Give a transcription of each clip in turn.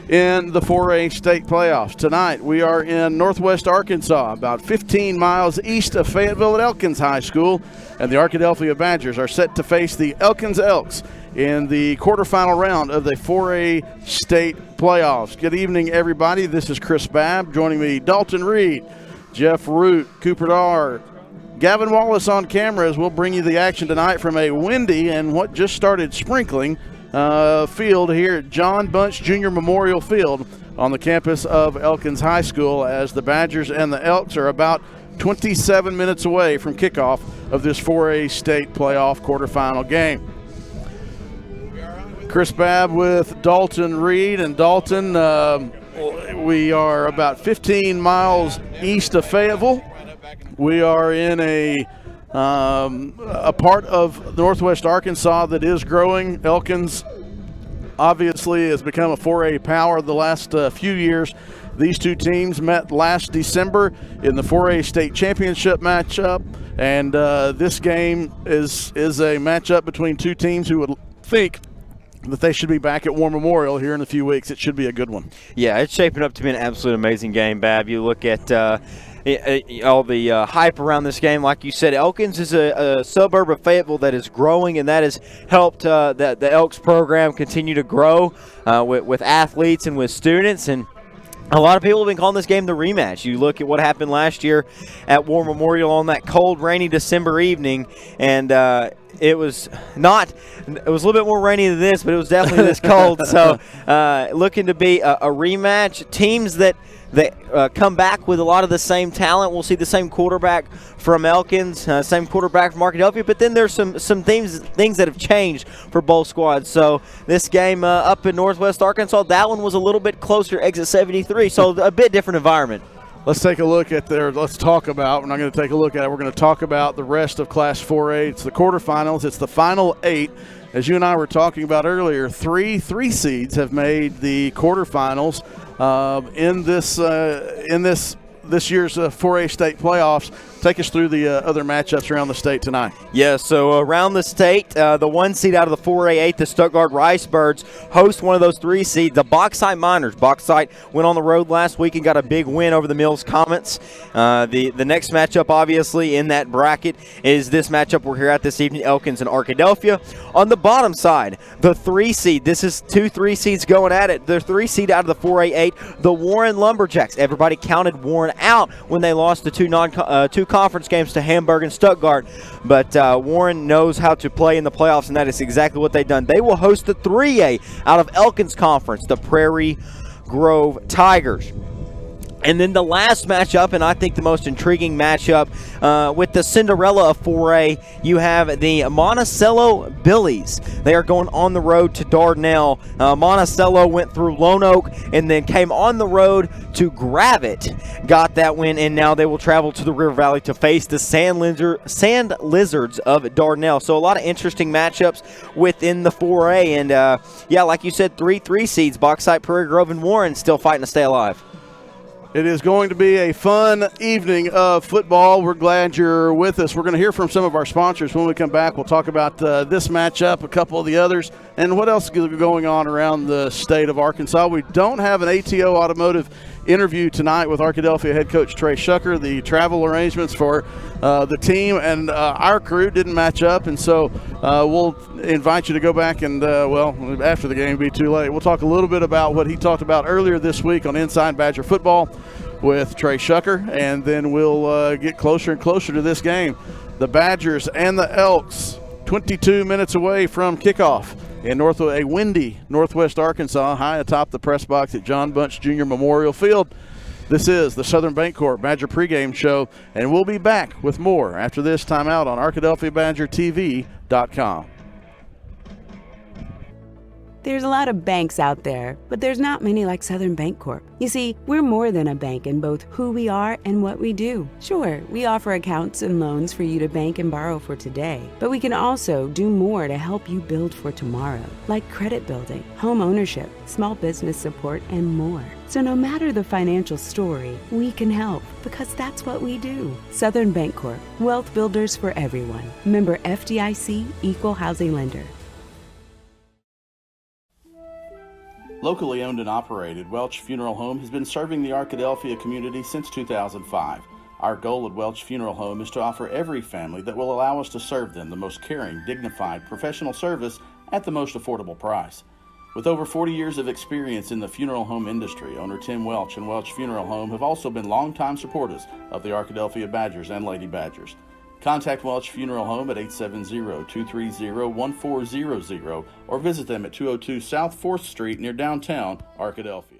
in the 4A state playoffs. Tonight we are in northwest Arkansas, about 15 miles east of Fayetteville at Elkins High School, and the Arkadelphia Badgers are set to face the Elkins Elks in the quarterfinal round of the 4A state playoffs. Good evening, everybody. This is Chris Babb. Joining me, Dalton Reed, Jeff Root, Cooper Darr, Gavin Wallace on camera as we'll bring you the action tonight from a windy and what just started sprinkling field here at John Bunch Jr. Memorial Field on the campus of Elkins High School, as the Badgers and the Elks are about 27 minutes away from kickoff of this 4A state playoff quarterfinal game. Chris Babb with Dalton Reed. And Dalton, we are about 15 miles east of Fayetteville. We are in a part of northwest Arkansas that is growing. Elkins obviously has become a 4A power the last few years. These two teams met last December in the 4A state championship matchup, and this game is a matchup between two teams who would think that they should be back at War Memorial here in a few weeks. It should be a good one. Yeah, it's shaping up to be an absolute amazing game, Bab. You look at all the hype around this game. Like you said, Elkins is a suburb of Fayetteville that is growing, and that has helped the Elks program continue to grow with athletes and with students. And a lot of people have been calling this game the rematch. You look at what happened last year at War Memorial on that cold, rainy December evening, and it was a little bit more rainy than this, but it was definitely this cold. So looking to be a rematch. Teams that come back with a lot of the same talent. We'll see the same quarterback from Elkins, same quarterback from Arkadelphia, but then there's some things that have changed for both squads. So this game up in northwest Arkansas, that one was a little bit closer, exit 73, so a bit different environment. Let's take a look at let's talk about, we're not going to take a look at it, we're going to talk about the rest of Class 4A. It's the quarterfinals, it's the final 8. As you and I were talking about earlier, three seeds have made the quarterfinals in this year's 4A state playoffs. Take us through the other matchups around the state tonight. Yeah, so around the state, the 1 seed out of the 4A8, the Stuttgart Ricebirds, host one of those 3 seeds, the Bauxite Miners. Bauxite went on the road last week and got a big win over the Mills Comets. The next matchup, obviously, in that bracket is this matchup we're here at this evening, Elkins and Arkadelphia. On the bottom side, the 3 seed, this is 2 3 seeds going at it. The 3 seed out of the 4A8, the Warren Lumberjacks. Everybody counted Warren out when they lost the two conference games to Hamburg and Stuttgart, but Warren knows how to play in the playoffs, and that is exactly what they've done. They will host the 3A out of Elkins Conference, the Prairie Grove Tigers. And then the last matchup, and I think the most intriguing matchup, with the Cinderella of 4A, you have the Monticello Billies. They are going on the road to Dardanelle. Monticello went through Lone Oak and then came on the road to Gravette, got that win, and now they will travel to the River Valley to face the Sand Lizards of Dardanelle. So a lot of interesting matchups within the 4A, and yeah, like you said, 3 seeds, Bauxite, Prairie Grove, and Warren still fighting to stay alive. It is going to be a fun evening of football. We're glad you're with us. We're going to hear from some of our sponsors. When we come back, we'll talk about this matchup, a couple of the others, and what else is going on around the state of Arkansas. We don't have an ATO Automotive interview tonight with Arkadelphia head coach Trey Shucker. The travel arrangements for the team and our crew didn't match up, and so we'll invite you to go back and, after the game, it'll be too late. We'll talk a little bit about what he talked about earlier this week on Inside Badger Football with Trey Shucker, and then we'll get closer and closer to this game. The Badgers and the Elks, 22 minutes away from kickoff in a windy northwest Arkansas, high atop the press box at John Bunch Jr. Memorial Field. This is the Southern Bancorp Badger pregame show, and we'll be back with more after this timeout on ArkadelphiaBadgerTV.com. There's a lot of banks out there, but there's not many like Southern Bancorp. You see, we're more than a bank in both who we are and what we do. Sure, we offer accounts and loans for you to bank and borrow for today, but we can also do more to help you build for tomorrow, like credit building, home ownership, small business support, and more. So no matter the financial story, we can help, because that's what we do. Southern Bancorp, wealth builders for everyone. Member FDIC, Equal Housing Lender. Locally owned and operated, Welch Funeral Home has been serving the Arkadelphia community since 2005. Our goal at Welch Funeral Home is to offer every family that will allow us to serve them the most caring, dignified, professional service at the most affordable price. With over 40 years of experience in the funeral home industry, owner Tim Welch and Welch Funeral Home have also been longtime supporters of the Arkadelphia Badgers and Lady Badgers. Contact Welch Funeral Home at 870-230-1400 or visit them at 202 South 4th Street near downtown Arkadelphia.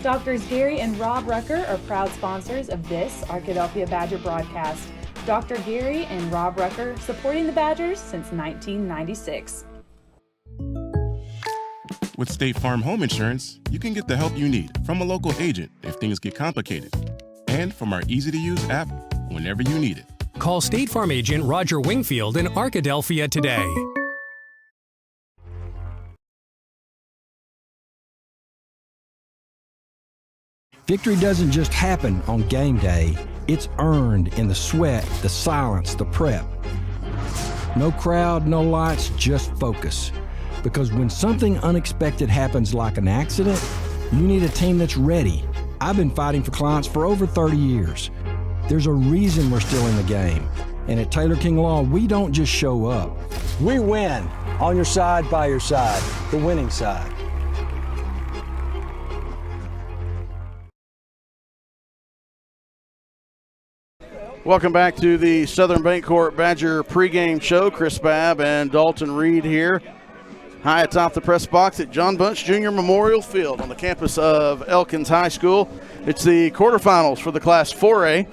Doctors Gary and Rob Rucker are proud sponsors of this Arkadelphia Badger broadcast. Dr. Gary and Rob Rucker supporting the Badgers since 1996. With State Farm Home Insurance, you can get the help you need from a local agent if things get complicated, and from our easy-to-use app whenever you need it. Call State Farm agent Roger Wingfield in Arkadelphia today. Victory doesn't just happen on game day. It's earned in the sweat, the silence, the prep. No crowd, no lights, just focus. Because when something unexpected happens like an accident, you need a team that's ready. I've been fighting for clients for over 30 years. There's a reason we're still in the game. And at Taylor King Law, we don't just show up. We win. On your side, by your side. The winning side. Welcome back to the Southern Bancorp Badger pregame show. Chris Babb and Dalton Reed here. High atop the press box at John Bunch Jr. Memorial Field on the campus of Elkins High School. It's the quarterfinals for the Class 4A.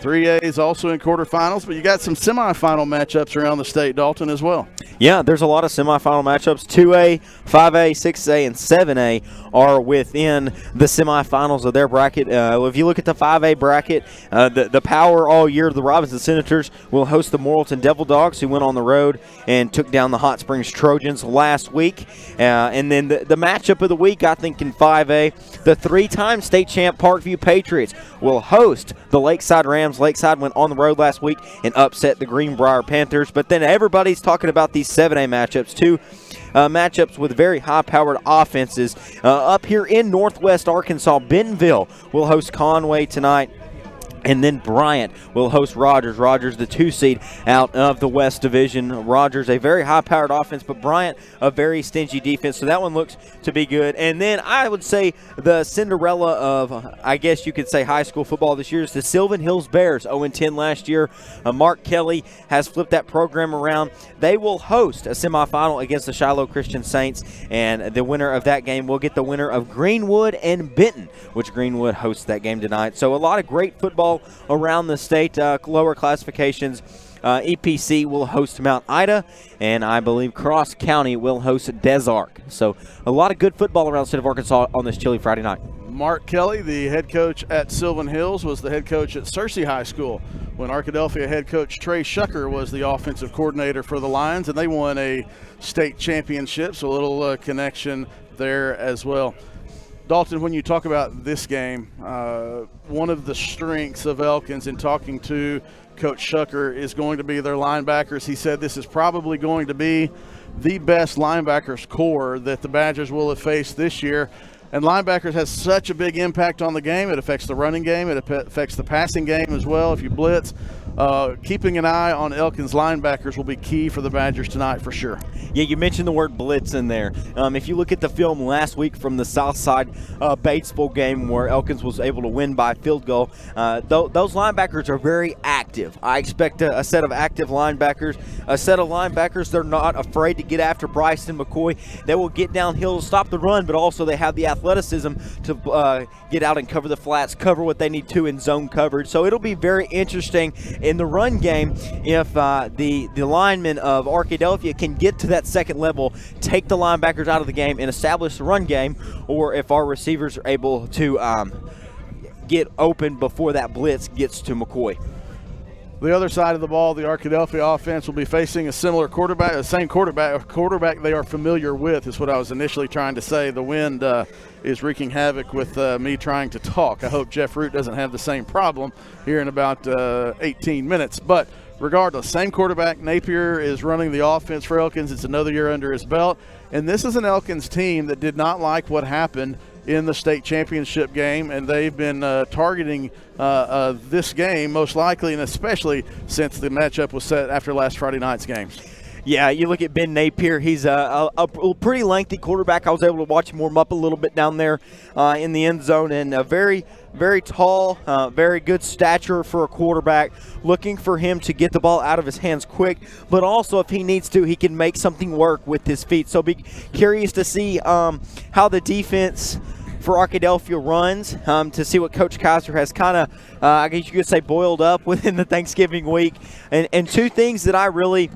3A is also in quarterfinals, but you got some semifinal matchups around the state, Dalton, as well. Yeah, there's a lot of semifinal matchups. 2A, 5A, 6A, and 7A are within the semifinals of their bracket. If you look at the 5A bracket, the power all year, the Robinson Senators will host the Morrilton Devil Dogs, who went on the road and took down the Hot Springs Trojans last week. And then the matchup of the week, I think, in 5A, the three-time state champ Parkview Patriots will host the Lakeside Rams. Lakeside went on the road last week and upset the Greenbrier Panthers. But then everybody's talking about these 7A matchups, too. Matchups with very high-powered offenses. Up here in Northwest Arkansas, Bentonville will host Conway tonight. And then Bryant will host Rogers. Rogers, the 2 seed out of the West Division. Rogers, a very high-powered offense, but Bryant, a very stingy defense. So that one looks to be good. And then I would say the Cinderella of, I guess you could say, high school football this year is the Sylvan Hills Bears, 0-10 last year. Mark Kelly has flipped that program around. They will host a semifinal against the Shiloh Christian Saints, and the winner of that game will get the winner of Greenwood and Benton, which Greenwood hosts that game tonight. So a lot of great football around the state. Lower classifications, EPC will host Mount Ida, and I believe Cross County will host Des Arc. So a lot of good football around the state of Arkansas on this chilly Friday night. Mark Kelly, the head coach at Sylvan Hills, was the head coach at Searcy High School when Arkadelphia head coach Trey Shucker was the offensive coordinator for the Lions, and they won a state championship, so a little connection there as well. Dalton, when you talk about this game, one of the strengths of Elkins in talking to Coach Shucker is going to be their linebackers. He said this is probably going to be the best linebackers core that the Badgers will have faced this year. And linebackers has such a big impact on the game. It affects the running game. It affects the passing game as well if you blitz. Keeping an eye on Elkins linebackers will be key for the Badgers tonight for sure. Yeah, you mentioned the word blitz in there. If you look at the film last week from the Southside Batesville game where Elkins was able to win by field goal, those linebackers are very active. I expect a set of active linebackers, a set of linebackers. They're not afraid to get after Bryson McCoy. They will get downhill to stop the run, but also they have the athleticism to get out and cover the flats, cover what they need to in zone coverage. So it'll be very interesting in the run game if the linemen of Arkadelphia can get to that second level, take the linebackers out of the game and establish the run game, or if our receivers are able to get open before that blitz gets to McCoy. The other side of the ball, the Arkadelphia offense will be facing a similar quarterback, the same quarterback they are familiar with is what I was initially trying to say. The wind is wreaking havoc with me trying to talk. I hope Jeff Root doesn't have the same problem here in about 18 minutes. But regardless, same quarterback. Napier is running the offense for Elkins. It's another year under his belt. And this is an Elkins team that did not like what happened in the state championship game, and they've been targeting this game most likely, and especially since the matchup was set after last Friday night's games. Yeah, you look at Ben Napier. He's a pretty lengthy quarterback. I was able to watch him warm up a little bit down there in the end zone, and a very, very tall, very good stature for a quarterback. Looking for him to get the ball out of his hands quick, but also if he needs to, he can make something work with his feet. So be curious to see how the defense for Arkadelphia runs, to see what Coach Kaiser has kind of, I guess you could say, boiled up within the Thanksgiving week. And two things that I really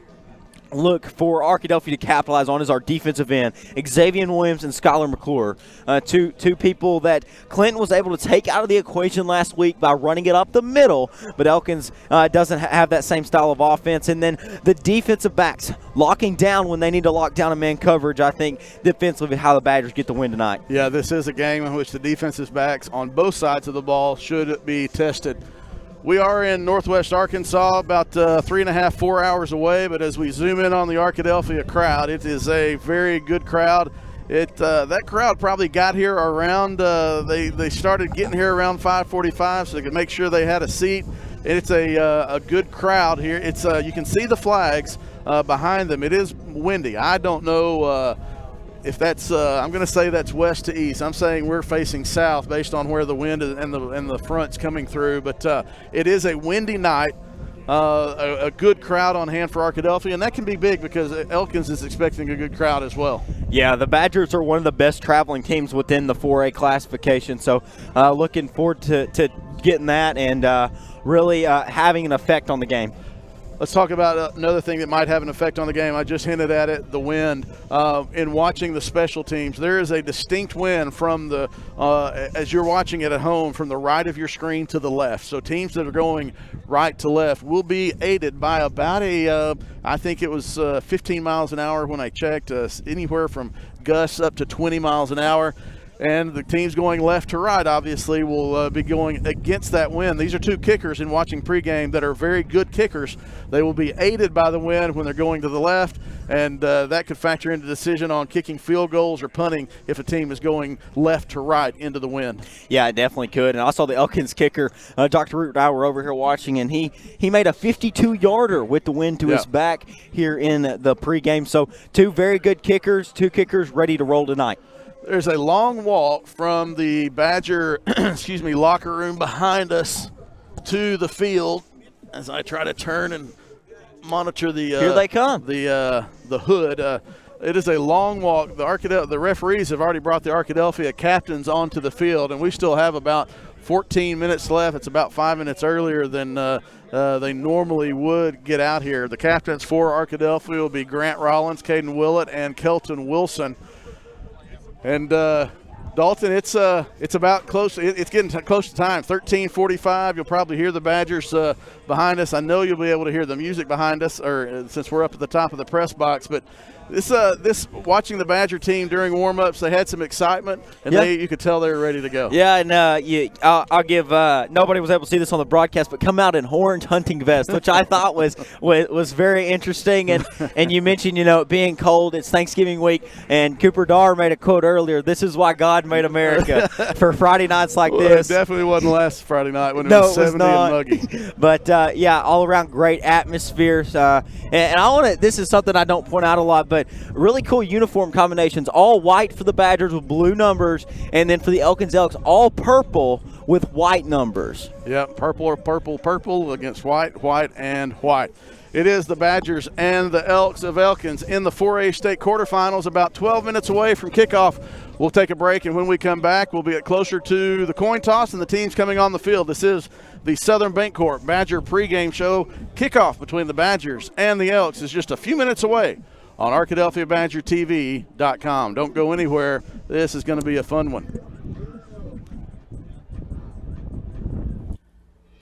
look for Arkadelphia to capitalize on is our defensive end, Xavier Williams and Skylar McClure, two people that Clinton was able to take out of the equation last week by running it up the middle, but Elkins doesn't have that same style of offense. And then the defensive backs locking down when they need to lock down a man coverage. I think defensively how the Badgers get the win tonight. Yeah, this is a game in which the defensive backs on both sides of the ball should be tested. We are in northwest Arkansas, about 3.5, 4 hours away, but as we zoom in on the Arkadelphia crowd, it is a very good crowd. That crowd probably got here around, they started getting here around 5:45 so they could make sure they had a seat. It's a good crowd here. It's you can see the flags behind them. It is windy. I don't know if that's I'm going to say that's west to east. I'm saying we're facing south based on where the wind and the front's coming through. But it is a windy night. A good crowd on hand for Arkadelphia, and that can be big because Elkins is expecting a good crowd as well. Yeah, the Badgers are one of the best traveling teams within the 4A classification. So looking forward to getting that and really having an effect on the game. Let's talk about another thing that might have an effect on the game. I just hinted at it, the wind. In watching the special teams, there is a distinct wind from the, as you're watching it at home, from the right of your screen to the left. So teams that are going right to left will be aided by about I think it was 15 miles an hour when I checked, anywhere from gusts up to 20 miles an hour. And the teams going left to right, obviously, will be going against that wind. These are two kickers in watching pregame that are very good kickers. They will be aided by the wind when they're going to the left, and that could factor into the decision on kicking field goals or punting if a team is going left to right into the wind. Yeah, it definitely could. And I saw the Elkins kicker, Dr. Root and I were over here watching, and he made a 52-yarder with the wind to his back here in the pregame. So two very good kickers, two kickers ready to roll tonight. There's a long walk from the Badger locker room behind us to the field as I try to turn and monitor the here they come. The hood. It is a long walk. The referees have already brought the Arkadelphia captains onto the field, and we still have about 14 minutes left. It's about 5 minutes earlier than they normally would get out here. The captains for Arkadelphia will be Grant Rollins, Caden Willett, and Kelton Wilson. And Dalton, it's about close. It's getting close to time. 13:45. You'll probably hear the Badgers behind us. I know you'll be able to hear the music behind us, or since we're up at the top of the press box. But this watching the Badger team during warm-ups, they had some excitement, and you could tell they were ready to go. Yeah, and I'll give nobody was able to see this on the broadcast, but come out in orange hunting vests, which I thought was very interesting. And you mentioned it being cold. It's Thanksgiving week, and Cooper Darr made a quote earlier. This is why God made America for Friday nights like this. It definitely wasn't last Friday night when it was 70 and muggy. But all around great atmosphere. And I want to. This is something I don't point out a lot, but really cool uniform combinations. All white for the Badgers with blue numbers, and then for the Elkins Elks, all purple with white numbers. Yep, purple or purple against white, white, and white. It is the Badgers and the Elks of Elkins in the 4A state quarterfinals, about 12 minutes away from kickoff. We'll take a break, and when we come back, we'll be closer to the coin toss and the teams coming on the field. This is the Southern Bancorp Badger pregame show. Kickoff between the Badgers and the Elks is just a few minutes away on ArkadelphiaBadgerTV.com. Don't go anywhere. This is going to be a fun one.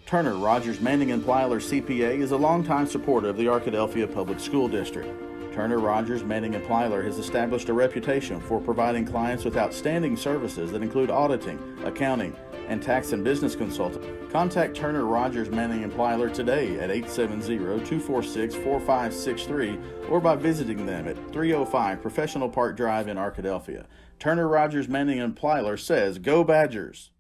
Turner Rogers Manning and Plyler CPA is a longtime supporter of the Arkadelphia Public School District. Turner, Rogers, Manning & Plyler has established a reputation for providing clients with outstanding services that include auditing, accounting, and tax and business consulting. Contact Turner, Rogers, Manning & Plyler today at 870-246-4563 or by visiting them at 305 Professional Park Drive in Arkadelphia. Turner, Rogers, Manning & Plyler says, "Go Badgers!"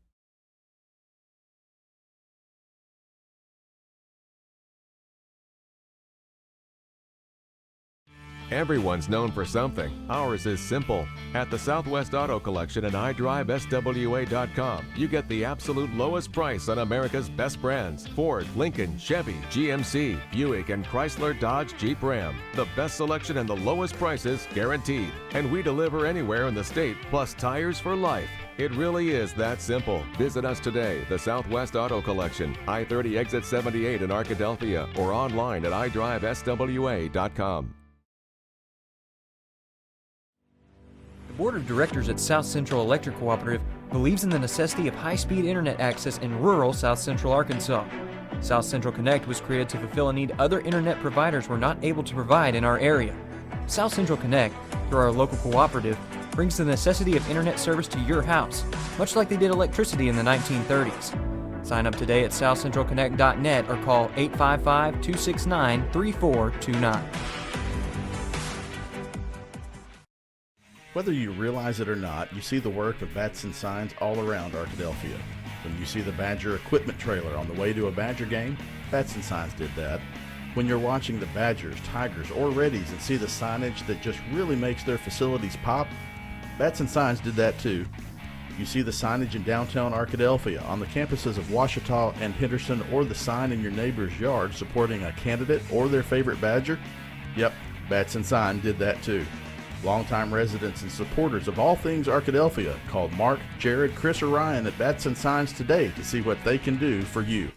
Everyone's known for something. Ours is simple. At the Southwest Auto Collection and iDriveSWA.com, you get the absolute lowest price on America's best brands: Ford, Lincoln, Chevy, GMC, Buick, and Chrysler, Dodge, Jeep, Ram. The best selection and the lowest prices guaranteed. And we deliver anywhere in the state, plus tires for life. It really is that simple. Visit us today, the Southwest Auto Collection, I-30 Exit 78 in Arkadelphia, or online at iDriveSWA.com. The Board of Directors at South Central Electric Cooperative believes in the necessity of high-speed internet access in rural South Central Arkansas. South Central Connect was created to fulfill a need other internet providers were not able to provide in our area. South Central Connect, through our local cooperative, brings the necessity of internet service to your house, much like they did electricity in the 1930s. Sign up today at southcentralconnect.net or call 855-269-3429. Whether you realize it or not, you see the work of Bats and Signs all around Arkadelphia. When you see the Badger equipment trailer on the way to a Badger game, Bats and Signs did that. When you're watching the Badgers, Tigers, or Reddies and see the signage that just really makes their facilities pop, Bats and Signs did that too. You see the signage in downtown Arkadelphia, on the campuses of Ouachita and Henderson, or the sign in your neighbor's yard supporting a candidate or their favorite Badger? Yep, Bats and Sign did that too. Longtime residents and supporters of all things Arkadelphia called Mark, Jared, Chris, or Ryan at Bats and Signs today to see what they can do for you.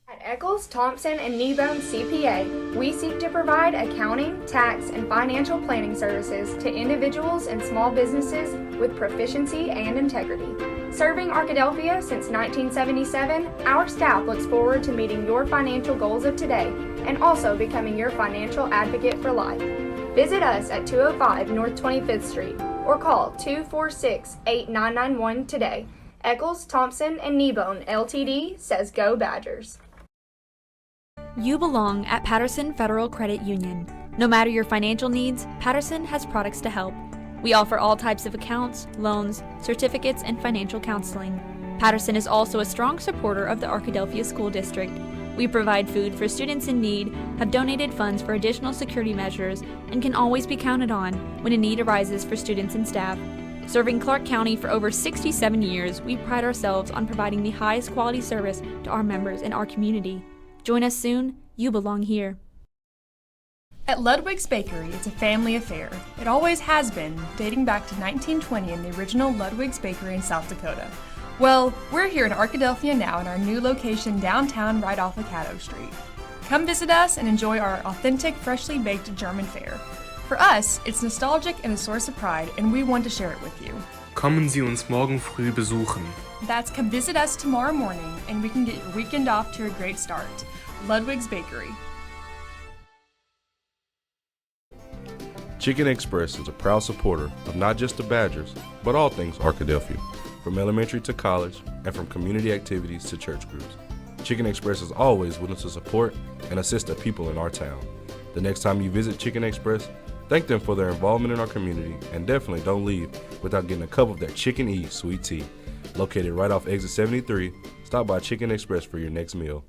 At Eccles, Thompson, and Kneebone CPA, we seek to provide accounting, tax, and financial planning services to individuals and small businesses with proficiency and integrity. Serving Arkadelphia since 1977, our staff looks forward to meeting your financial goals of today and also becoming your financial advocate for life. Visit us at 205 North 25th Street or call 246-8991 today. Eccles, Thompson, and Kneebone Ltd. says go Badgers. You belong at Patterson Federal Credit Union. No matter your financial needs, Patterson has products to help. We offer all types of accounts, loans, certificates, and financial counseling. Patterson is also a strong supporter of the Arkadelphia School District. We provide food for students in need, have donated funds for additional security measures, and can always be counted on when a need arises for students and staff. Serving Clark County for over 67 years, we pride ourselves on providing the highest quality service to our members and our community. Join us soon. You belong here. At Ludwig's Bakery, it's a family affair. It always has been, dating back to 1920 in the original Ludwig's Bakery in South Dakota. Well, we're here in Arkadelphia now in our new location downtown right off of Caddo Street. Come visit us and enjoy our authentic, freshly baked German fare. For us, it's nostalgic and a source of pride, and we want to share it with you. Kommen Sie uns morgen früh besuchen. That's come visit us tomorrow morning, and we can get your weekend off to a great start. Ludwig's Bakery. Chicken Express is a proud supporter of not just the Badgers, but all things Arkadelphia, from elementary to college, and from community activities to church groups. Chicken Express is always willing to support and assist the people in our town. The next time you visit Chicken Express, thank them for their involvement in our community, and definitely don't leave without getting a cup of that Chicken E sweet tea. Located right off Exit 73, stop by Chicken Express for your next meal.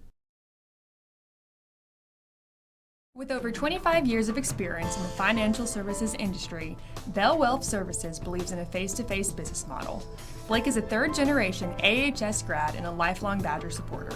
With over 25 years of experience in the financial services industry, Bell Wealth Services believes in a face-to-face business model. Blake is a third-generation AHS grad and a lifelong Badger supporter.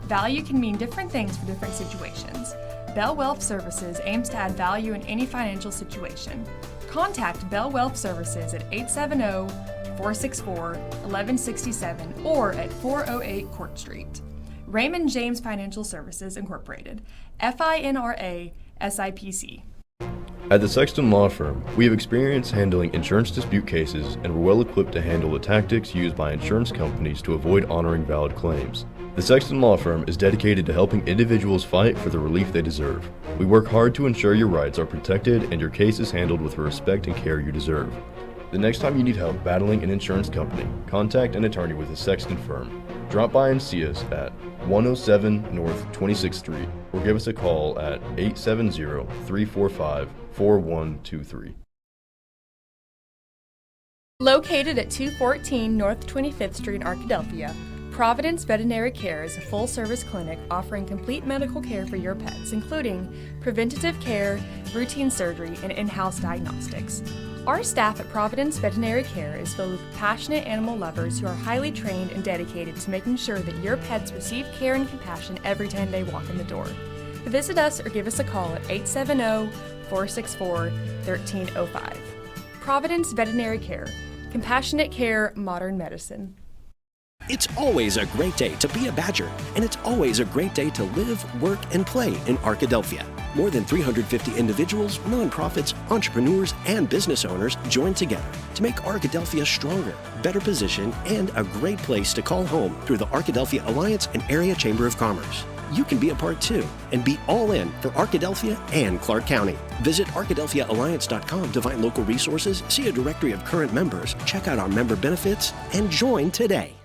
Value can mean different things for different situations. Bell Wealth Services aims to add value in any financial situation. Contact Bell Wealth Services at 870-464-1167 or at 408 Court Street. Raymond James Financial Services Incorporated, FINRA SIPC. At the Sexton Law Firm, we have experience handling insurance dispute cases and we're well equipped to handle the tactics used by insurance companies to avoid honoring valid claims. The Sexton Law Firm is dedicated to helping individuals fight for the relief they deserve. We work hard to ensure your rights are protected and your case is handled with the respect and care you deserve. The next time you need help battling an insurance company, contact an attorney with the Sexton Firm. Drop by and see us at 107 North 26th Street or give us a call at 870-345-4123. Located at 214 North 25th Street in Arkadelphia, Providence Veterinary Care is a full-service clinic offering complete medical care for your pets, including preventative care, routine surgery, and in-house diagnostics. Our staff at Providence Veterinary Care is filled with passionate animal lovers who are highly trained and dedicated to making sure that your pets receive care and compassion every time they walk in the door. Visit us or give us a call at 870-464-1305. Providence Veterinary Care. Compassionate care, modern medicine. It's always a great day to be a Badger, and it's always a great day to live, work, and play in Arkadelphia. More than 350 individuals, nonprofits, entrepreneurs, and business owners join together to make Arkadelphia stronger, better positioned, and a great place to call home through the Arkadelphia Alliance and Area Chamber of Commerce. You can be a part too and be all in for Arkadelphia and Clark County. Visit ArkadelphiaAlliance.com to find local resources, see a directory of current members, check out our member benefits, and join today.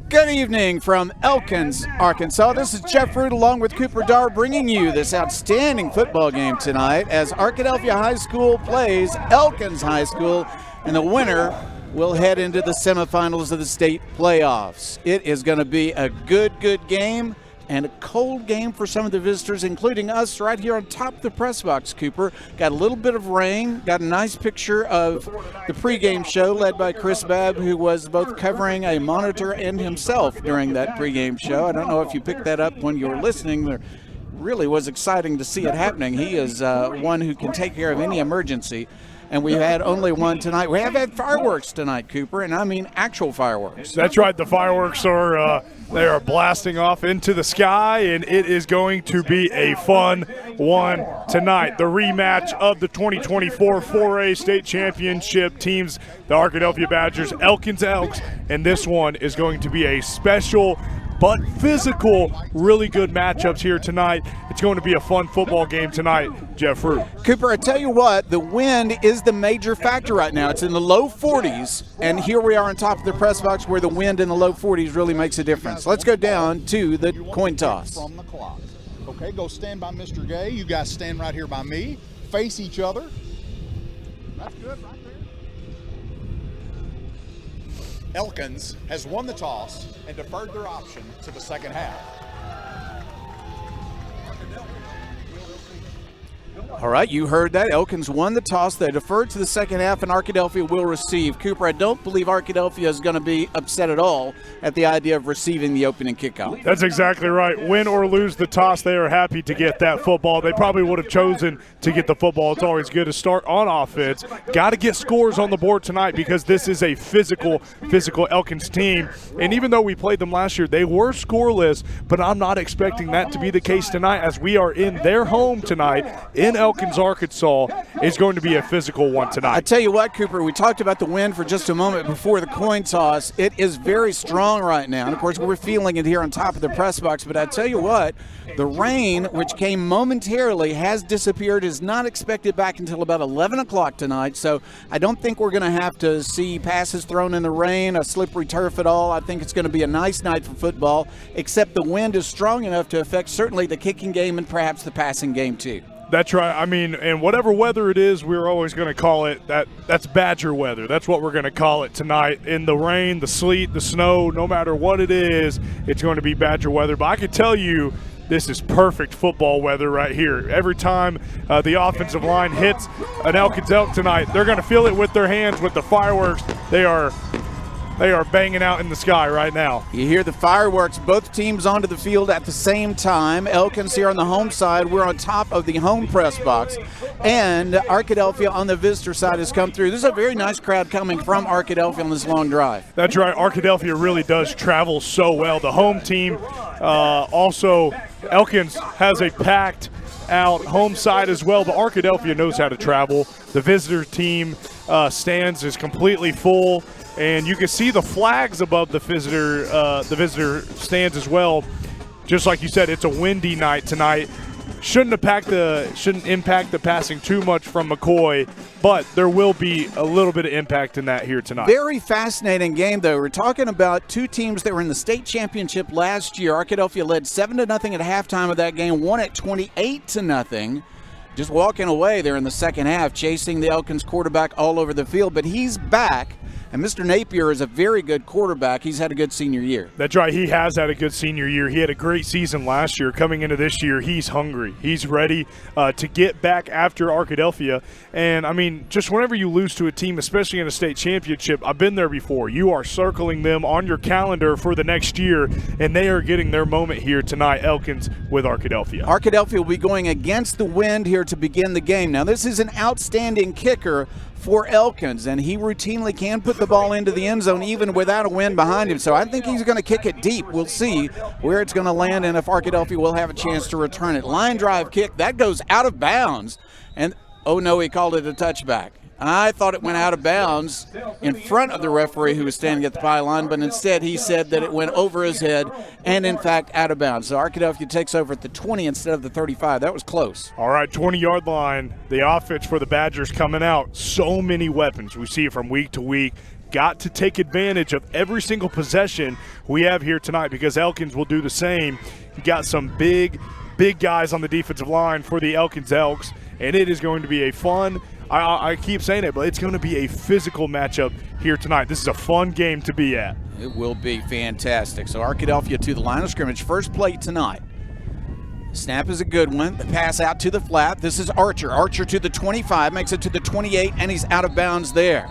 Good evening from Elkins, Arkansas. This is Jeff Root along with Cooper Darr bringing you this outstanding football game tonight as Arkadelphia High School plays Elkins High School, and the winner will head into the semifinals of the state playoffs. It is going to be a good game and a cold game for some of the visitors, including us right here on top of the press box, Cooper. Got a little bit of rain, got a nice picture of the pregame show led by Chris Babb, who was both covering a monitor and himself during that pregame show. I don't know if you picked that up when you were listening. There really was exciting to see it happening. He is one who can take care of any emergency. And we had only one tonight. We have had fireworks tonight, Cooper, and I mean actual fireworks. That's right. The fireworks are they are blasting off into the sky, and it is going to be a fun one tonight. The rematch of the 2024 4A state championship teams, the Arkadelphia Badgers, Elkins Elks, and this one is going to be a special but physical, really good matchups here tonight. It's going to be a fun football game tonight, Jeff Root. Cooper, I tell you what, the wind is the major factor right now. It's in the low 40s, and here we are on top of the press box where the wind in the low 40s really makes a difference. Let's go down to the coin toss. From the clock. Okay, go stand by Mr. Gay. You guys stand right here by me. Face each other. That's good right there. Elkins has won the toss and deferred their option to the second half. All right, you heard that. Elkins won the toss. They deferred to the second half, and Arkadelphia will receive. Cooper, I don't believe Arkadelphia is going to be upset at all at the idea of receiving the opening kickoff. That's exactly right. Win or lose the toss, they are happy to get that football. They probably would have chosen to get the football. It's always good to start on offense. Got to get scores on the board tonight because this is a physical Elkins team. And even though we played them last year, they were scoreless, but I'm not expecting that to be the case tonight as we are in their home tonight in Elkins, Arkansas. Is going to be a physical one tonight. I tell you what, Cooper, we talked about the wind for just a moment before the coin toss. It is very strong right now. And, of course, we're feeling it here on top of the press box. But I tell you what, the rain, which came momentarily, has disappeared, is not expected back until about 11 o'clock tonight. So I don't think we're going to have to see passes thrown in the rain, a slippery turf at all. I think it's going to be a nice night for football, except the wind is strong enough to affect certainly the kicking game and perhaps the passing game too. That's right. I mean, and whatever weather it is, we're always going to call it that's Badger weather. That's what we're going to call it tonight. In the rain, the sleet, the snow, no matter what it is, it's going to be Badger weather. But I can tell you, this is perfect football weather right here. Every time the offensive line hits an Elkins Elk tonight, they're going to feel it with their hands with the fireworks. They are banging out in the sky right now. You hear the fireworks, both teams onto the field at the same time. Elkins here on the home side. We're on top of the home press box. And Arkadelphia on the visitor side has come through. This is a very nice crowd coming from Arkadelphia on this long drive. That's right. Arkadelphia really does travel so well. The home team also, Elkins has a packed out, home side as well, but Arkadelphia knows how to travel. The visitor team stands is completely full, and you can see the flags above the visitor stands as well. Just like you said, it's a windy night tonight. Shouldn't impact the passing too much from McCoy, but there will be a little bit of impact in that here tonight. Very fascinating game, though. We're talking about two teams that were in the state championship last year. Arkadelphia led 7-0 at halftime of that game, won it 28-0. Just walking away there in the second half, chasing the Elkins quarterback all over the field, but he's back. And Mr. Napier is a very good quarterback. He's had a good senior year. That's right. He has had a good senior year. He had a great season last year. Coming into this year, he's hungry. He's ready to get back after Arkadelphia. And, I mean, just whenever you lose to a team, especially in a state championship, I've been there before. You are circling them on your calendar for the next year, and they are getting their moment here tonight, Elkins with Arkadelphia. Arkadelphia will be going against the wind here to begin the game. Now, this is an outstanding kicker for Elkins, and he routinely can put the ball into the end zone even without a wind behind him. So I think he's going to kick it deep. We'll see where it's going to land and if Arkadelphia will have a chance to return it. Line drive kick, that goes out of bounds. And, oh no, he called it a touchback. I thought it went out of bounds in front of the referee who was standing at the pylon, but instead he said that it went over his head and, in fact, out of bounds. So Arkadelphia takes over at the 20 instead of the 35. That was close. All right, 20-yard line. The offense for the Badgers coming out. So many weapons. We see it from week to week. Got to take advantage of every single possession we have here tonight because Elkins will do the same. You got some big guys on the defensive line for the Elkins Elks, and it is going to be a fun – I keep saying it, but it's going to be a physical matchup here tonight. This is a fun game to be at. It will be fantastic. So Arkadelphia to the line of scrimmage. First play tonight. Snap is a good one. The pass out to the flat. This is Archer. Archer to the 25, makes it to the 28, and he's out of bounds there.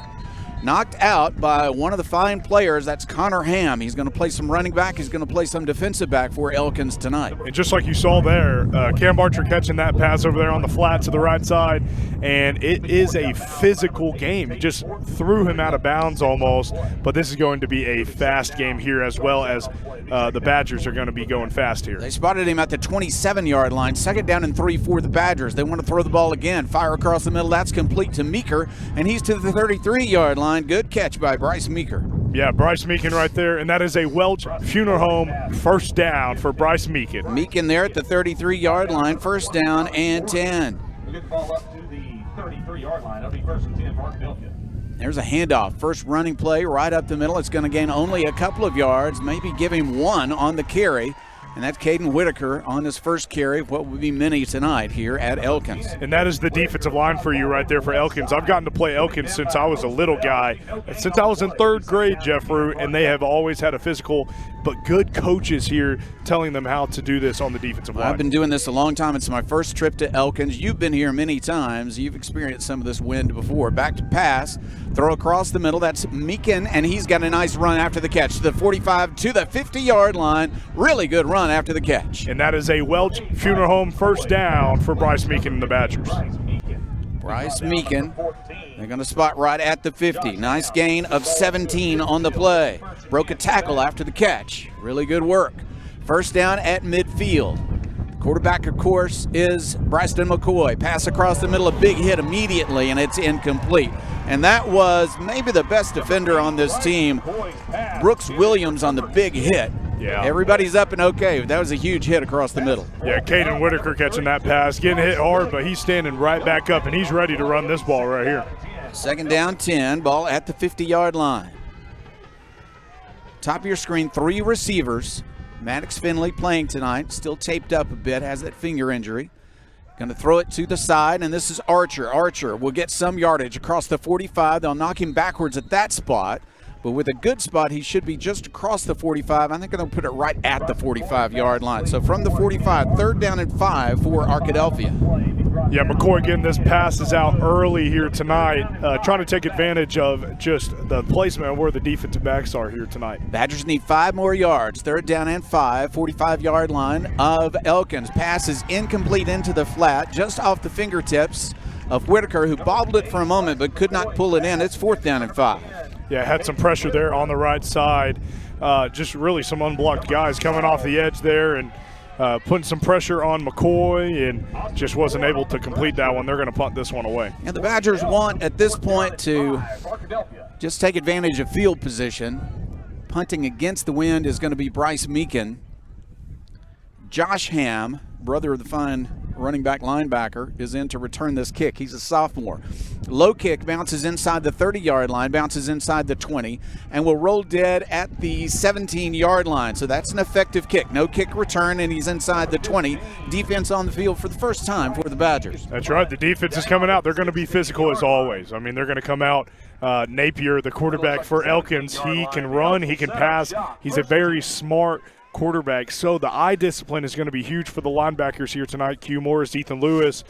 Knocked out by one of the fine players. That's Connor Ham. He's going to play some running back. He's going to play some defensive back for Elkins tonight. And just like you saw there, Cam Archer catching that pass over there on the flat to the right side, and it is a physical game. It just threw him out of bounds almost, but this is going to be a fast game here as well as the Badgers are going to be going fast here. They spotted him at the 27-yard line. Second down and 3 for the Badgers. They want to throw the ball again. Fire across the middle. That's complete to Meeker, and he's to the 33-yard line. Good catch by Bryce Meeker. Yeah, Bryce Meekin right there, and that is a Welch Funeral Home first down for Bryce Meekin. Meekin there at the 33-yard line, first down and 10. We get the ball up to the 33-yard line. That'll be first and 10 for Arkadelphia. There's a handoff. First running play right up the middle. It's going to gain only a couple of yards, maybe give him one on the carry. And that's Caden Whitaker on his first carry of what will be many tonight here at Elkins. And that is the defensive line for you right there for Elkins. I've gotten to play Elkins since I was a little guy. Since I was in third grade, Jeff Root, and they have always had a physical but good coaches here telling them how to do this on the defensive line. I've been doing this a long time. It's my first trip to Elkins. You've been here many times. You've experienced some of this wind before. Back to pass, throw across the middle. That's Meekin, and he's got a nice run after the catch to the 45 to the 50-yard line. Really good run after the catch. And that is a Welch Funeral Home first down for Bryce Meekin and the Badgers. Bryce Meekin, they're going to spot right at the 50. Nice gain of 17 on the play. Broke a tackle after the catch. Really good work. First down at midfield. Quarterback, of course, is Bryson McCoy. Pass across the middle, a big hit immediately, and it's incomplete. And that was maybe the best defender on this team, Brooks Williams, on the big hit. Yeah. Everybody's up and okay. That was a huge hit across the middle. Yeah, Caden Whitaker catching that pass, getting hit hard, but he's standing right back up, and he's ready to run this ball right here. Second down, 10, ball at the 50-yard line. Top of your screen, 3 receivers. Maddox Finley playing tonight, still taped up a bit, has that finger injury. Going to throw it to the side, and this is Archer. Archer will get some yardage across the 45. They'll knock him backwards at that spot. But with a good spot, he should be just across the 45. I think they'll put it right at the 45-yard line. So from the 45, third down and 5 for Arkadelphia. Yeah, McCoy getting this passes out early here tonight, trying to take advantage of just the placement of where the defensive backs are here tonight. Badgers need 5 more yards. Third down and 5, 45-yard line of Elkins. Pass is incomplete into the flat, just off the fingertips of Whitaker, who bobbled it for a moment but could not pull it in. It's fourth down and 5. Yeah, had some pressure there on the right side. Just really some unblocked guys coming off the edge there, and putting some pressure on McCoy and just wasn't able to complete that one. They're going to punt this one away. And the Badgers want at this point to just take advantage of field position. Punting against the wind is going to be Bryce Meekin. Josh Ham, brother of the fine running back linebacker, is in to return this kick. He's a sophomore. Low kick bounces inside the 30-yard line, bounces inside the 20, and will roll dead at the 17-yard line. So that's an effective kick. No kick return, and he's inside the 20. Defense on the field for the first time for the Badgers. That's right. The defense is coming out. They're going to be physical as always. I mean, they're going to come out. Napier, the quarterback for Elkins, he can run, he can pass. He's a very smart quarterback, so the eye discipline is going to be huge for the linebackers here tonight. Q Morris, Ethan Lewis,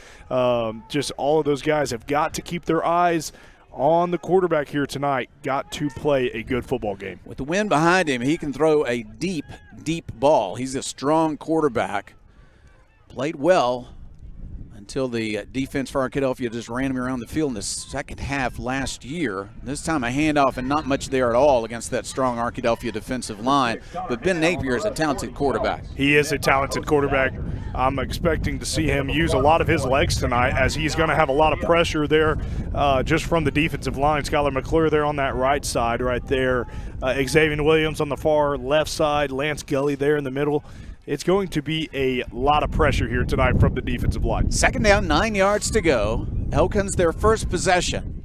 just all of those guys have got to keep their eyes on the quarterback here tonight. Got to play a good football game. With the wind behind him, he can throw a deep, deep ball. He's a strong quarterback. Played well until the defense for Arkadelphia just ran him around the field in the second half last year. This time a handoff and not much there at all against that strong Arkadelphia defensive line. But Ben Napier is a talented quarterback. He is a talented quarterback. I'm expecting to see him use a lot of his legs tonight, as he's going to have a lot of pressure there just from the defensive line. Skylar McClure there on that right side right there. Xavier Williams on the far left side. Lance Gully there in the middle. It's going to be a lot of pressure here tonight from the defensive line. Second down, 9 yards to go. Elkins their first possession.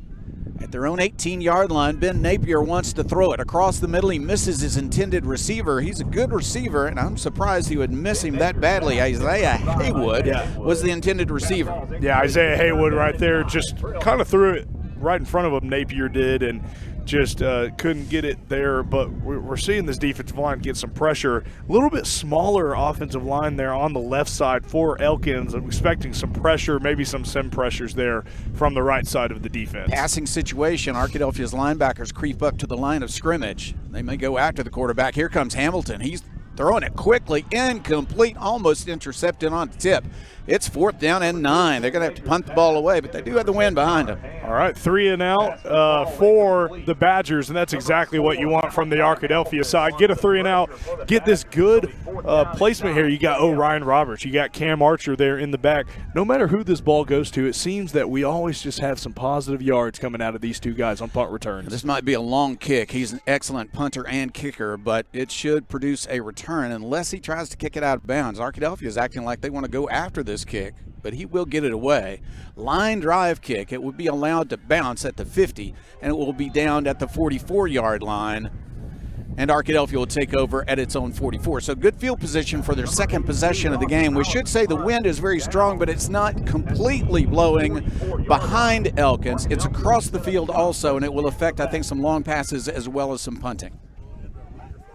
At their own 18-yard line, Ben Napier wants to throw it. Across the middle, he misses his intended receiver. He's a good receiver, and I'm surprised he would miss him that badly. Isaiah Haywood was the intended receiver. Yeah, Isaiah Haywood right there just kind of threw it right in front of him, Napier did, and just couldn't get it there. But we're seeing this defensive line get some pressure. A little bit smaller offensive line there on the left side for Elkins. I'm expecting some pressure, maybe some sim pressures there from the right side of the defense. Passing situation, Arkadelphia's linebackers creep up to the line of scrimmage. They may go after the quarterback. Here comes Hamilton. He's throwing it quickly, incomplete, almost intercepted on the tip. It's 4th down and 9. They're going to have to punt the ball away, but they do have the wind behind them. All right, 3 and out for the Badgers, and that's exactly what you want from the Arkadelphia side. Get a 3 and out, get this good placement here. You got Ryan Roberts, you got Cam Archer there in the back. No matter who this ball goes to, it seems that we always just have some positive yards coming out of these two guys on punt returns. This might be a long kick. He's an excellent punter and kicker, but it should produce a return unless he tries to kick it out of bounds. Arkadelphia is acting like they want to go after this kick, but he will get it away. Line drive kick. It would be allowed to bounce at the 50, and it will be down at the 44-yard line, and Arkadelphia will take over at its own 44. So good field position for their second possession of the game. We should say the wind is very strong, but it's not completely blowing behind Elkins. It's across the field also, and it will affect, I think, some long passes as well as some punting.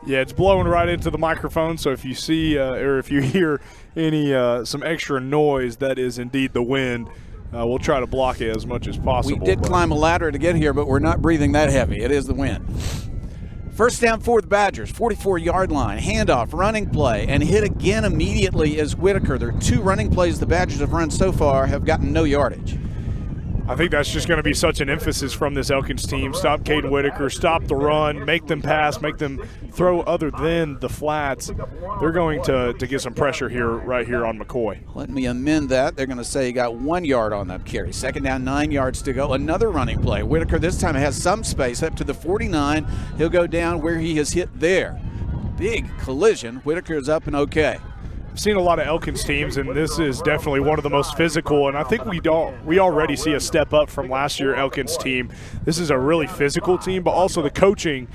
Yeah, it's blowing right into the microphone, so if you see or if you hear any some extra noise, that is indeed the wind. We'll try to block it as much as possible. We did climb a ladder to get here, but we're not breathing that heavy. It is the wind. First down for the Badgers, 44-yard line, handoff, running play, and hit again immediately is Whitaker. There are 2 running plays the Badgers have run so far have gotten no yardage. I think that's just going to be such an emphasis from this Elkins team. Stop Caden Whitaker, stop the run, make them pass, make them throw other than the flats. They're going to get some pressure here, right here on McCoy. Let me amend that. They're going to say he got 1 yard on that carry. Second down, 9 yards to go. Another running play. Whitaker this time has some space up to the 49. He'll go down where he has hit there. Big collision. Whitaker is up and okay. I've seen a lot of Elkins teams, and this is definitely one of the most physical, and I think we already see a step up from last year Elkins team. This is a really physical team, but also the coaching,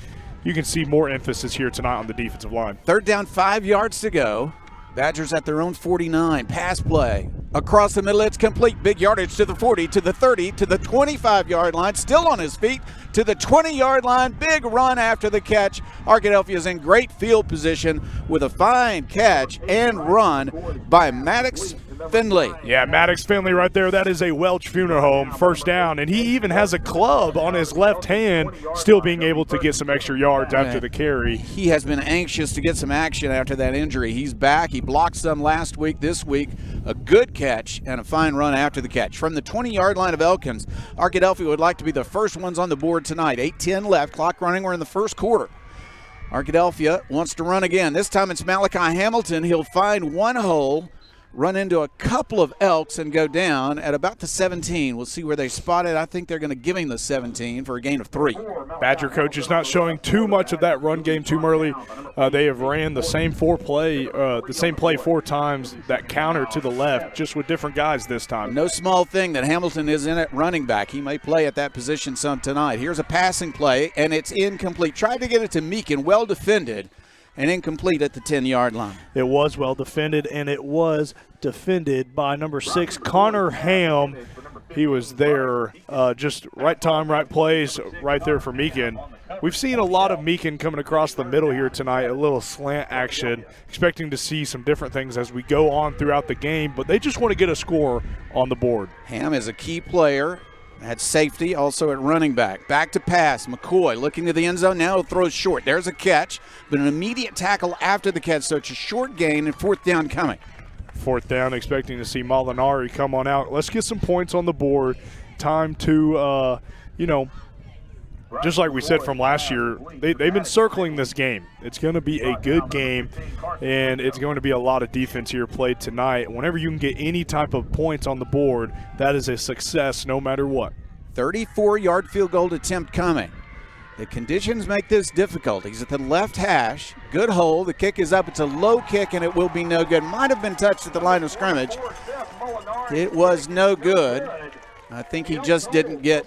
you can see more emphasis here tonight on the defensive line. Third down, 5 yards to go. Badgers at their own 49. Pass play. Across the middle, it's complete. Big yardage to the 40, to the 30, to the 25-yard line. Still on his feet to the 20-yard line. Big run after the catch. Arkadelphia is in great field position with a fine catch and run by Maddox Finley. Yeah, Maddox Finley right there. That is a Welch Funeral Home first down, and he even has a club on his left hand, still being able to get some extra yards after the carry. He has been anxious to get some action after that injury. He's back. He blocked some last week. This week, a good catch and a fine run after the catch. From the 20-yard line of Elkins, Arkadelphia would like to be the first ones on the board tonight. 8:10 left, clock running. We're in the first quarter. Arkadelphia wants to run again. This time it's Malachi Hamilton. He'll find one hole, run into a couple of Elks, and go down at about the 17. We'll see where they spot it. I think they're going to give him the 17 for a gain of 3. Badger coach is not showing too much of that run game too early. They have ran the same play 4 times, that counter to the left, just with different guys this time. No small thing that Hamilton is in at running back. He may play at that position some tonight. Here's a passing play, and it's incomplete. Tried to get it to Meekin, well defended, and incomplete at the 10-yard line. It was well defended, and it was defended by number 6, Connor Ham. He was there, just right time, right place, right there for Meekin. We've seen a lot of Meekin coming across the middle here tonight, a little slant action, expecting to see some different things as we go on throughout the game, but they just want to get a score on the board. Ham is a key player at safety, also at running back. Back to pass. McCoy looking to the end zone. Now he'll throw short. There's a catch, but an immediate tackle after the catch, so it's a short gain and 4th down coming. 4th down, expecting to see Molinari come on out. Let's get some points on the board. Time to, just like we said from last year, they've been circling this game. It's going to be a good game, and it's going to be a lot of defense here played tonight. Whenever you can get any type of points on the board, that is a success no matter what. 34-yard field goal attempt coming. The conditions make this difficult. He's at the left hash. Good hole. The kick is up. It's a low kick, and it will be no good. Might have been touched at the line of scrimmage. It was no good. I think he just didn't get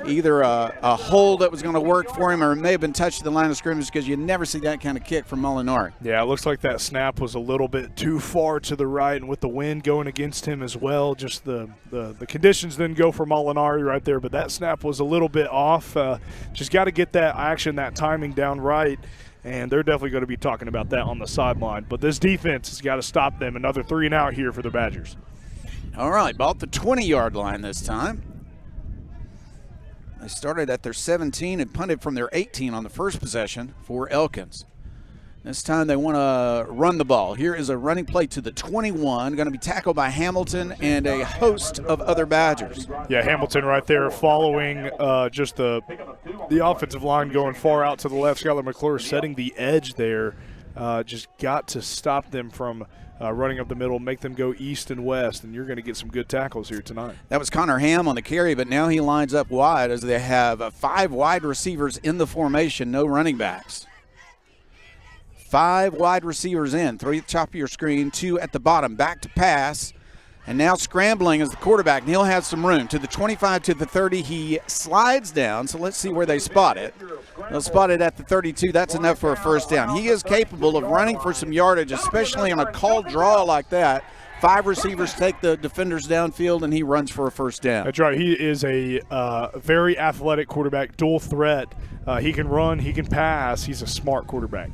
either a hole that was going to work for him, or it may have been touched at the line of scrimmage, because you never see that kind of kick from Molinari. Yeah, it looks like that snap was a little bit too far to the right, and with the wind going against him as well, just the conditions didn't go for Molinari right there, but that snap was a little bit off. Just got to get that action, that timing down right, and they're definitely going to be talking about that on the sideline. But this defense has got to stop them. Another 3 and out here for the Badgers. All right, about the 20-yard line this time. They started at their 17 and punted from their 18 on the first possession for Elkins. This time they want to run the ball. Here is a running play to the 21, going to be tackled by Hamilton and a host of other Badgers. Yeah, Hamilton right there following just the offensive line going far out to the left. Skylar McClure setting the edge there. Just got to stop them from running up the middle, make them go east and west, and you're going to get some good tackles here tonight. That was Connor Ham on the carry, but now he lines up wide as they have 5 wide receivers in the formation, no running backs. 5 wide receivers in, 3 at the top of your screen, 2 at the bottom. Back to pass, and now scrambling as the quarterback, and he'll have some room. To the 25, to the 30, he slides down, so let's see where they spot it. They'll spot it at the 32. That's enough for a first down. He is capable of running for some yardage, especially on a called draw like that. 5 receivers take the defenders downfield, and he runs for a first down. That's right. He is a very athletic quarterback, dual threat. He can run, he can pass. He's a smart quarterback.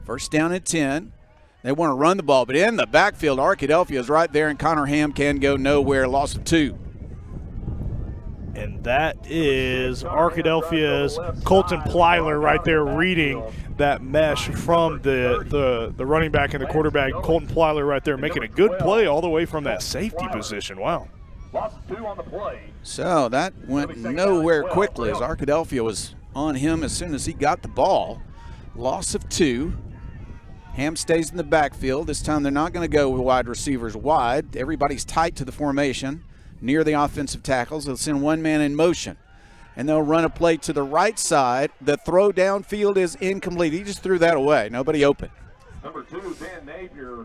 First down at 10. They want to run the ball, but in the backfield, Arkadelphia is right there, and Connor Ham can go nowhere. Loss of 2. And that is Arkadelphia's Colton Plyler right there reading that mesh from the running back and the quarterback. Colton Plyler right there making a good play all the way from that safety position. Wow. So that went nowhere quickly as Arkadelphia was on him as soon as he got the ball. Loss of 2. Ham stays in the backfield. This time they're not going to go with wide receivers wide. Everybody's tight to the formation near the offensive tackles. They'll send one man in motion, and they'll run a play to the right side. The throw downfield is incomplete. He just threw that away. Nobody open. Number 2, Ben Napier.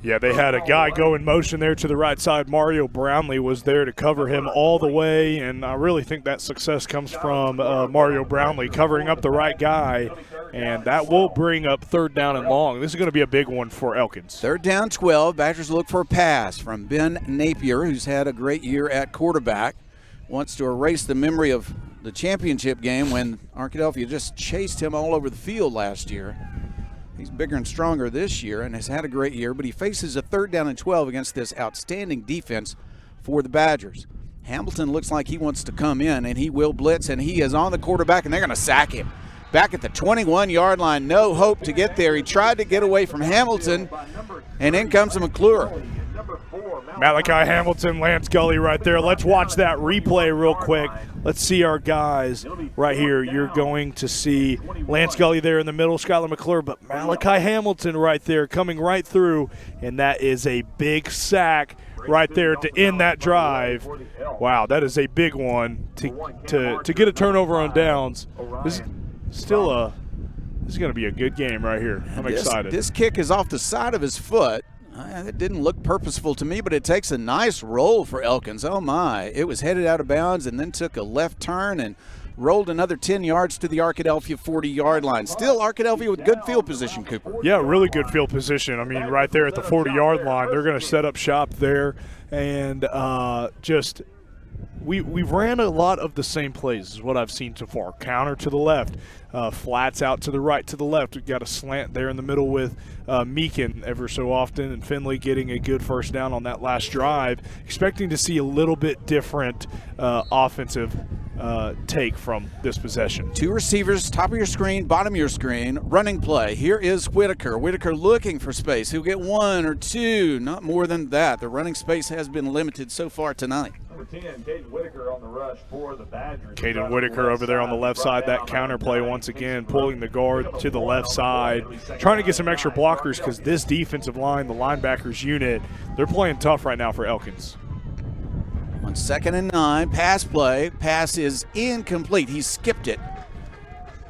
Yeah, they had a guy go in motion there to the right side. Mario Brownlee was there to cover him all the way, and I really think that success comes from Mario Brownlee covering up the right guy, and that will bring up 3rd down and long. This is going to be a big one for Elkins. 3rd down, 12. Badgers look for a pass from Ben Napier, who's had a great year at quarterback. Wants to erase the memory of the championship game when Arkadelphia just chased him all over the field last year. He's bigger and stronger this year and has had a great year, but he faces a 3rd down and 12 against this outstanding defense for the Badgers. Hamilton looks like he wants to come in, and he will blitz, and he is on the quarterback, and they're going to sack him. Back at the 21-yard line, no hope to get there. He tried to get away from Hamilton, and in comes McClure. Malachi Hamilton, Lance Gully right there. Let's watch that replay real quick. Let's see our guys right here. You're going to see Lance Gully there in the middle, Skylar McClure, but Malachi Hamilton right there coming right through, and that is a big sack right there to end that drive. Wow, that is a big one to get a turnover on downs. This is going to be a good game right here. I'm excited. This kick is off the side of his foot. It didn't look purposeful to me, but it takes a nice roll for Elkins. Oh, my. It was headed out of bounds and then took a left turn and rolled another 10 yards to the Arkadelphia 40-yard line. Still Arkadelphia with good field position, Cooper. Yeah, really good field position. I mean, right there at the 40-yard line, they're going to set up shop there and we ran a lot of the same plays is what I've seen so far. Counter to the left, flats out to the right, to the left. We've got a slant there in the middle with Meekin ever so often, and Finley getting a good first down on that last drive. Expecting to see a little bit different offensive take from this possession. Two receivers, top of your screen, bottom of your screen, running play. Here is Whitaker. Whitaker looking for space. He'll get one or two, not more than that. The running space has been limited so far tonight. Number 10, Caden Whitaker on the rush for the Badgers. Caden Whitaker over there on the left side. That counter play once again, pulling the guard to the left side, trying to get some extra blockers because this defensive line, the linebackers unit, they're playing tough right now for Elkins. On 2nd and 9, pass play. Pass is incomplete. He skipped it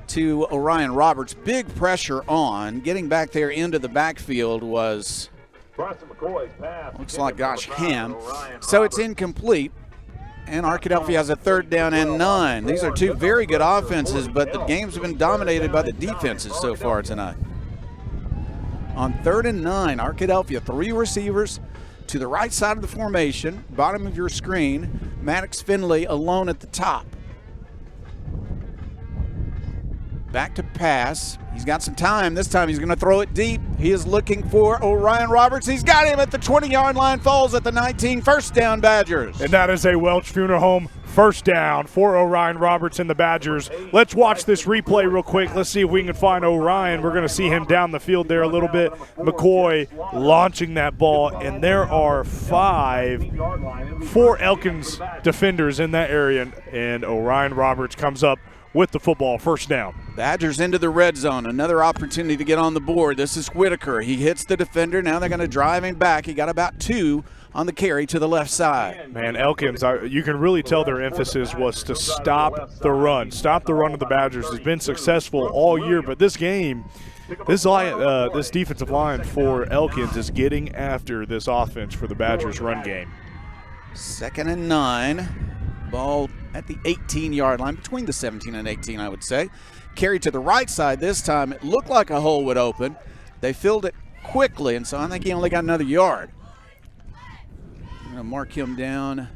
to Orion Roberts. Big pressure on. Getting back there into the backfield was, looks like Gosh Ham. So it's incomplete. And Arkadelphia has a 3rd down and 9. These are two very good offenses, but the games have been dominated by the defenses so far tonight. On 3rd and 9, Arkadelphia, 3 receivers to the right side of the formation, bottom of your screen. Maddox Finley alone at the top. Back to pass. He's got some time. This time he's going to throw it deep. He is looking for Orion Roberts. He's got him at the 20-yard line, falls at the 19. First down, Badgers. And that is a Welch Funeral Home first down for Orion Roberts and the Badgers. Let's watch this replay real quick. Let's see if we can find Orion. We're going to see him down the field there a little bit. McCoy launching that ball, and there are 4 Elkins defenders in that area, and Orion Roberts comes up with the football, first down. Badgers into the red zone. Another opportunity to get on the board. This is Whitaker. He hits the defender. Now they're going to drive him back. He got about 2 on the carry to the left side. Man, Elkins, you can really tell their emphasis was to stop the run. Stop the run of the Badgers. Has been successful all year, but this game, this defensive line for Elkins is getting after this offense for the Badgers run game. 2nd and 9. Ball at the 18-yard line, between the 17 and 18, I would say. Carried to the right side this time. It looked like a hole would open. They filled it quickly, and so I think he only got another yard. I'm going to mark him down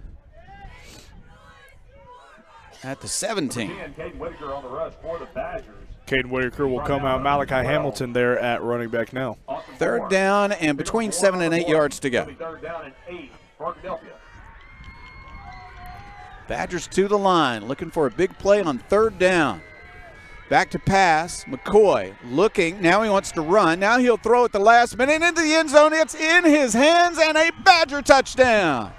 at the 17. Caden Whitaker on the rush for the Badgers. Caden Whitaker will come out. Malachi Hamilton there at running back now. 3rd down and between 7 and 8 yards to go. 3rd down and 8 for Arkadelphia. Badgers to the line, looking for a big play on 3rd down. Back to pass. McCoy looking. Now he wants to run. Now he'll throw at the last minute into the end zone. It's in his hands and a Badger touchdown.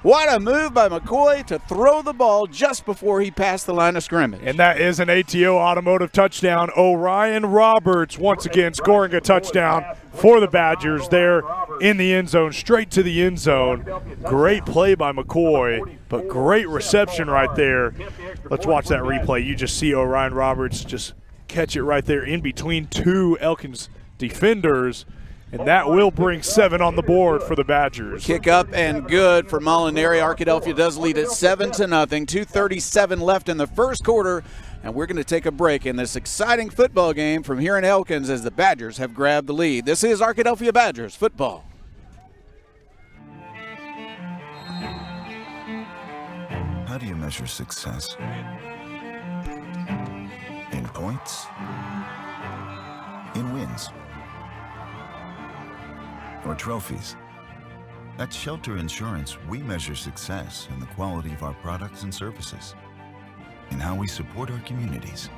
What a move by McCoy to throw the ball just before he passed the line of scrimmage. And that is an ATO automotive touchdown. Orion Roberts once again scoring a touchdown for the Badgers there in the end zone, straight to the end zone. Great play by McCoy, but great reception right there. Let's watch that replay. You just see Orion Roberts just catch it right there in between 2 Elkins defenders. And that will bring 7 on the board for the Badgers. Kick up and good for Molinari. Arkadelphia does lead at 7-0. 2:37 left in the first quarter. And we're going to take a break in this exciting football game from here in Elkins as the Badgers have grabbed the lead. This is Arkadelphia Badgers football. How do you measure success? In points? In wins? Or trophies? At Shelter Insurance, we measure success in the quality of our products and services, in how we support our communities,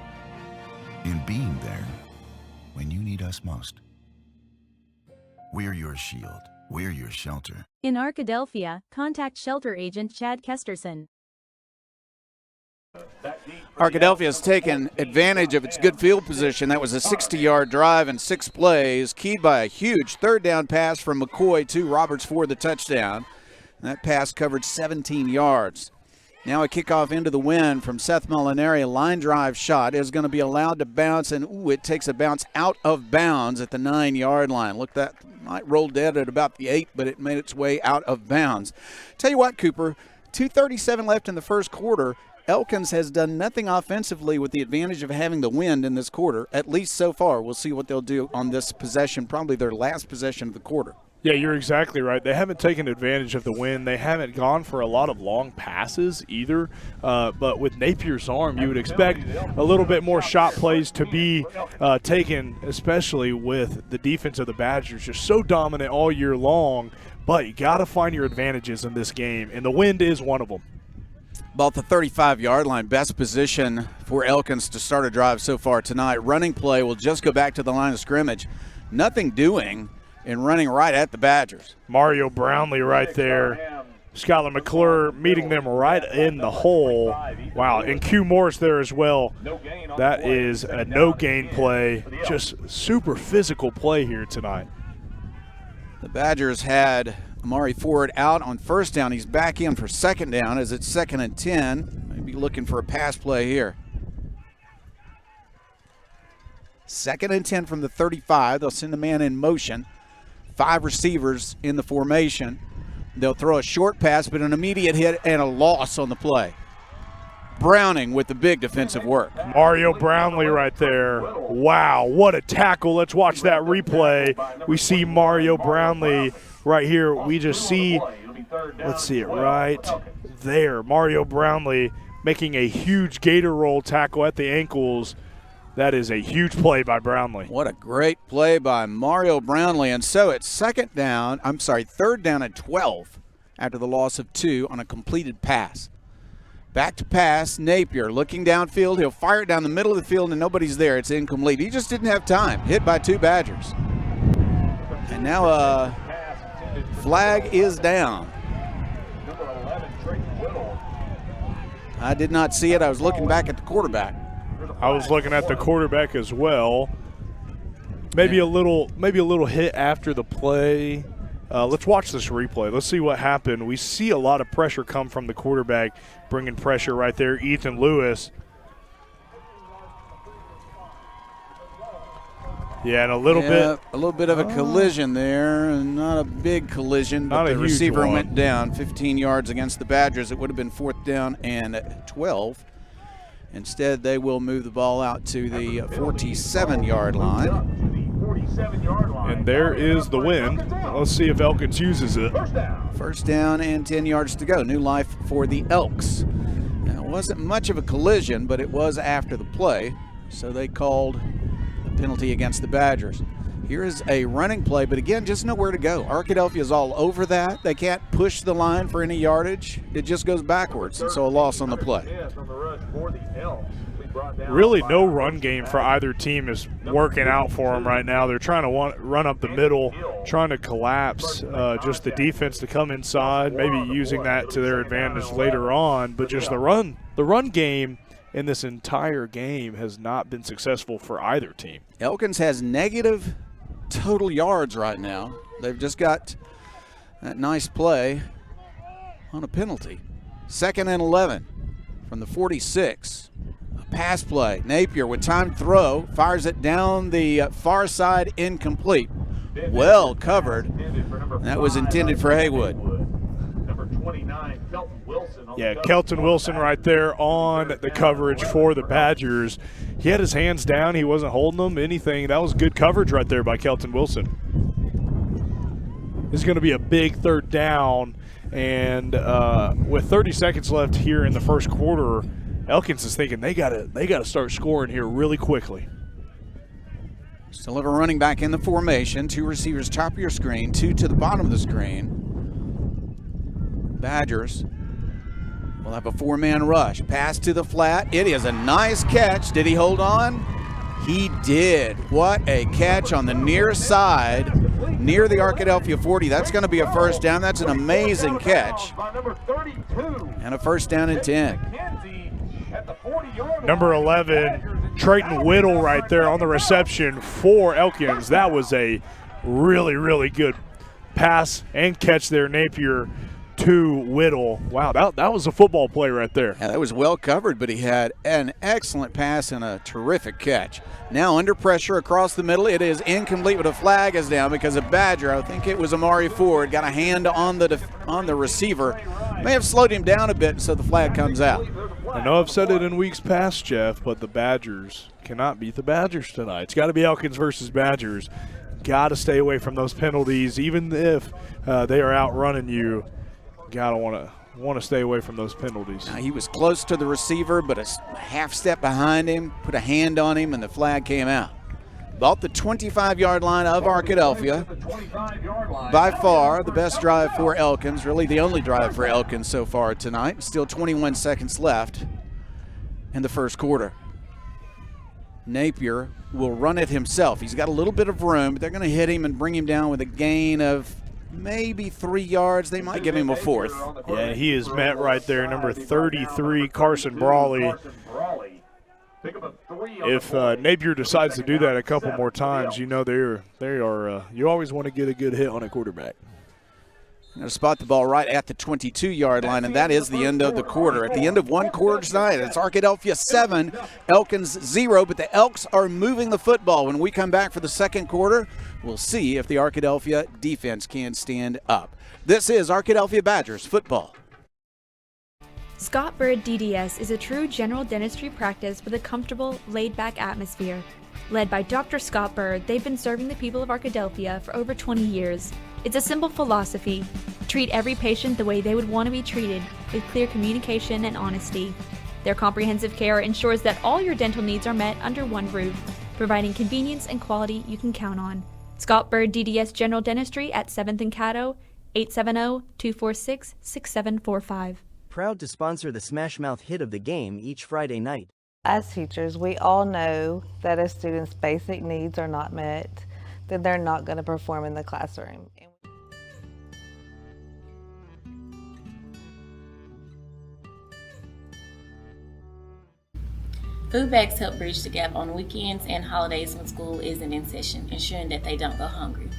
in being there when you need us most. We're your shield. We're your shelter. In Arkadelphia, contact shelter agent Chad Kesterson. Arkadelphia has taken advantage of its good field position. That was a 60-yard drive in 6 plays, keyed by a huge third down pass from McCoy to Roberts for the touchdown. And that pass covered 17 yards. Now a kickoff into the wind from Seth Molinari. A line drive shot is going to be allowed to bounce, and it takes a bounce out of bounds at the 9-yard line. Look, that might roll dead at about the 8, but it made its way out of bounds. Tell you what, Cooper, 2:37 left in the first quarter. Elkins has done nothing offensively with the advantage of having the wind in this quarter, at least so far. We'll see what they'll do on this possession, probably their last possession of the quarter. Yeah, you're exactly right. They haven't taken advantage of the wind. They haven't gone for a lot of long passes either. But with Napier's arm, you would expect a little bit more shot plays to be taken, especially with the defense of the Badgers just so dominant all year long. But you got to find your advantages in this game, and the wind is one of them. About the 35-yard line, best position for Elkins to start a drive so far tonight. Running play will just go back to the line of scrimmage. Nothing doing and running right at the Badgers. Mario Brownlee right there. Skylar McClure meeting them right in the hole. Wow, and Q Morris there as well. That is a no-gain play. Just super physical play here tonight. The Badgers had Amari Ford out on first down. He's back in for second down as it's 2nd and 10. Maybe looking for a pass play here. 2nd and 10 from the 35. They'll send the man in motion. 5 receivers in the formation. They'll throw a short pass, but an immediate hit and a loss on the play. Browning with the big defensive work. Mario Brownlee right there. Wow, what a tackle. Let's watch that replay. We see Mario Brownlee right here. We just see, let's see it right there. Mario Brownlee making a huge gator roll tackle at the ankles. That is a huge play by Brownlee. What a great play by Mario Brownlee. And so it's third down and 12 after the loss of 2 on a completed pass. Back to pass, Napier looking downfield. He'll fire it down the middle of the field and nobody's there. It's incomplete. He just didn't have time. Hit by 2 Badgers. And now a flag is down. I did not see it. I was looking back at the quarterback. I was looking at the quarterback as well. Maybe a little hit after the play. Let's watch this replay. Let's see what happened. We see a lot of pressure come from the quarterback, bringing pressure right there, Ethan Lewis. Yeah, and a little bit of a collision there, and not a big collision, but the receiver went down 15 yards against the Badgers. It would have been 4th down and 12. Instead, they will move the ball out to the 47-yard line. And there is the win. Let's see if Elkins uses it. First down and 10 yards to go. New life for the Elks. Now, it wasn't much of a collision, but it was after the play, so they called a penalty against the Badgers. Here is a running play, but again, just nowhere to go. Arkadelphia is all over that. They can't push the line for any yardage. It just goes backwards, and so a loss on the play. Really no run game for either team is working out for them right now. They're trying to run up the middle, trying to collapse just the defense to come inside, maybe using that to their advantage later on. But just the run game in this entire game has not been successful for either team. Elkins has negative total yards right now. They've just got that nice play on a penalty. 2nd and 11 from the 46. A pass play. Napier with time to throw, fires it down the far side, incomplete. Well covered. And that was intended for Haywood. Yeah, Kelton Wilson right there on the coverage for the Badgers. He had his hands down. He wasn't holding them, anything. That was good coverage right there by Kelton Wilson. This is going to be a big 3rd down. And with 30 seconds left here in the first quarter, Elkins is thinking they gotta start scoring here really quickly. Still have a running back in the formation. 2 receivers top of your screen, 2 to the bottom of the screen. Badgers will have a 4-man rush. Pass to the flat. It is a nice catch. Did he hold on? He did. What a catch on the near side. near the Arkadelphia 40. That's going to be a first down. That's an amazing catch. And a first down and 10. Number 11, Trayton Whittle right there on the reception for Elkins. That was a really, really good pass and catch there, Napier to Whittle. Wow, that was a football play right there. Yeah, that was well covered, but he had an excellent pass and a terrific catch. Now under pressure across the middle. It is incomplete, but a flag is down because a Badger, I think it was Amari Ford, got a hand on the receiver. May have slowed him down a bit, so the flag comes out. I know I've said it in weeks past, Jeff, but the Badgers cannot beat the Badgers tonight. It's got to be Elkins versus Badgers. Got to stay away from those penalties, even if they are outrunning you. Got to want to stay away from those penalties. Now, he was close to the receiver, but a half step behind him, put a hand on him, and the flag came out. About the 25-yard line of Arkadelphia. By far the best drive for Elkins, really the only drive for Elkins so far tonight. Still 21 seconds left in the first quarter. Napier will run it himself. He's got a little bit of room, but they're going to hit him and bring him down with a gain of maybe 3 yards. They might give him a fourth. Yeah, he is met right there, number 33, Carson Brawley. If Napier decides to do that a couple more times, you know you always want to get a good hit on a quarterback. Going to spot the ball right at the 22-yard line, and that is the end of the quarter. At the end of one quarter tonight, it's Arkadelphia 7, Elkins 0, but the Elks are moving the football. When we come back for the second quarter, we'll see if the Arkadelphia defense can stand up. This is Arkadelphia Badgers football. Scott Bird DDS is a true general dentistry practice with a comfortable, laid-back atmosphere. Led by Dr. Scott Bird, they've been serving the people of Arkadelphia for over 20 years. It's a simple philosophy. Treat every patient the way they would want to be treated, with clear communication and honesty. Their comprehensive care ensures that all your dental needs are met under one roof, providing convenience and quality you can count on. Scott Bird DDS General Dentistry at 7th and Caddo, 870-246-6745. Proud to sponsor the Smash Mouth hit of the game each Friday night. As teachers, we all know that if students' basic needs are not met, then they're not going to perform in the classroom. Food bags help bridge the gap on weekends and holidays when school isn't in session, ensuring that they don't go hungry.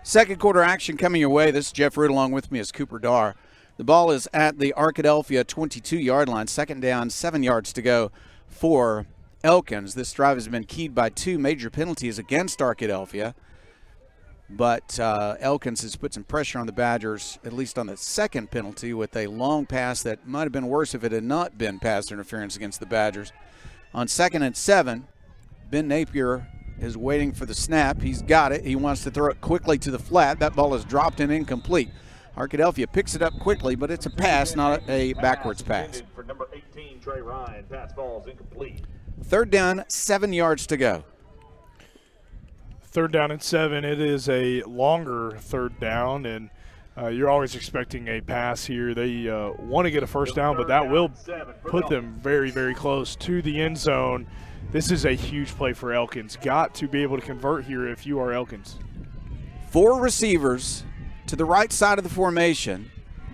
Second quarter action coming your way. This is Jeff Root, along with me is Cooper Darr. The ball is at the Arkadelphia 22-yard line. Second down, 7 yards to go for Elkins. This drive has been keyed by 2 major penalties against Arkadelphia. But Elkins has put some pressure on the Badgers, at least on the second penalty, with a long pass that might have been worse if it had not been pass interference against the Badgers. On 2nd and 7, Ben Napier is waiting for the snap. He's got it. He wants to throw it quickly to the flat. That ball is dropped and incomplete. Arkadelphia picks it up quickly, but it's a pass, not a backwards pass. For number 18, Trey Ryan, pass ball's incomplete. Third down, 7 yards to go. Third down and 7. It is a longer third down, and you're always expecting a pass here. They want to get a first down, but that will put them very, very close to the end zone. This is a huge play for Elkins. Got to be able to convert here if you are Elkins. 4 receivers to the right side of the formation.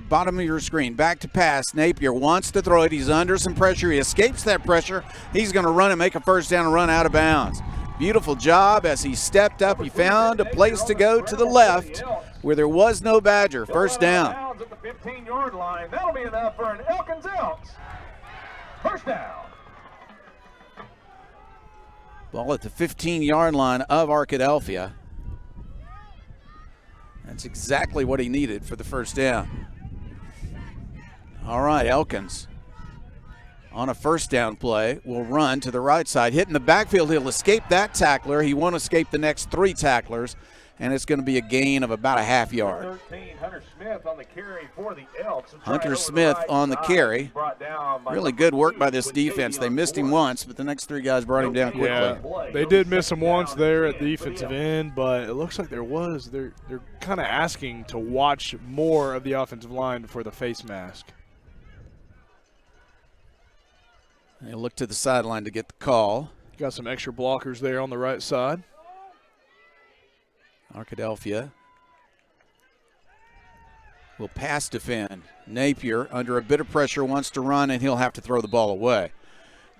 Bottom of your screen. Back to pass. Napier wants to throw it. He's under some pressure. He escapes that pressure. He's going to run and make a first down and run out of bounds. Beautiful job as he stepped up. He found a place to go to the left where there was no Badger. First down. At the 15-yard line. That'll be enough for an Elkins Elks. First down. Ball at the 15-yard line of Arkadelphia. That's exactly what he needed for the first down. All right, Elkins on a first down play will run to the right side. Hitting the backfield, he'll escape that tackler. He won't escape the next 3 tacklers and it's going to be a gain of about a half yard. 13, Hunter Smith on the carry for the Elks. Hunter Smith on the carry. Really good work by this defense. They missed him once, but the next three guys brought him down quickly. Yeah, they did miss him once there at the defensive end, but it looks like they're kind of asking to watch more of the offensive line for the face mask. They look to the sideline to get the call. Got some extra blockers there on the right side. Arkadelphia will pass defend. Napier, under a bit of pressure, wants to run, and he'll have to throw the ball away.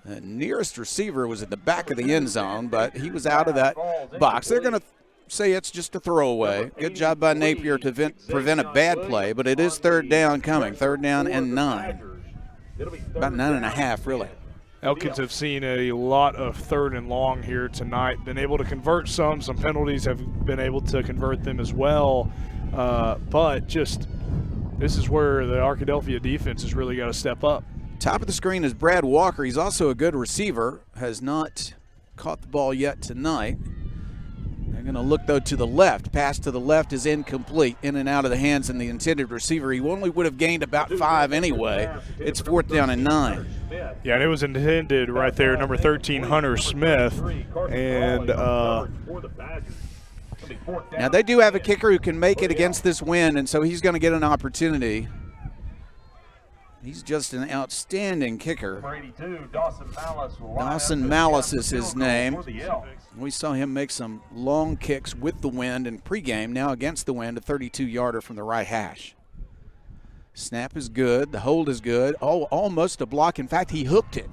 The nearest receiver was at the back of the end zone, but he was out of that box. They're going to say it's just a throwaway. Good job by Napier to prevent a bad play, but it is third down coming. Third down and 9. About 9.5, really. Elkins have seen a lot of third and long here tonight. Been able to convert some penalties have been able to convert them as well. But just this is where the Arkadelphia defense has really got to step up. Top of the screen is Brad Walker. He's also a good receiver. Has not caught the ball yet tonight. They're going to look, though, to the left. Pass to the left is incomplete, in and out of the hands of the intended receiver. He only would have gained about 5 anyway. It's 4th down and 9. Yeah, and it was intended right there, number 13, Hunter Smith. And now they do have a kicker who can make it against this wind, and so he's going to get an opportunity. He's just an outstanding kicker. Dawson Malice is his name. We saw him make some long kicks with the wind in pregame, now against the wind, a 32-yarder from the right hash. Snap is good. The hold is good. Oh, almost a block. In fact, he hooked it.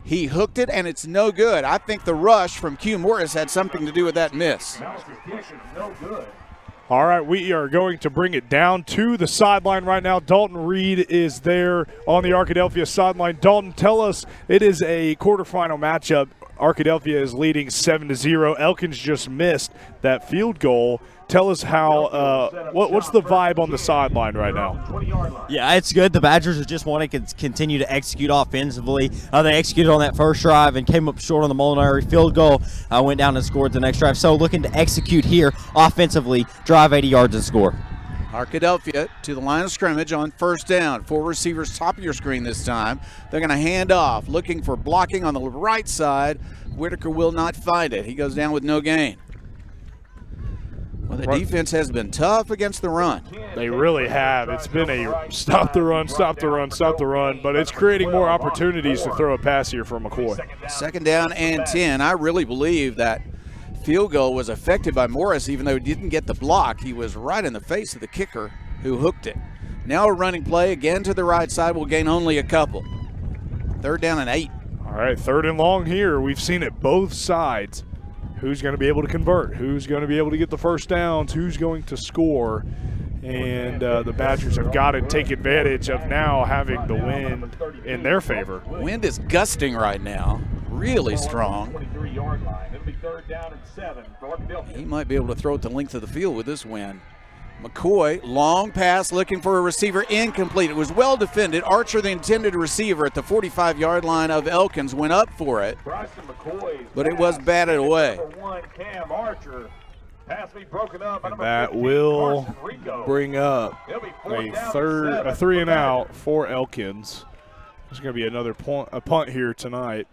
He hooked it, and it's no good. I think the rush from Q Morris had something to do with that miss. All right, we are going to bring it down to the sideline right now. Dalton Reed is there on the Arkadelphia sideline. Dalton, tell us, it is a quarterfinal matchup. Arkadelphia is leading 7-0. Elkins just missed that field goal. Tell us how, what's the vibe on the sideline right now? Yeah, it's good. The Badgers are just wanting to continue to execute offensively. They executed on that first drive and came up short on the Molinari field goal. Went down and scored the next drive. So looking to execute here offensively, drive 80 yards and score. Arkadelphia to the line of scrimmage on 1st down. 4 receivers top of your screen this time. They're going to hand off, looking for blocking on the right side. Whitaker will not find it. He goes down with no gain. Well, the defense has been tough against the run. They really have. It's been a stop the run, stop the run, stop the run, but it's creating more opportunities to throw a pass here for McCoy. 2nd down and 10. I really believe that field goal was affected by Morris, even though he didn't get the block. He was right in the face of the kicker who hooked it. Now a running play again to the right side will gain only a couple. 3rd down and 8. All right, 3rd and long here. We've seen it both sides. Who's going to be able to convert? Who's going to be able to get the first downs? Who's going to score? And the Badgers have got to take advantage of now having the wind in their favor. Wind is gusting right now, really strong. He might be able to throw it the length of the field with this wind. McCoy, long pass looking for a receiver, incomplete. It was well defended. Archer, the intended receiver at the 45-yard line of Elkins, went up for it, but it was batted away. And that will bring up a 3 and out for Elkins. There's going to be another punt here tonight.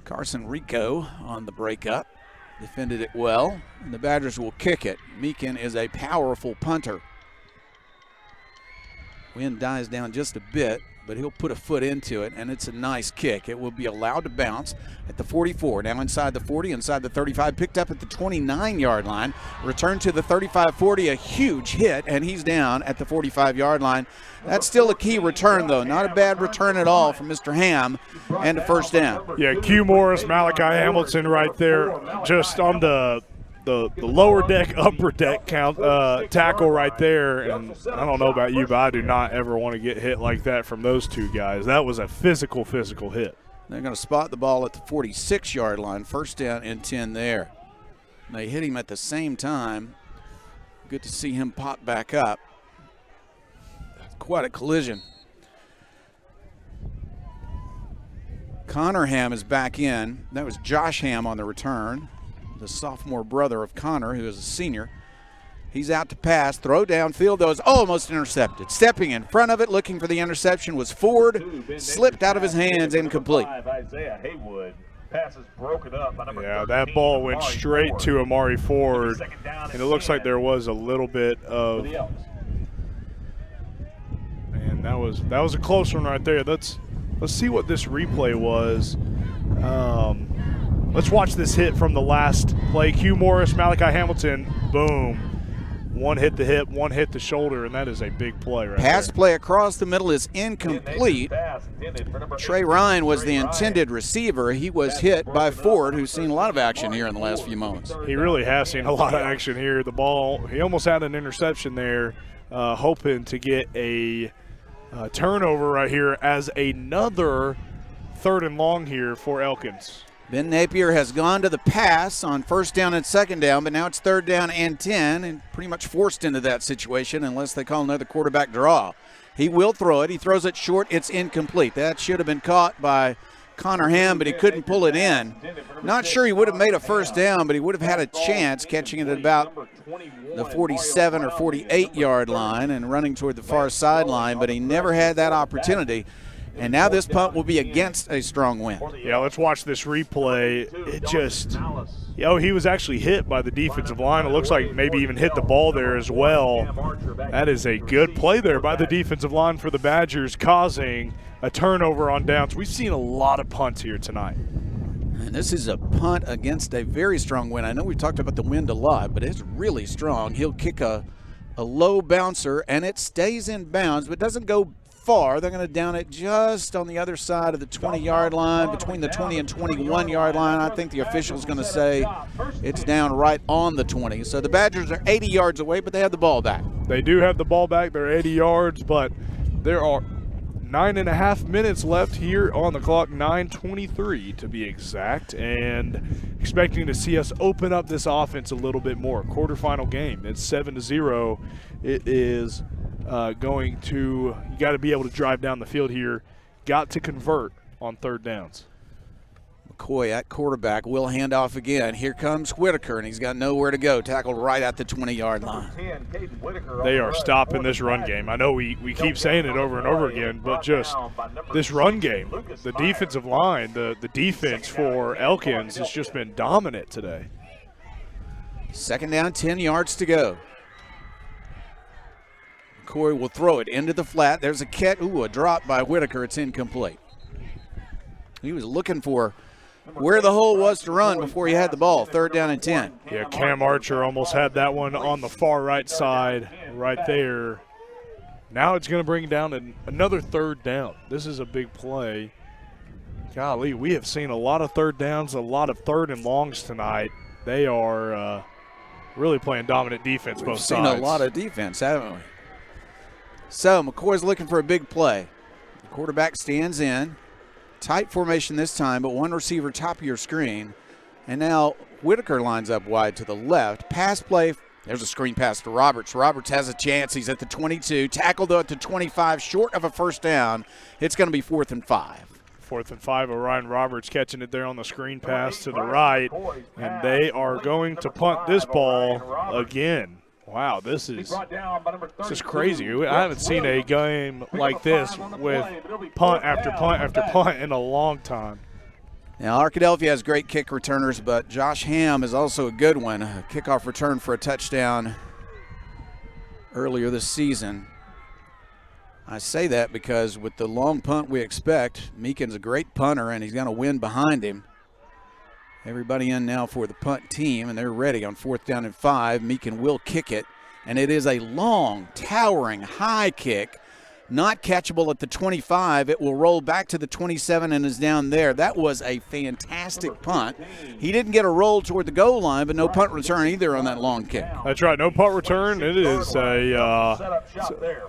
Carson Rico on the breakup. Defended it well, and the Badgers will kick it. Meekin is a powerful punter. Wind dies down just a bit, but he'll put a foot into it, and it's a nice kick. It will be allowed to bounce at the 44. Now inside the 40, inside the 35, picked up at the 29-yard line. Returned to the 35-40, a huge hit, and he's down at the 45-yard line. That's still a key return, though. Not a bad return at all from Mr. Ham, and a 1st down. Yeah, Q Morris, Malachi Hamilton right there, just on the lower deck, upper deck tackle right there. And I don't know about you, but I do not ever want to get hit like that from those two guys. That was a physical hit. They're going to spot the ball at the 46-yard line. 1st down and 10 there. They hit him at the same time. Good to see him pop back up. Quite a collision. Connor Ham is back in. That was Josh Ham on the return. the sophomore brother of Connor, who is a senior. He's out to pass, throw downfield, though is almost intercepted. Stepping in front of it, looking for the interception was Ford, slipped out of his hands, incomplete. Isaiah Haywood. Pass is broken up by number 13, that ball went straight to Amari Ford, and it looks like there was a little bit of. Man, that was a close one right there. Let's see what this replay was. Let's watch this hit from the last play. Q Morris, Malachi Hamilton, boom. One hit the hip, one hit the shoulder, and that is a big play right Pass there. play across the middle is incomplete. Trey Ryan was the intended receiver. He was hit by Ford, who's seen a lot of action here in the last few moments. He really has seen a lot of action here. The ball, he almost had an interception there, hoping to get a turnover right here as another 3rd and long here for Elkins. Ben Napier has gone to the pass on 1st down and 2nd down, but now it's 3rd down and 10, and pretty much forced into that situation unless they call another quarterback draw. He will throw it. He throws it short. It's incomplete. That should have been caught by Connor Ham, but he couldn't pull it in. Not sure he would have made a 1st down, but he would have had a chance catching it at about the 47 or 48-yard line and running toward the far sideline, but he never had that opportunity. And now this punt will be against a strong wind. Yeah, let's watch this replay. It just, he was actually hit by the defensive line. It looks like maybe even hit the ball there as well. That is a good play there by the defensive line for the Badgers, causing a turnover on downs. We've seen a lot of punts here tonight. And this is a punt against a very strong wind. I know we've talked about the wind a lot, but it's really strong. He'll kick a low bouncer, and it stays in bounds, but doesn't go far. They're going to down it just on the other side of the 20-yard line, between the 20 and 21-yard line. I think the official's going to say it's down right on the 20. So the Badgers are 80 yards away, but they have the ball back. They do have the ball back. They're 80 yards, but there are 9.5 minutes left here on the clock, 9:23 to be exact, and expecting to see us open up this offense a little bit more. Quarterfinal game. It's 7-0. It is going to, you got to be able to drive down the field here. Got to convert on 3rd downs. McCoy at quarterback will hand off again. Here comes Whitaker, and he's got nowhere to go. Tackled right at the 20-yard line. They are stopping this run game. I know we keep saying it over and over again, but just this run game, the defensive line, the defense for Elkins has just been dominant today. 2nd down, 10 yards to go. McCoy will throw it into the flat. There's a catch. Ooh, a drop by Whitaker. It's incomplete. He was looking for where the hole was to run before he had the ball. 3rd down and 10. Yeah, Cam Archer almost had that one on the far right side right there. Now it's going to bring down another 3rd down. This is a big play. Golly, we have seen a lot of 3rd downs, a lot of 3rd and longs tonight. They are really playing dominant defense both sides. We've seen a lot of defense, haven't we? So McCoy's looking for a big play. The quarterback stands in. Tight formation this time, but one receiver top of your screen. And now Whitaker lines up wide to the left. Pass play. There's a screen pass to Roberts. Roberts has a chance. He's at the 22. Tackled though at the 25, short of a 1st down. It's going to be 4th and 5. 4th and 5. Orion Roberts catching it there on the screen pass to the right. And they are going to punt this ball again. Wow, this is crazy. I haven't seen a game like this with punt after punt after punt in a long time. Now, Arkadelphia has great kick returners, but Josh Ham is also a good one. A kickoff return for a touchdown earlier this season. I say that because with the long punt we expect, Meekin's a great punter, and he's going to win behind him. Everybody in now for the punt team, and they're ready on 4th down and 5. Meekin will kick it, and it is a long, towering, high kick, not catchable at the 25. It will roll back to the 27 and is down there. That was a fantastic punt. He didn't get a roll toward the goal line, but no punt return either on that long kick. That's right, no punt return. It is a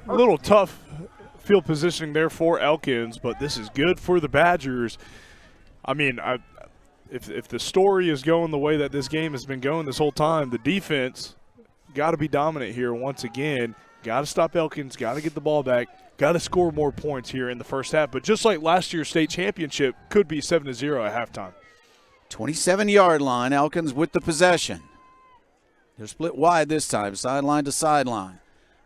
little tough field positioning there for Elkins, but this is good for the Badgers. I mean, If the story is going the way that this game has been going this whole time, the defense got to be dominant here once again. Got to stop Elkins, got to get the ball back, got to score more points here in the first half. But just like last year's state championship, could be 7-0 at halftime. 27-yard line. Elkins with the possession. They're split wide this time, sideline to sideline.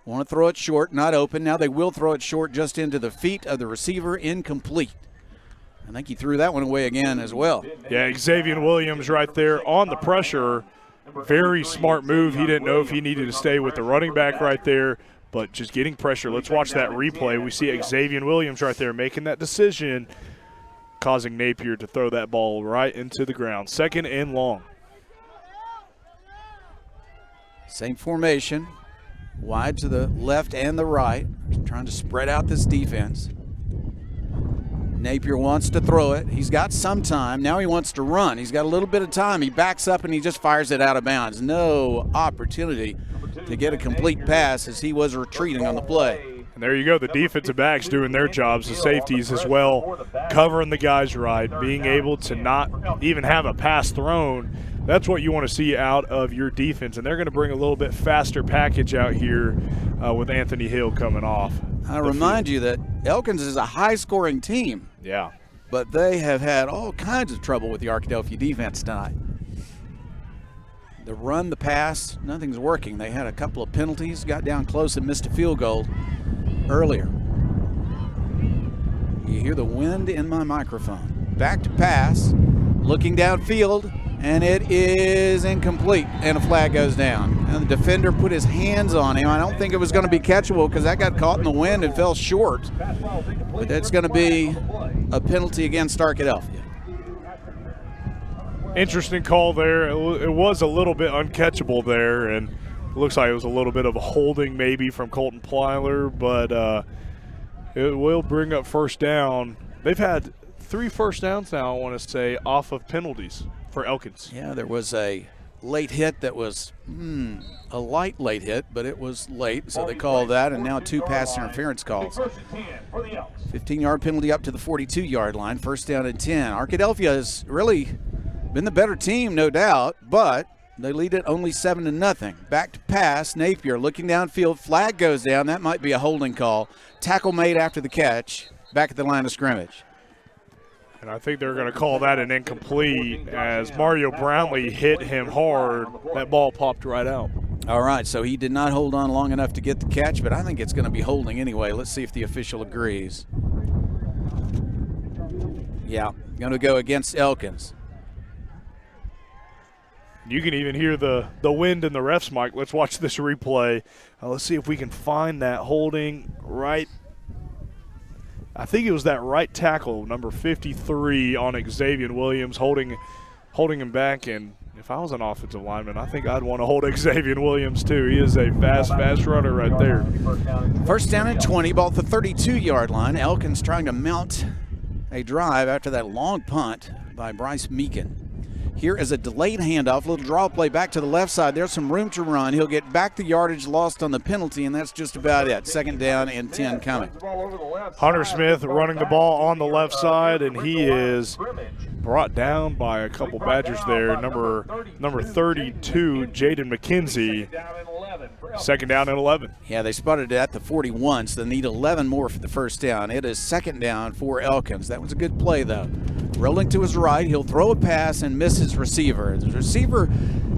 Want to throw it short, not open. Now they will throw it short just into the feet of the receiver, incomplete. I think he threw that one away again as well. Yeah, Xavier Williams right there on the pressure. Very smart move. He didn't know if he needed to stay with the running back right there, but just getting pressure. Let's watch that replay. We see Xavier Williams right there making that decision, causing Napier to throw that ball right into the ground. 2nd and long. Same formation, wide to the left and the right, trying to spread out this defense. Napier wants to throw it. He's got some time. Now he wants to run. He's got a little bit of time. He backs up and he just fires it out of bounds. No opportunity to get a complete pass as he was retreating on the play. And there you go. The defensive backs doing their jobs, the safeties as well, covering the guys right, being able to not even have a pass thrown. That's what you want to see out of your defense, and they're going to bring a little bit faster package out here with Anthony Hill coming off. I remind you that Elkins is a high-scoring team. Yeah. But they have had all kinds of trouble with the Arkadelphia defense tonight. The run, the pass, nothing's working. They had a couple of penalties, got down close and missed a field goal earlier. You hear the wind in my microphone. Back to pass, looking downfield, and it is incomplete, and a flag goes down. And the defender put his hands on him. I don't think it was going to be catchable because that got caught in the wind and fell short. But that's going to be a penalty against Arkadelphia. Interesting call there. It was a little bit uncatchable there, and it looks like it was a little bit of a holding maybe from Colton Plyler, but it will bring up first down. They've had 3 first downs now, I want to say, off of penalties for Elkins. Yeah, there was a late hit that was a light late hit, but it was late, so they called that, and now 2 pass interference calls. 15-yard penalty up to the 42-yard line, first down and 10. Arkadelphia has really been the better team, no doubt, but they lead it only 7-0. Back to pass, Napier looking downfield, flag goes down. That might be a holding call. Tackle made after the catch, back at the line of scrimmage. And I think they're going to call that an incomplete as Mario Brownlee hit him hard. That ball popped right out. All right, so he did not hold on long enough to get the catch, but I think it's going to be holding anyway. Let's see if the official agrees. Yeah, going to go against Elkins. You can even hear the wind in the ref's mic. Let's watch this replay. Let's see if we can find that holding right. I think it was that right tackle, number 53, on Xavier Williams, holding him back. And if I was an offensive lineman, I think I'd want to hold Xavier Williams too. He is a fast runner right there. First down and 20, ball at the 32-yard line. Elkins trying to mount a drive after that long punt by Bryce Meekin. Here is a delayed handoff, little draw play back to the left side. There's some room to run. He'll get back the yardage lost on the penalty, and that's just about it. Second down and 10 coming. Hunter Smith running the ball on the left side, and he is brought down by a couple Badgers there. Number 32, Jaden McKenzie. Second down and 11. Yeah, they spotted it at the 41, so they need 11 more for the first down. It is second down for Elkins. That was a good play, though. Rolling to his right, he'll throw a pass and miss his receiver. The receiver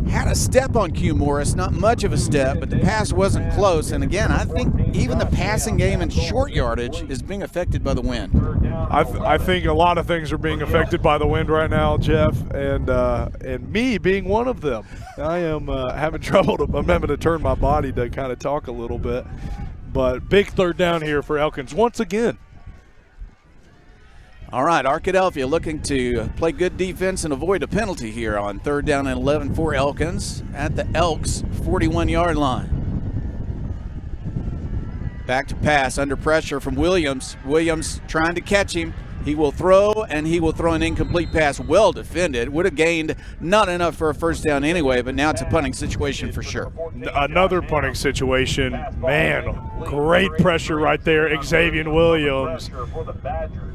had a step on Q Morris, not much of a step, but the pass wasn't close. And again, I think even the passing game in short yardage is being affected by the wind. I think a lot of things are being affected by the wind right now, Jeff, and me being one of them. I am having trouble. I'm having to turn my body to kind of talk a little bit. But big third down here for Elkins once again. All right, Arkadelphia looking to play good defense and avoid a penalty here on third down and 11 for Elkins at the Elks 41-yard line. Back to pass under pressure from Williams. Williams trying to catch him. He will throw, and he will throw an incomplete pass. Well defended. Would have gained not enough for a first down anyway, but now it's a punting situation for sure. Another punting situation. Man, great pressure right there. Xavier Williams.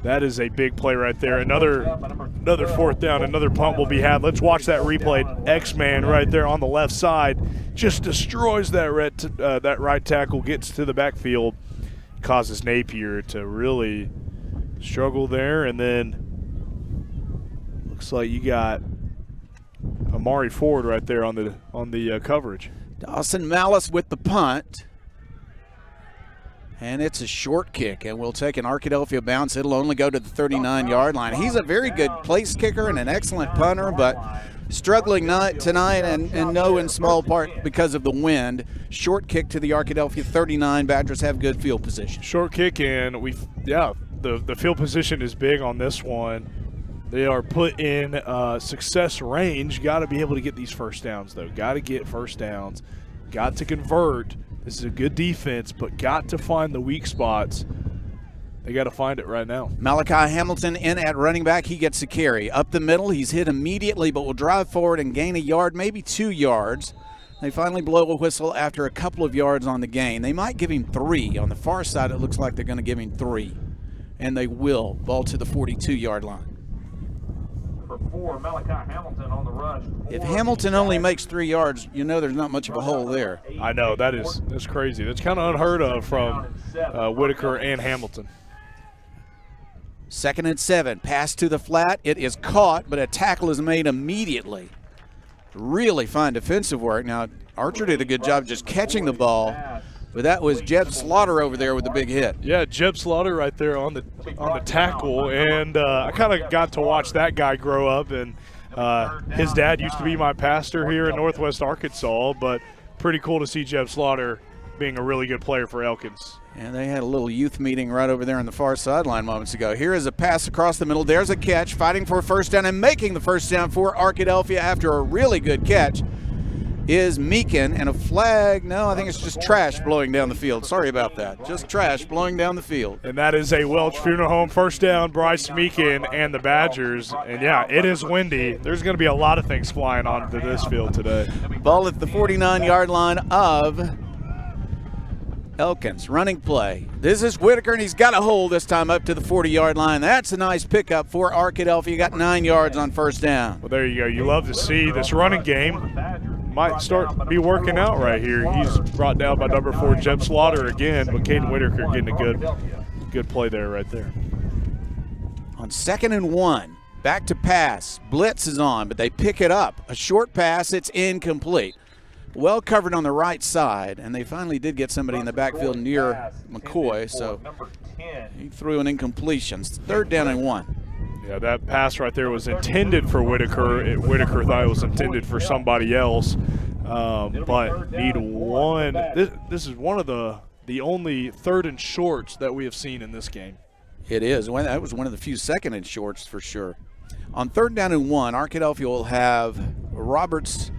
That is a big play right there. Another fourth down, another punt will be had. Let's watch that replay. X-Man right there on the left side just destroys that right tackle, gets to the backfield, causes Napier to really struggle there, and then looks like you got Amari Ford right there on the coverage. Dawson Malice with the punt. And it's a short kick, and we'll take an Arkadelphia bounce. It'll only go to the 39-yard line. He's a very good place kicker and an excellent punter, but struggling tonight, and no in small part because of the wind. Short kick to the Arkadelphia 39. Badgers have good field position. Short kick, and the field position is big on this one. They are put in success range. Got to be able to get these first downs, though. Got to get first downs. Got to convert. This is a good defense, but got to find the weak spots. They got to find it right now. Malachi Hamilton in at running back. He gets a carry. Up the middle, he's hit immediately, but will drive forward and gain a yard, maybe 2 yards. They finally blow a whistle after a couple of yards on the gain. They might give him 3. On the far side, it looks like they're going to give him 3. And they will. Ball to the 42-yard line. Number 4, Malachi Hamilton on the rush. If Hamilton only makes 3 yards, you know there's not much of a hole there. I know, that's crazy. That's kind of unheard of from Whitaker and Hamilton. 2nd and 7, pass to the flat. It is caught, but a tackle is made immediately. Really fine defensive work. Now, Archer did a good job just catching the ball, but that was Jeb Slaughter over there with the big hit. Yeah, Jeb Slaughter right there on the tackle, and I kind of got to watch that guy grow up, and his dad used to be my pastor here in Northwest Arkansas, but pretty cool to see Jeb Slaughter being a really good player for Elkins. And they had a little youth meeting right over there on the far sideline moments ago. Here is a pass across the middle. There's a catch, fighting for a first down and making the first down for Arkadelphia after a really good catch is Meekin, and a flag. No, I think it's just trash blowing down the field. Sorry about that. Just trash blowing down the field. And that is a Welch Funeral Home first down, Bryce Meekin and the Badgers. And, yeah, it is windy. There's going to be a lot of things flying onto this field today. Ball at the 49-yard line of Elkins. Running play. This is Whitaker, and he's got a hole this time up to the 40-yard line. That's a nice pickup for Arkadelphia. Got 9 yards on first down. Well, there you go. You love to see this running game might start be working out right here. He's brought down by number 4, Jeb Slaughter again, but Caden Whitaker getting a good play there right there. On 2nd and 1, back to pass. Blitz is on, but they pick it up. A short pass, it's incomplete. Well covered on the right side, and they finally did get somebody in the backfield near McCoy, so he threw an incompletion. 3rd down and 1. Yeah, that pass right there was intended for Whitaker. Whitaker thought it was intended for somebody else, but need one. This is one of the only 3rd and shorts that we have seen in this game. It is. That was one of the few 2nd and shorts for sure. On 3rd down and 1, Arkadelphia will have Roberts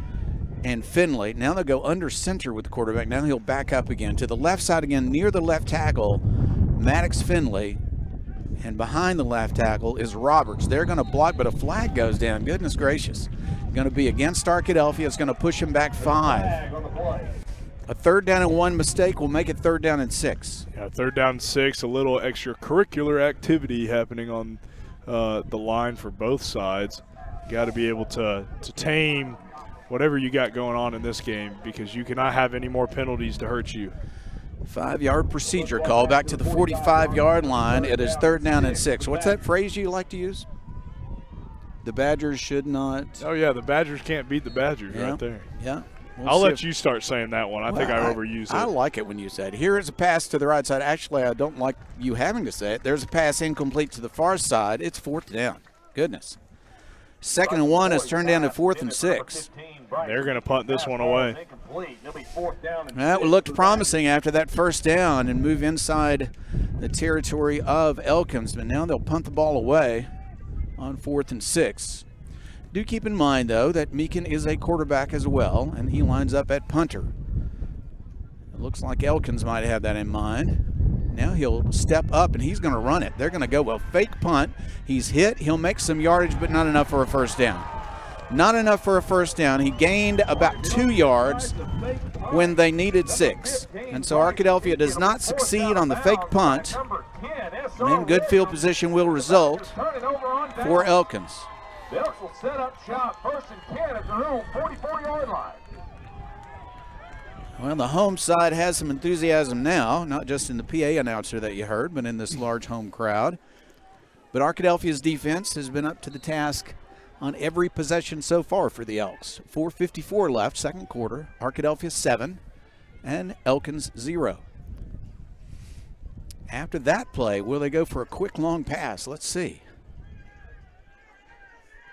and Finley. Now they'll go under center with the quarterback. Now he'll back up again to the left side again near the left tackle, Maddox Finley. And behind the left tackle is Roberts. They're going to block, but a flag goes down. Goodness gracious. Going to be against Arkadelphia. It's going to push him back 5. A 3rd down and 1 mistake will make it 3rd down and 6. Yeah, 3rd down and 6. A little extracurricular activity happening on the line for both sides. Got to be able to tame whatever you got going on in this game, because you cannot have any more penalties to hurt you. 5-yard procedure call back to the 45-yard line. It is 3rd down and 6. What's that phrase you like to use? The Badgers should not. Oh, yeah, the Badgers can't beat the Badgers right there. Yeah. I'll let you start saying that one. I think I overuse it. I like it when you say it. Here is a pass to the right side. Actually, I don't like you having to say it. There's a pass incomplete to the far side. It's 4th down. Goodness. 2nd and 1 is turned down to 4th and 6. They're going to punt this one away. That looked promising after that first down and move inside the territory of Elkins, but now they'll punt the ball away on 4th and 6. Do keep in mind, though, that Meekin is a quarterback as well, and he lines up at punter. It looks like Elkins might have that in mind. Now he'll step up, and he's going to run it. They're going to go a fake punt. He's hit. He'll make some yardage, but not enough for a first down. Not enough for a first down. He gained about 2 yards when they needed 6. And so Arkadelphia does not succeed on the fake punt. And then good field position will result for Elkins. The Elks will set up shop 1st and 10 at their own 44-yard line. Well, the home side has some enthusiasm now, not just in the PA announcer that you heard, but in this large home crowd. But Arkadelphia's defense has been up to the task on every possession so far for the Elks. 4:54 left, second quarter. Arkadelphia 7 and Elkins 0. After that play, will they go for a quick long pass? Let's see.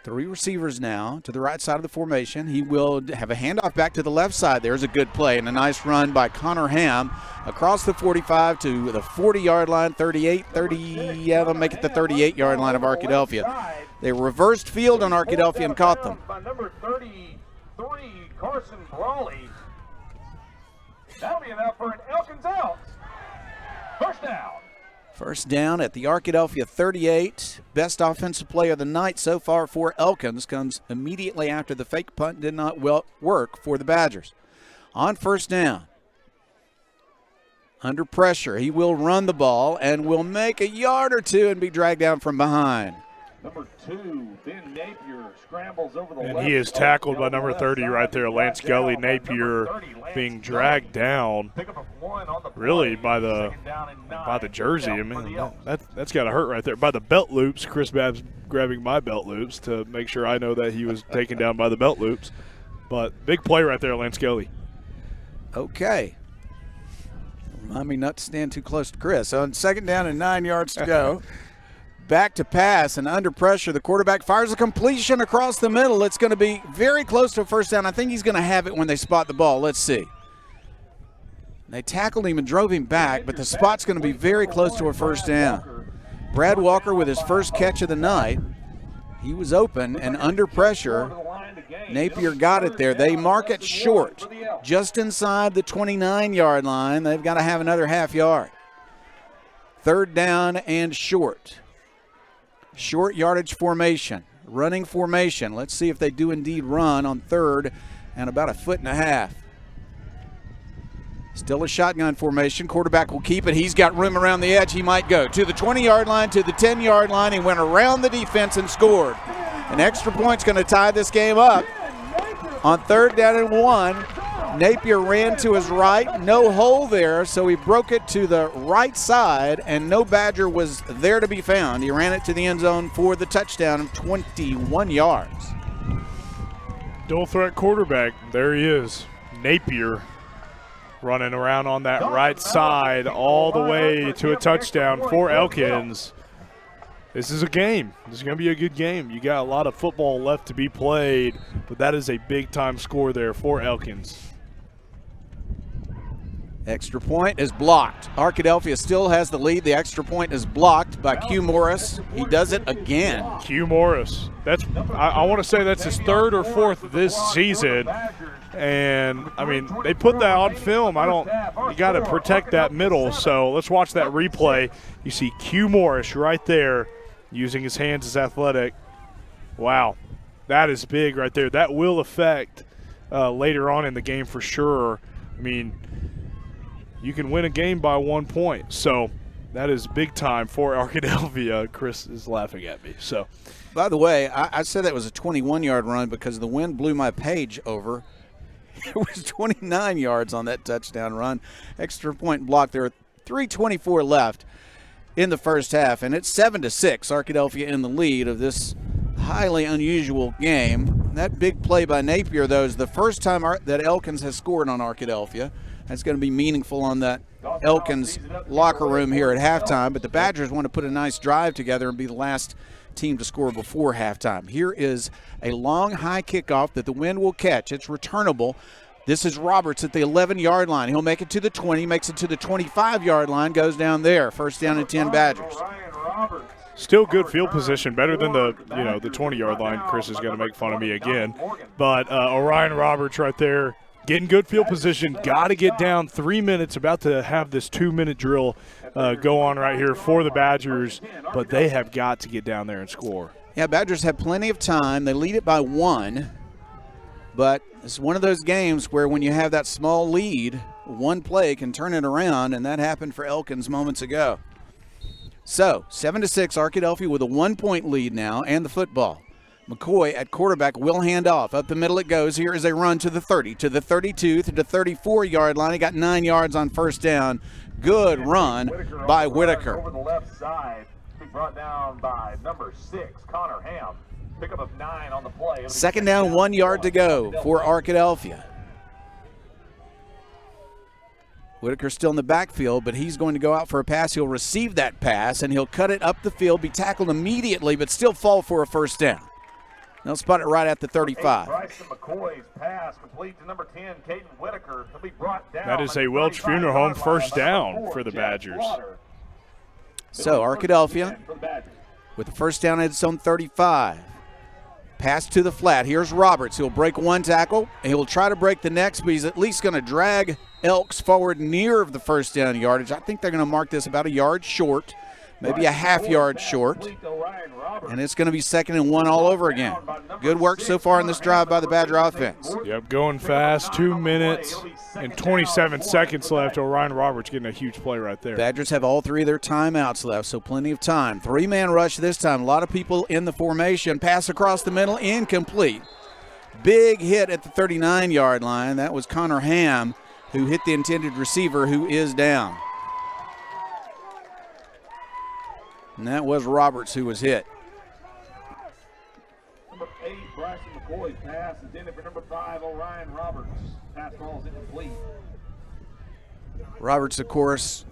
3 receivers now to the right side of the formation. He will have a handoff back to the left side. There's a good play and a nice run by Connor Ham across the 45 to the 40-yard line, 38, 30, yeah, they'll make it the 38-yard line of Arkadelphia. They reversed field on Arkadelphia and caught them. By number 33, Carson Brawley. That'll be enough for an Elkins out. First down. First down at the Arkadelphia 38. Best offensive play of the night so far for Elkins comes immediately after the fake punt did not work for the Badgers. On first down, under pressure, he will run the ball and will make a yard or two and be dragged down from behind. Number 2, Ben Napier scrambles over the left. And he is tackled by number 30 right there, Lance Gully. Napier being dragged down really by the jersey. I mean, that's got to hurt right there. By the belt loops, Chris Babbs grabbing my belt loops to make sure I know that he was taken down by the belt loops. But big play right there, Lance Gully. Okay. Remind me not to stand too close to Chris. On second down and 9 yards to go. Back to pass and under pressure. The quarterback fires a completion across the middle. It's going to be very close to a first down. I think he's going to have it when they spot the ball. Let's see. They tackled him and drove him back, but the spot's going to be very close to a first down. Brad Walker with his first catch of the night. He was open and under pressure. Napier got it there. They mark it short, just inside the 29-yard line. They've got to have another half yard. Third down and short. Short yardage formation, running formation. Let's see if they do indeed run on third and about 1.5 feet. Still a shotgun formation. Quarterback will keep it. He's got room around the edge. He might go to the 20-yard line, to the 10-yard line. He went around the defense and scored. An extra point's going to tie this game up. On third down and 1, Napier ran to his right, no hole there, so he broke it to the right side, and no Badger was there to be found. He ran it to the end zone for the touchdown of 21 yards. Dual threat quarterback, there he is, Napier, running around on that right side all the way to a touchdown for Elkins. This is a game. This is going to be a good game. You got a lot of football left to be played, but that is a big-time score there for Elkins. Extra point is blocked. Arkadelphia still has the lead. The extra point is blocked by Q Morris. He does it again. Q Morris. That's I want to say that's his 3rd or 4th this season. And I mean, they put that on film. You got to protect that middle. So let's watch that replay. You see Q Morris right there using his hands as athletic. Wow. That is big right there. That will affect later on in the game for sure. I mean, you can win a game by 1 point. So that is big time for Arkadelphia. Chris is laughing at me. So, by the way, I said that was a 21-yard run because the wind blew my page over. It was 29 yards on that touchdown run. Extra point block. There are 3:24 left in the first half, and it's 7-6. Arkadelphia in the lead of this highly unusual game. That big play by Napier, though, is the first time that Elkins has scored on Arkadelphia. That's going to be meaningful on that Elkins locker room here at halftime. But the Badgers want to put a nice drive together and be the last team to score before halftime. Here is a long, high kickoff that the wind will catch. It's returnable. This is Roberts at the 11-yard line. He'll make it to the 20, makes it to the 25-yard line, goes down there. First down and 10 Badgers. Still good field position, better than the 20-yard line. Chris is going to make fun of me again. But Orion Roberts right there. Getting good field position, got to get down 3 minutes, about to have this 2-minute drill go on right here for the Badgers, but they have got to get down there and score. Yeah, Badgers have plenty of time. They lead it by 1, but it's one of those games where when you have that small lead, one play can turn it around, and that happened for Elkins moments ago. So, 7-6, Arkadelphia with a 1-point lead now and the football. McCoy at quarterback will hand off. Up the middle it goes. Here is a run to the 30, to the 32, to the 34-yard line. He got 9 yards on first down. Good run by Whitaker. Over the left side, brought down by number 6, Connor Ham. Pickup of 9 on the play. Second down, 1 yard to go for Arkadelphia. Whitaker's still in the backfield, but he's going to go out for a pass. He'll receive that pass, and he'll cut it up the field, be tackled immediately, but still fall for a first down. They'll spot it right at the 35. Bryson McCoy's pass complete to number 10, Caden Whitaker. He'll be brought down. That is a Welch Funeral Home first down for the Badgers. So Arkadelphia with the first down at its own 35. Pass to the flat. Here's Roberts. He'll break one tackle. He'll try to break the next, but he's at least going to drag Elks forward near the first down yardage. I think they're going to mark this about a yard short, maybe a half yard short. And it's going to be 2nd and 1 all over again. Good work so far in this drive by the Badger offense. Yep, going fast. 2 minutes and 27 seconds left. Orion Roberts getting a huge play right there. Badgers have all 3 of their timeouts left, so plenty of time. 3-man rush this time. A lot of people in the formation. Pass across the middle, incomplete. Big hit at the 39-yard line. That was Connor Ham, who hit the intended receiver, who is down. And that was Roberts who was hit. Number 8, Bryson McCoy's pass intended for number 5, Orion Roberts. Pass ball is incomplete. Roberts, of course,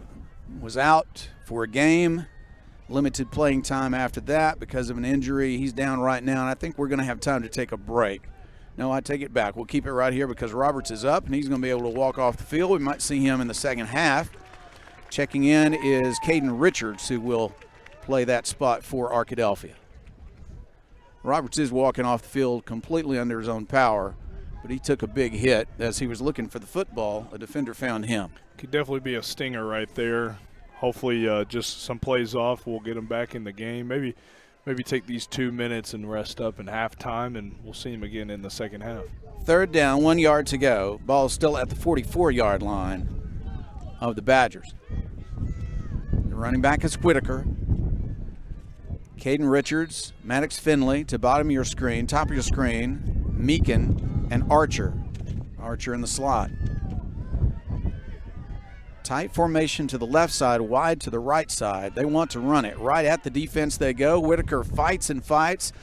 was out for a game. Limited playing time after that because of an injury. He's down right now, and I think we're going to have time to take a break. No, I take it back. We'll keep it right here because Roberts is up, and he's going to be able to walk off the field. We might see him in the second half. Checking in is Caden Richards, who will play that spot for Arkadelphia. Roberts is walking off the field completely under his own power, but he took a big hit as he was looking for the football. A defender found him. Could definitely be a stinger right there. Hopefully just some plays off will get him back in the game. Maybe take these 2 minutes and rest up in halftime, and we'll see him again in the second half. Third down, 1 yard to go. Ball still at the 44-yard line of the Badgers. The running back is Whitaker. Caden Richards, Maddox Finley to bottom of your screen, top of your screen, Meekin and Archer. Archer in the slot. Tight formation to the left side, wide to the right side. They want to run it. Right at the defense they go. Whitaker fights and fights,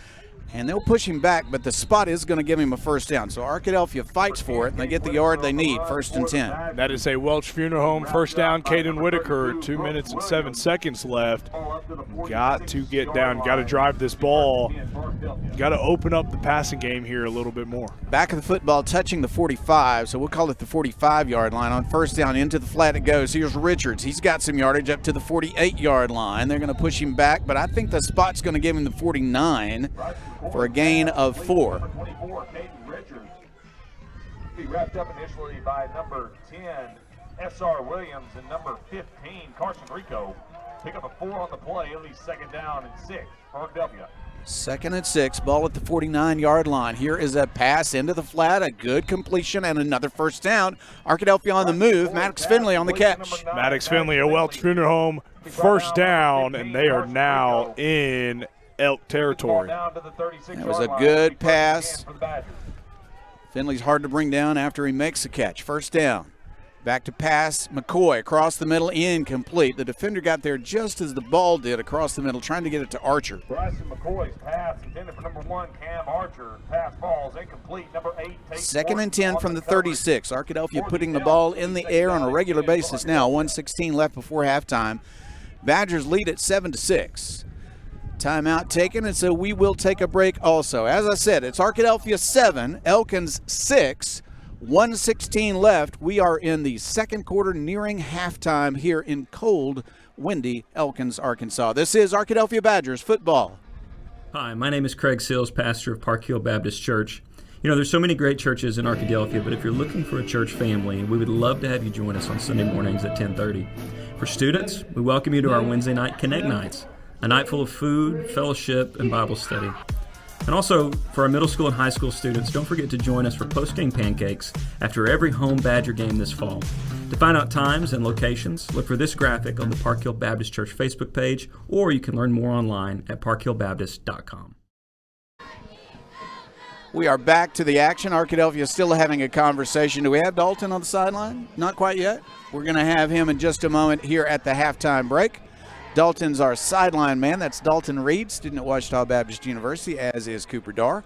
and they'll push him back, but the spot is going to give him a first down. So Arkadelphia fights for it, and they get the yard they need, 1st and 10. That is a Welch Funeral Home first down. Caden Whitaker, 2 minutes and 7 seconds left. Got to get down, got to drive this ball. Got to open up the passing game here a little bit more. Back of the football touching the 45, so we'll call it the 45-yard line. On first down, into the flat it goes. Here's Richards. He's got some yardage up to the 48-yard line. They're going to push him back, but I think the spot's going to give him the 49 for a gain of 4. 24, Caden Richards. Be wrapped up initially by number 10, S.R. Williams, and number 15, Carson Rico. Pick up a 4 on the play. It'll be 2nd down and 6 for Arkadelphia. 2nd and 6, ball at the 49-yard line. Here is a pass into the flat, a good completion, and another first down. Arkadelphia on the move. Maddox Finley on the catch. Maddox Finley, a Welch Funeral Home first down, and they are now in Elk territory. That was a good pass. Finley's hard to bring down after he makes the catch. First down. Back to pass. McCoy across the middle, incomplete. The defender got there just as the ball did across the middle, trying to get it to Archer. Bryson McCoy's pass intended for number 1, Cam Archer. Pass falls incomplete. Number 8 takes 2nd and 10 from the 36. Arkadelphia putting the ball in the air on a regular basis now. 1:16 left before halftime. Badgers lead at 7-6. Timeout taken, and so we will take a break also. As I said, it's Arkadelphia 7, Elkins 6. 1:16 left. We are in the second quarter, nearing halftime here in cold, windy Elkins, Arkansas. This is Arkadelphia Badgers football. Hi, my name is Craig Sills, pastor of Park Hill Baptist Church. You know, there's so many great churches in Arkadelphia, but if you're looking for a church family, we would love to have you join us on Sunday mornings at 10:30. For students, we welcome you to our Wednesday night Connect Nights, a night full of food, fellowship, and Bible study. And also, for our middle school and high school students, don't forget to join us for post-game pancakes after every home Badger game this fall. To find out times and locations, look for this graphic on the Park Hill Baptist Church Facebook page, or you can learn more online at parkhillbaptist.com. We are back to the action. Arkadelphia is still having a conversation. Do we have Dalton on the sideline? Not quite yet. We're going to have him in just a moment here at the halftime break. Dalton's our sideline man. That's Dalton Reed, student at Ouachita Baptist University, as is Cooper Darr.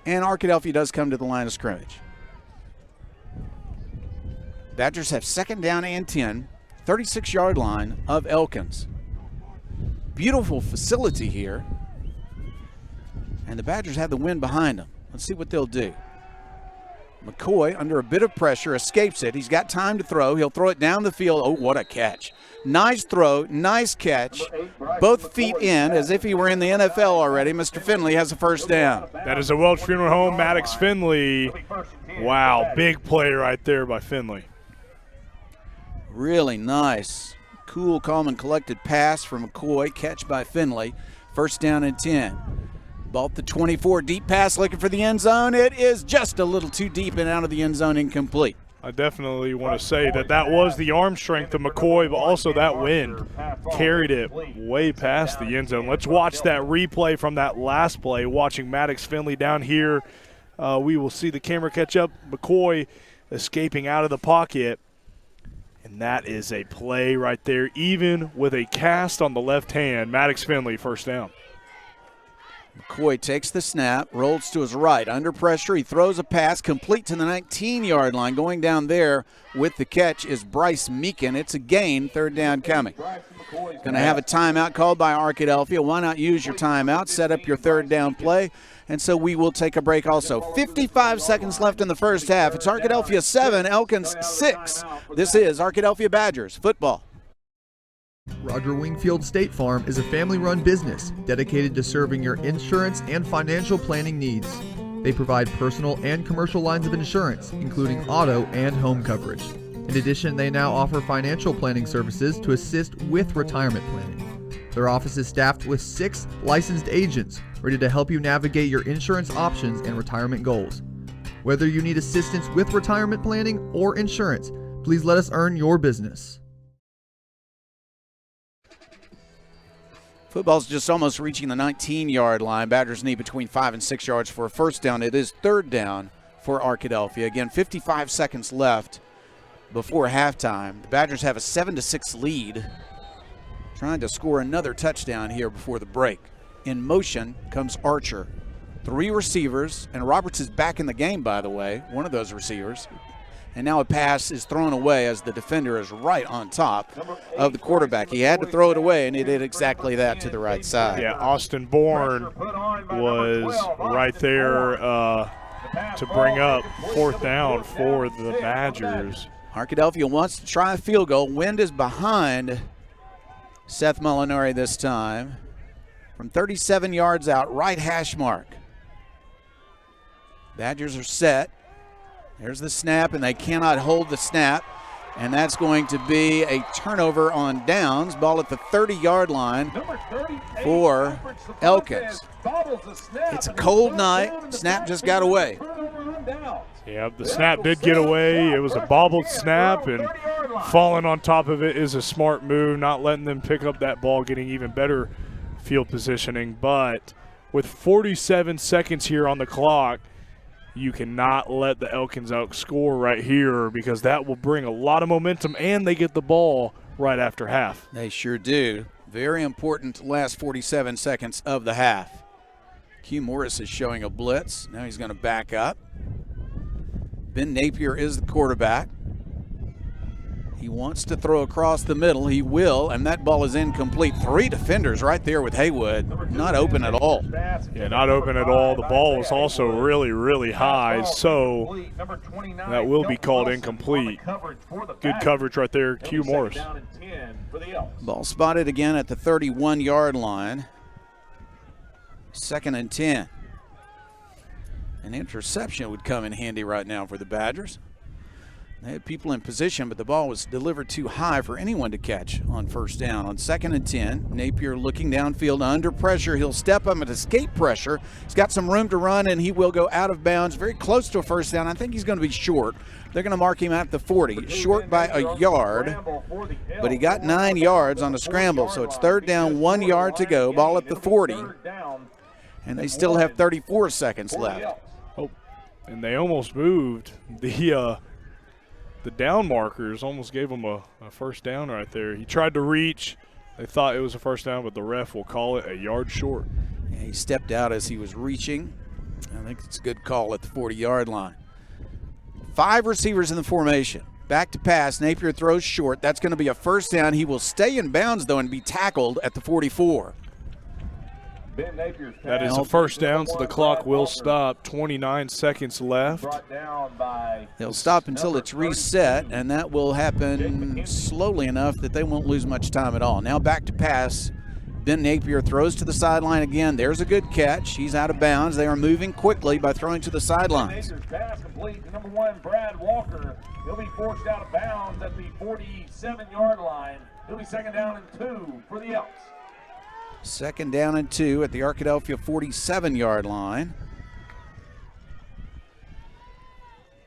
And Arkadelphia does come to the line of scrimmage. Badgers have 2nd down and 10, 36-yard line of Elkins. Beautiful facility here. And the Badgers have the wind behind them. Let's see what they'll do. McCoy, under a bit of pressure, escapes it. He's got time to throw. He'll throw it down the field. Oh, what a catch. Nice throw, nice catch. Both feet in, as if he were in the NFL already. Mr. Finley has a first down. That is a Welch Funeral Home, Maddox Finley. Wow, big play right there by Finley. Really nice. Cool, calm, and collected pass from McCoy. Catch by Finley. First down and 10. Ball at the 24, deep pass looking for the end zone. It is just a little too deep and out of the end zone, incomplete. I definitely want to say that was the arm strength of McCoy, but also that wind carried it way past the end zone. Let's watch that replay from that last play. Watching Maddox Finley down here, we will see the camera catch up. McCoy escaping out of the pocket, and that is a play right there, even with a cast on the left hand. Maddox Finley, first down. McCoy takes the snap, rolls to his right. Under pressure, he throws a pass complete to the 19-yard line. Going down there with the catch is Bryce Meekin. It's a gain, 3rd down coming. Going to have a timeout called by Arkadelphia. Why not use your timeout, set up your 3rd down play? And so we will take a break also. 55 seconds left in the first half. It's Arkadelphia 7, Elkins 6. This is Arkadelphia Badgers football. Roger Wingfield State Farm is a family-run business dedicated to serving your insurance and financial planning needs. They provide personal and commercial lines of insurance, including auto and home coverage. In addition, they now offer financial planning services to assist with retirement planning. Their office is staffed with 6 licensed agents ready to help you navigate your insurance options and retirement goals. Whether you need assistance with retirement planning or insurance, please let us earn your business. Football's just almost reaching the 19-yard line. Badgers need between 5 and 6 yards for a first down. It is 3rd down for Arkadelphia. Again, 55 seconds left before halftime. The Badgers have a 7-6 lead, trying to score another touchdown here before the break. In motion comes Archer. 3 receivers, and Roberts is back in the game, by the way, one of those receivers. And now a pass is thrown away as the defender is right on top of the quarterback. He had to throw it away, and he did exactly that to the right side. Yeah, Austin Bourne was right there to bring up 4th down for the Badgers. Arkadelphia wants to try a field goal. Wind is behind Seth Molinari this time. From 37 yards out, right hash mark. Badgers are set. There's the snap, and they cannot hold the snap. And that's going to be a turnover on downs. Ball at the 30-yard line for Elkins. It's a cold night. Snap just got away. Yeah, the snap did get away. It was a bobbled snap, and falling on top of it is a smart move, not letting them pick up that ball, getting even better field positioning. But with 47 seconds here on the clock, you cannot let the Elkins outscore right here, because that will bring a lot of momentum, and they get the ball right after half. They sure do. Very important last 47 seconds of the half. Q Morris is showing a blitz. Now he's going to back up. Ben Napier is the quarterback. He wants to throw across the middle. He will, and that ball is incomplete. 3 defenders right there with Haywood. Not open at all. Yeah, not open at all. The ball was also really, really high, so that will be called incomplete. Good coverage right there, Q Morris. Ball spotted again at the 31-yard line. 2nd and 10. An interception would come in handy right now for the Badgers. They had people in position, but the ball was delivered too high for anyone to catch on first down. On 2nd and 10, Napier looking downfield under pressure. He'll step up and escape pressure. He's got some room to run, and he will go out of bounds very close to a first down. I think he's going to be short. They're going to mark him at the 40, short by a yard, but he got 9 yards on a scramble, so it's 3rd down, 1 yard to go. Ball at the 40, and they still have 34 seconds left. Oh, and they almost moved the down markers, almost gave him a first down right there. He tried to reach, They thought it was a first down, but the ref will call it a yard short. Yeah, he stepped out as he was reaching. I think it's a good call at the 40-yard line. 5 receivers in the formation. Back to pass. Napier throws short. That's going to be a first down. He will stay in bounds, though, and be tackled at the 44. That is a first down, so the clock will stop. 29 seconds left. They'll stop until it's reset, and that will happen slowly enough that they won't lose much time at all. Now back to pass. Ben Napier throws to the sideline again. There's a good catch. He's out of bounds. They are moving quickly by throwing to the sidelines. Pass complete to number 1, Brad Walker. He'll be forced out of bounds at the 47-yard line. He'll be second down and 2 for the Elks. Second down and 2 at the Arkadelphia 47-yard line.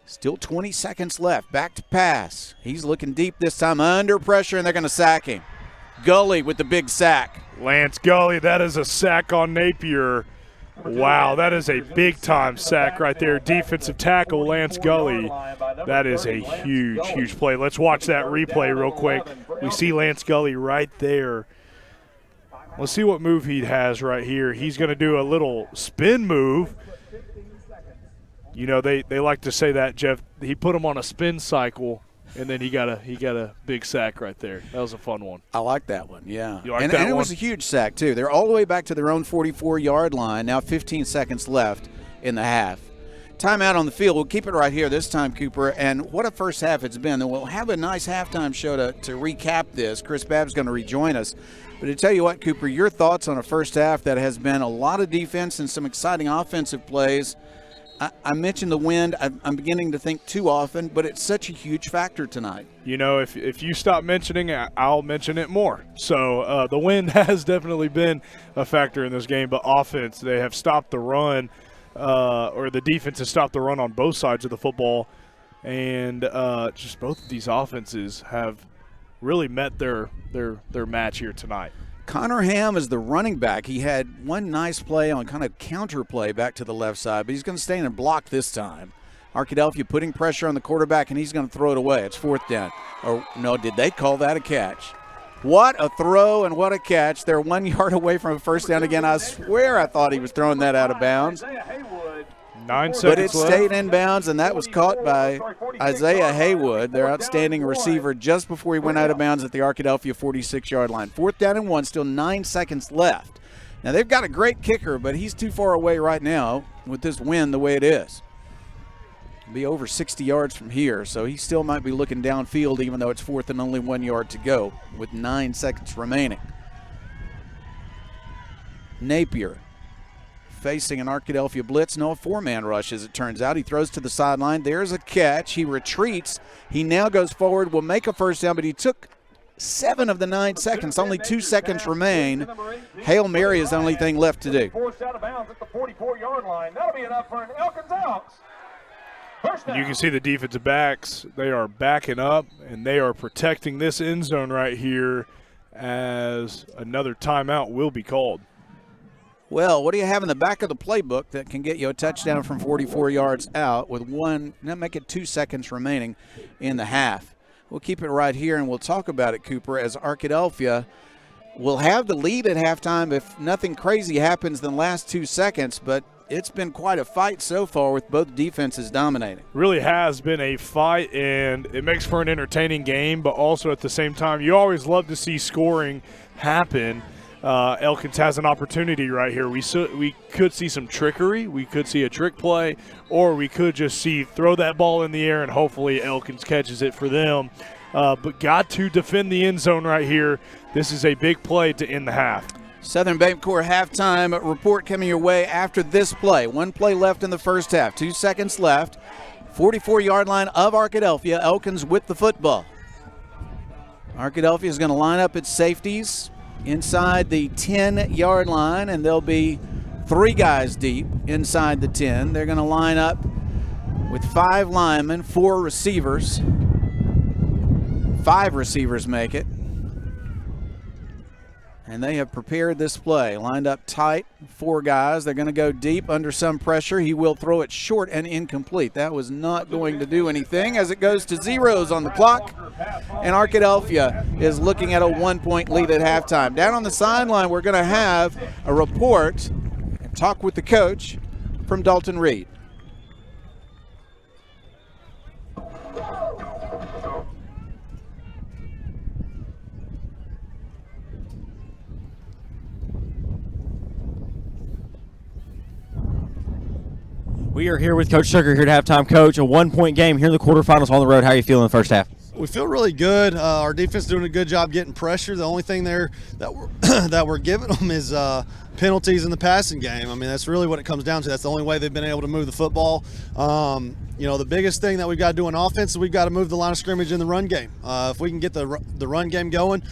Still 20 seconds left. Back to pass. He's looking deep this time, under pressure, and they're going to sack him. Gully with the big sack. Lance Gully, that is a sack on Napier. Wow, that is a big-time sack right there. Defensive tackle, Lance Gully. That is a huge, huge play. Let's watch that replay real quick. We see Lance Gully right there. Let's see what move he has right here. He's going to do a little spin move. You know, they like to say that, Jeff. He put him on a spin cycle, and then he got a big sack right there. That was a fun one. I like that one, yeah. You like and that one? It was a huge sack, too. They're all the way back to their own 44-yard line. Now 15 seconds left in the half. Timeout on the field. We'll keep it right here this time, Cooper. And what a first half it's been. And we'll have a nice halftime show to recap this. Chris Babb's going to rejoin us. But to tell you what, Cooper, your thoughts on a first half that has been a lot of defense and some exciting offensive plays. I mentioned the wind. I'm beginning to think too often, but it's such a huge factor tonight. You know, if you stop mentioning it, I'll mention it more. So the wind has definitely been a factor in this game, but offense, they have stopped the run, or the defense has stopped the run on both sides of the football, and just both of these offenses have really met their match here tonight. Connor Ham is the running back. He had one nice play on kind of counter play back to the left side, but he's going to stay in and block this time. Arkadelphia putting pressure on the quarterback, and he's going to throw it away. It's fourth down. Or no, did they call that a catch? What a throw and what a catch. They're 1 yard away from a first down again. I swear I thought he was throwing that out of bounds. 9 seconds but it left. stayed in bounds, and that was caught by Isaiah Haywood, their outstanding receiver, just before he went out of bounds at the Arkadelphia 46-yard line. Fourth down and 1, still 9 seconds left. Now, they've got a great kicker, but he's too far away right now with this wind the way it is. He'll be over 60 yards from here, so he still might be looking downfield even though it's fourth and only 1 yard to go with 9 seconds remaining. Napier facing an Arkadelphia blitz. No, a 4-man rush, as it turns out. He throws to the sideline. There's a catch. He retreats. He now goes forward, will make a first down, but he took 7 of the 9 seconds. Only 2 seconds remain. Hail Mary is the only thing left to do. Forced out of bounds at the 44-yard line. That'll be enough for an Elkins out. You can see the defensive backs. They are backing up, and they are protecting this end zone right here as another timeout will be called. Well, what do you have in the back of the playbook that can get you a touchdown from 44 yards out with make it 2 seconds remaining in the half? We'll keep it right here, and we'll talk about it, Cooper, as Arkadelphia will have the lead at halftime if nothing crazy happens in the last 2 seconds, but it's been quite a fight so far with both defenses dominating. Really has been a fight, and it makes for an entertaining game, but also at the same time, you always love to see scoring happen. Elkins has an opportunity right here. We could see some trickery. We could see a trick play, or we could just throw that ball in the air and hopefully Elkins catches it for them. But got to defend the end zone right here. This is a big play to end the half. Southern Bancorp halftime report coming your way after this play. 1 play left in the first half. 2 seconds left. 44-yard line of Arkadelphia. Elkins with the football. Arkadelphia is going to line up its safeties inside the 10-yard line, and there'll be 3 guys deep inside the 10. They're going to line up with 5 linemen, 4 receivers. 5 receivers make it. And they have prepared this play. Lined up tight, 4 guys. They're going to go deep under some pressure. He will throw it short and incomplete. That was not going to do anything as it goes to zeros on the clock. And Arkadelphia is looking at a 1-point lead at halftime. Down on the sideline, we're going to have a report and talk with the coach from Dalton Reed. We are here with Coach Shucker here at halftime. Coach, a 1-point game here in the quarterfinals on the road. How are you feeling in the first half? We feel really good. Our defense is doing a good job getting pressure. The only thing there that we're that we're giving them is penalties in the passing game. I mean, that's really what it comes down to. That's the only way they've been able to move the football. The biggest thing that we've got to do on offense is we've got to move the line of scrimmage in the run game. If we can get the run game going,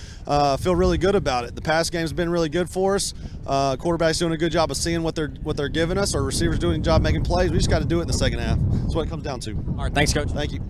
feel really good about it. The pass game's been really good for us. Quarterback's doing a good job of seeing what they're giving us. Our receivers doing a job making plays. We just got to do it in the second half. That's what it comes down to. All right, thanks, Coach. Thank you.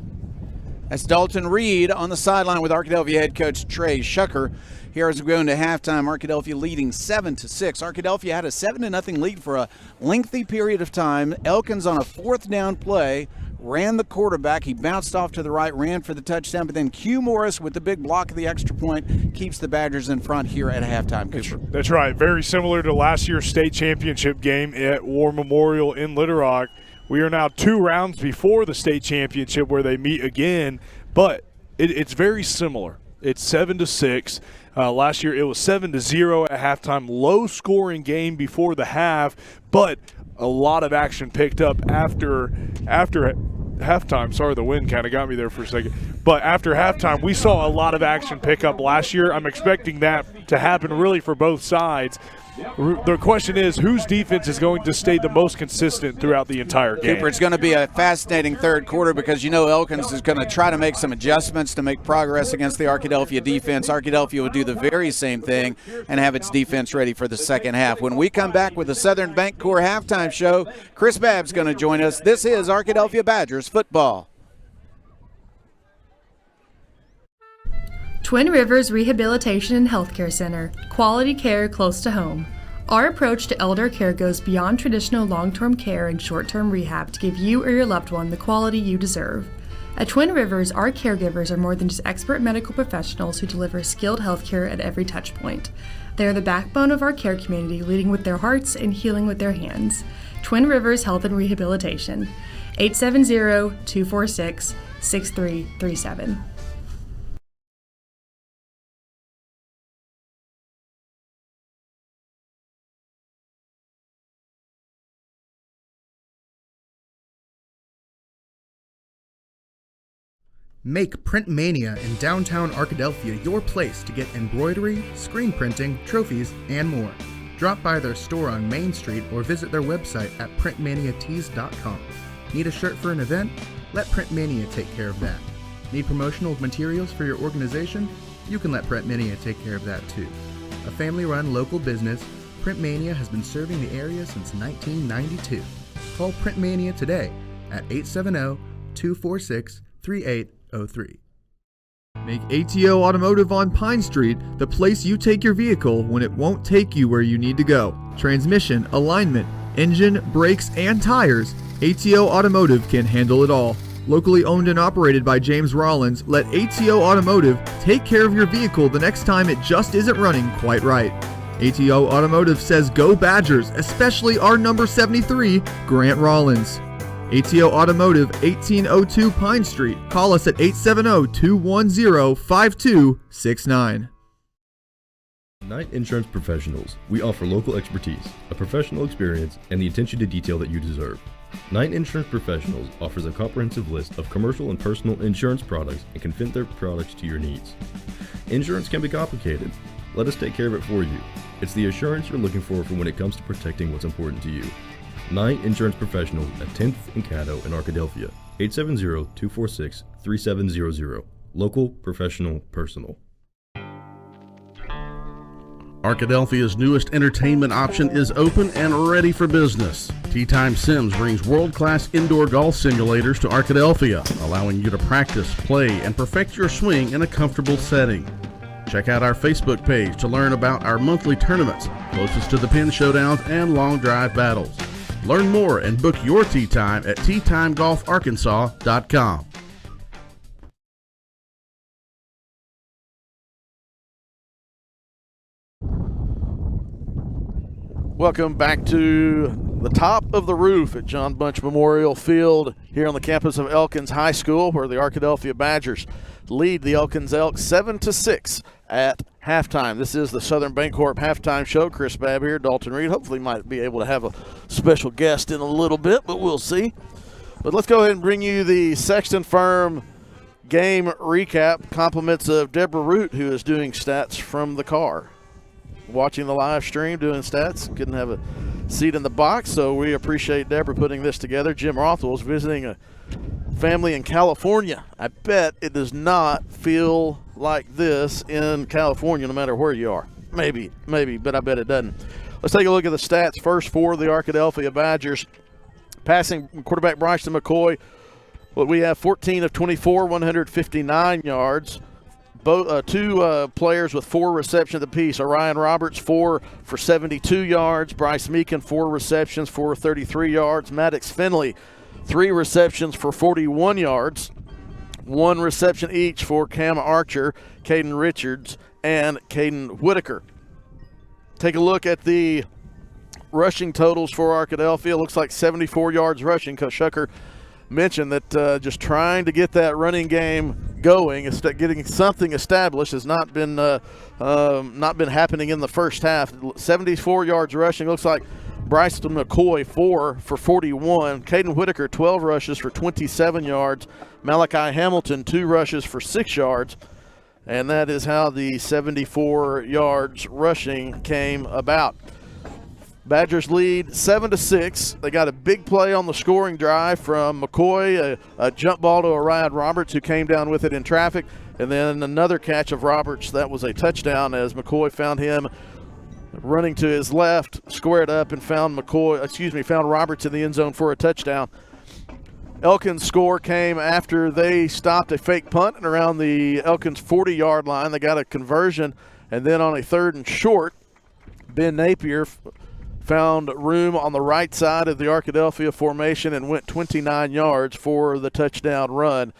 That's Dalton Reed on the sideline with Arkadelphia head coach Trey Shucker. Here as we go into halftime, Arkadelphia leading 7-6. Arkadelphia had a 7-0 lead for a lengthy period of time. Elkins on a 4th down play ran the quarterback. He bounced off to the right, ran for the touchdown, but then Q Morris with the big block of the extra point keeps the Badgers in front here at halftime. That's right. Very similar to last year's state championship game at War Memorial in Little Rock. We are now 2 rounds before the state championship where they meet again, but it's very similar. It's 7-6. Last year it was 7-0 at halftime. Low-scoring game before the half, but a lot of action picked up after halftime. Sorry, the wind kind of got me there for a second. But after halftime, we saw a lot of action pick up last year. I'm expecting that to happen really for both sides. The question is, whose defense is going to stay the most consistent throughout the entire game? Cooper, it's going to be a fascinating third quarter because Elkins is going to try to make some adjustments to make progress against the Arkadelphia defense. Arkadelphia will do the very same thing and have its defense ready for the second half. When we come back with the Southern Bancorp halftime show, Chris Babb's going to join us. This is Arkadelphia Badgers football. Twin Rivers Rehabilitation and Healthcare Center, quality care close to home. Our approach to elder care goes beyond traditional long-term care and short-term rehab to give you or your loved one the quality you deserve. At Twin Rivers, our caregivers are more than just expert medical professionals who deliver skilled healthcare at every touch point. They are the backbone of our care community, leading with their hearts and healing with their hands. Twin Rivers Health and Rehabilitation, 870-246-6337. Make Print Mania in downtown Arkadelphia your place to get embroidery, screen printing, trophies, and more. Drop by their store on Main Street or visit their website at printmaniatees.com. Need a shirt for an event? Let Print Mania take care of that. Need promotional materials for your organization? You can let Print Mania take care of that too. A family-run local business, Print Mania has been serving the area since 1992. Call Print Mania today at 870-246-3803. Make ATO Automotive on Pine Street the place you take your vehicle when it won't take you where you need to go. Transmission, alignment, engine, brakes, and tires, ATO Automotive can handle it all. Locally owned and operated by James Rollins, let ATO Automotive take care of your vehicle the next time it just isn't running quite right. ATO Automotive says go Badgers, especially our number 73, Grant Rollins. ATO Automotive, 1802 Pine Street. Call us at 870-210-5269. Knight Insurance Professionals. We offer local expertise, a professional experience, and the attention to detail that you deserve. Knight Insurance Professionals offers a comprehensive list of commercial and personal insurance products and can fit their products to your needs. Insurance can be complicated. Let us take care of it for you. It's the assurance you're looking for when it comes to protecting what's important to you. Knight Insurance Professionals at 10th and Caddo in Arkadelphia. 870-246-3700. Local, professional, personal. Arkadelphia's newest entertainment option is open and ready for business. Tea Time Sims brings world-class indoor golf simulators to Arkadelphia, allowing you to practice, play, and perfect your swing in a comfortable setting. Check out our Facebook page to learn about our monthly tournaments, closest to the pin showdowns and long drive battles. Learn more and book your tee time at teetimegolfarkansas.com. Welcome back to the top of the roof at John Bunch Memorial Field here on the campus of Elkins High School, where the Arkadelphia Badgers lead the Elkins Elks 7-6 at halftime. This is the Southern Bancorp halftime show. Chris Babb here, Dalton Reed. Hopefully might be able to have a special guest in a little bit, but we'll see. But let's go ahead and bring you the Sexton Firm game recap. Compliments of Deborah Root, who is doing stats from the car. Watching the live stream, doing stats. Couldn't have a seat in the box, so we appreciate Deborah putting this together. Jim Rothwell's visiting a family in California. I bet it does not feel like this in California no matter where you are. Maybe, but I bet it doesn't. Let's take a look at the stats first for the Arkadelphia Badgers. Passing quarterback Bryson McCoy, we have 14 of 24, 159 yards. Two players with 4 receptions apiece. Orion Roberts, 4 for 72 yards. Bryce Meekin, 4 receptions for 33 yards. Maddox Finley, 3 receptions for 41 yards. 1 reception each for Cam Archer, Caden Richards, and Caden Whitaker. Take a look at the rushing totals for Arkadelphia. Looks like 74 yards rushing. Coach Shucker mentioned that just trying to get that running game going, getting something established, has not been happening in the first half. 74 yards rushing. Looks like Bryson McCoy 4 for 41. Caden Whitaker 12 rushes for 27 yards. Malachi Hamilton 2 rushes for 6 yards. And that is how the 74 yards rushing came about. Badgers lead 7-6. They got a big play on the scoring drive from McCoy, a jump ball to Orion Roberts, who came down with it in traffic, and then another catch of Roberts. That was a touchdown as McCoy found him running to his left, squared up, and found Roberts in the end zone for a touchdown. Elkins' score came after they stopped a fake punt and around the Elkins 40-yard line. They got a conversion, and then on a 3rd and short, Ben Napier found room on the right side of the Arkadelphia formation and went 29 yards for the touchdown run.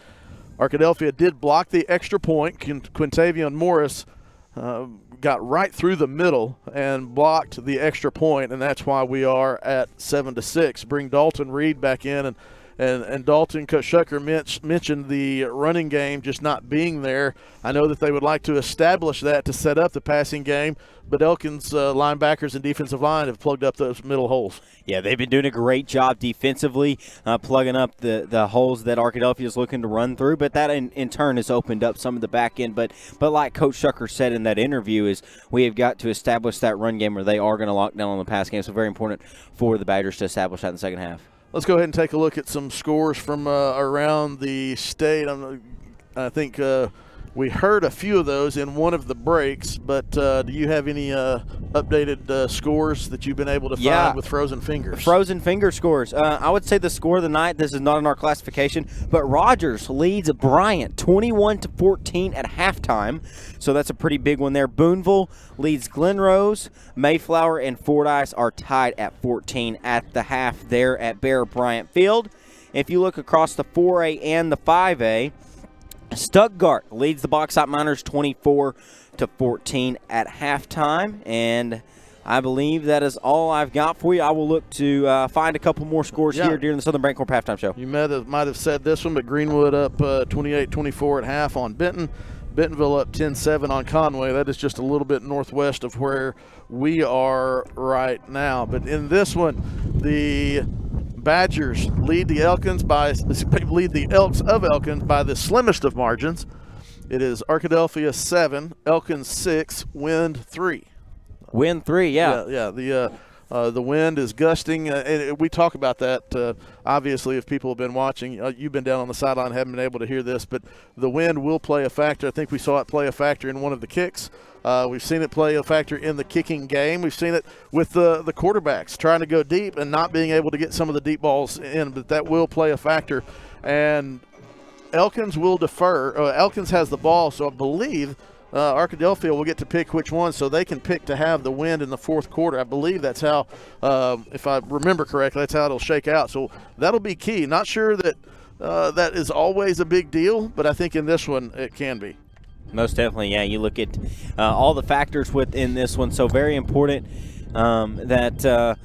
Arkadelphia did block the extra point. Quintavion Morris got right through the middle and blocked the extra point, and that's why we are at 7-6. Bring Dalton Reed back in, and Dalton, Coach Shucker mentioned the running game just not being there. I know that they would like to establish that to set up the passing game, but Elkins linebackers and defensive line have plugged up those middle holes. Yeah, they've been doing a great job defensively, plugging up the holes that Arkadelphia is looking to run through, but that in turn has opened up some of the back end. But like Coach Shucker said in that interview, is we have got to establish that run game where they are going to lock down on the pass game. So very important for the Badgers to establish that in the second half. Let's go ahead and take a look at some scores from around the state. I think we heard a few of those in one of the breaks, but do you have any updated scores that you've been able to find with Frozen Fingers? Frozen Finger scores. I would say the score of the night, this is not in our classification, but Rogers leads Bryant 21-14 at halftime. So that's a pretty big one there. Boonville leads Glenrose. Mayflower and Fordyce are tied at 14 at the half there at Bear Bryant Field. If you look across the 4A and the 5A, Stuttgart leads the Bauxite Miners 24-14 at halftime, and I believe that is all I've got for you. I will look to find a couple more scores here during the Southern Bancorp halftime show. You might have said this one, but Greenwood up 28-24 at half on Benton. Bentonville up 10-7 on Conway. That is just a little bit northwest of where we are right now. But in this one, the Badgers lead the Elks of Elkins by the slimmest of margins. It is Arkadelphia 7, Elkins 6, Wind 3. Wind 3, yeah. Yeah. The wind is gusting. And we talk about that, obviously, if people have been watching. You've been down on the sideline, haven't been able to hear this, but the wind will play a factor. I think we saw it play a factor in one of the kicks. We've seen it play a factor in the kicking game. We've seen it with the quarterbacks trying to go deep and not being able to get some of the deep balls in, but that will play a factor. And Elkins will defer. Elkins has the ball, so I believe Arkadelphia will get to pick which one, so they can pick to have the win in the fourth quarter. I believe that's how, if I remember correctly, that's how it'll shake out. So that'll be key. Not sure that that is always a big deal, but I think in this one it can be. Most definitely, yeah. You look at all the factors within this one, so very important that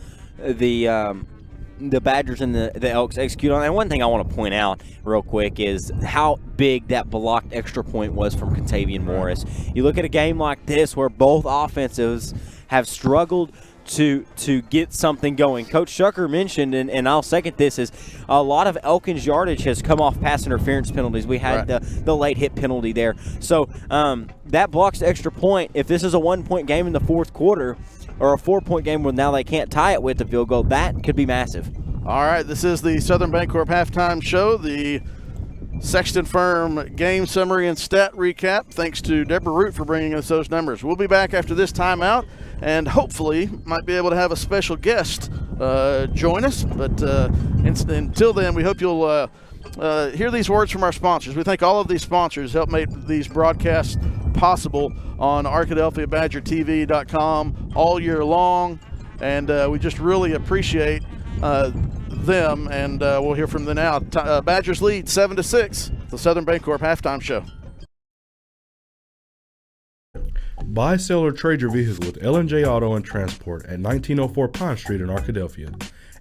the Badgers and the Elks execute on. And one thing I want to point out real quick is how big that blocked extra point was from Contavious Morris. You look at a game like this where both offensives have struggled to get something going. Coach Shucker mentioned, and I'll second this, is a lot of Elkins yardage has come off pass interference penalties. We had the late hit penalty there. So that blocks the extra point. If this is a 1-point game in the fourth quarter, or a 4-point game where now they can't tie it with the field goal, that could be massive. All right, this is the Southern Bancorp halftime show, the Sexton Firm game summary and stat recap. Thanks to Deborah Root for bringing us those numbers. We'll be back after this timeout, and hopefully might be able to have a special guest join us. But until then, we hope you'll hear these words from our sponsors. We thank all of these sponsors help make these broadcasts possible on ArkadelphiaBadgerTV.com all year long, and we just really appreciate them, and we'll hear from them now. Badgers lead 7-6, the Southern Bancorp halftime show. Buy, sell, or trade your vehicle with L&J Auto and Transport at 1904 Pine Street in Arkadelphia.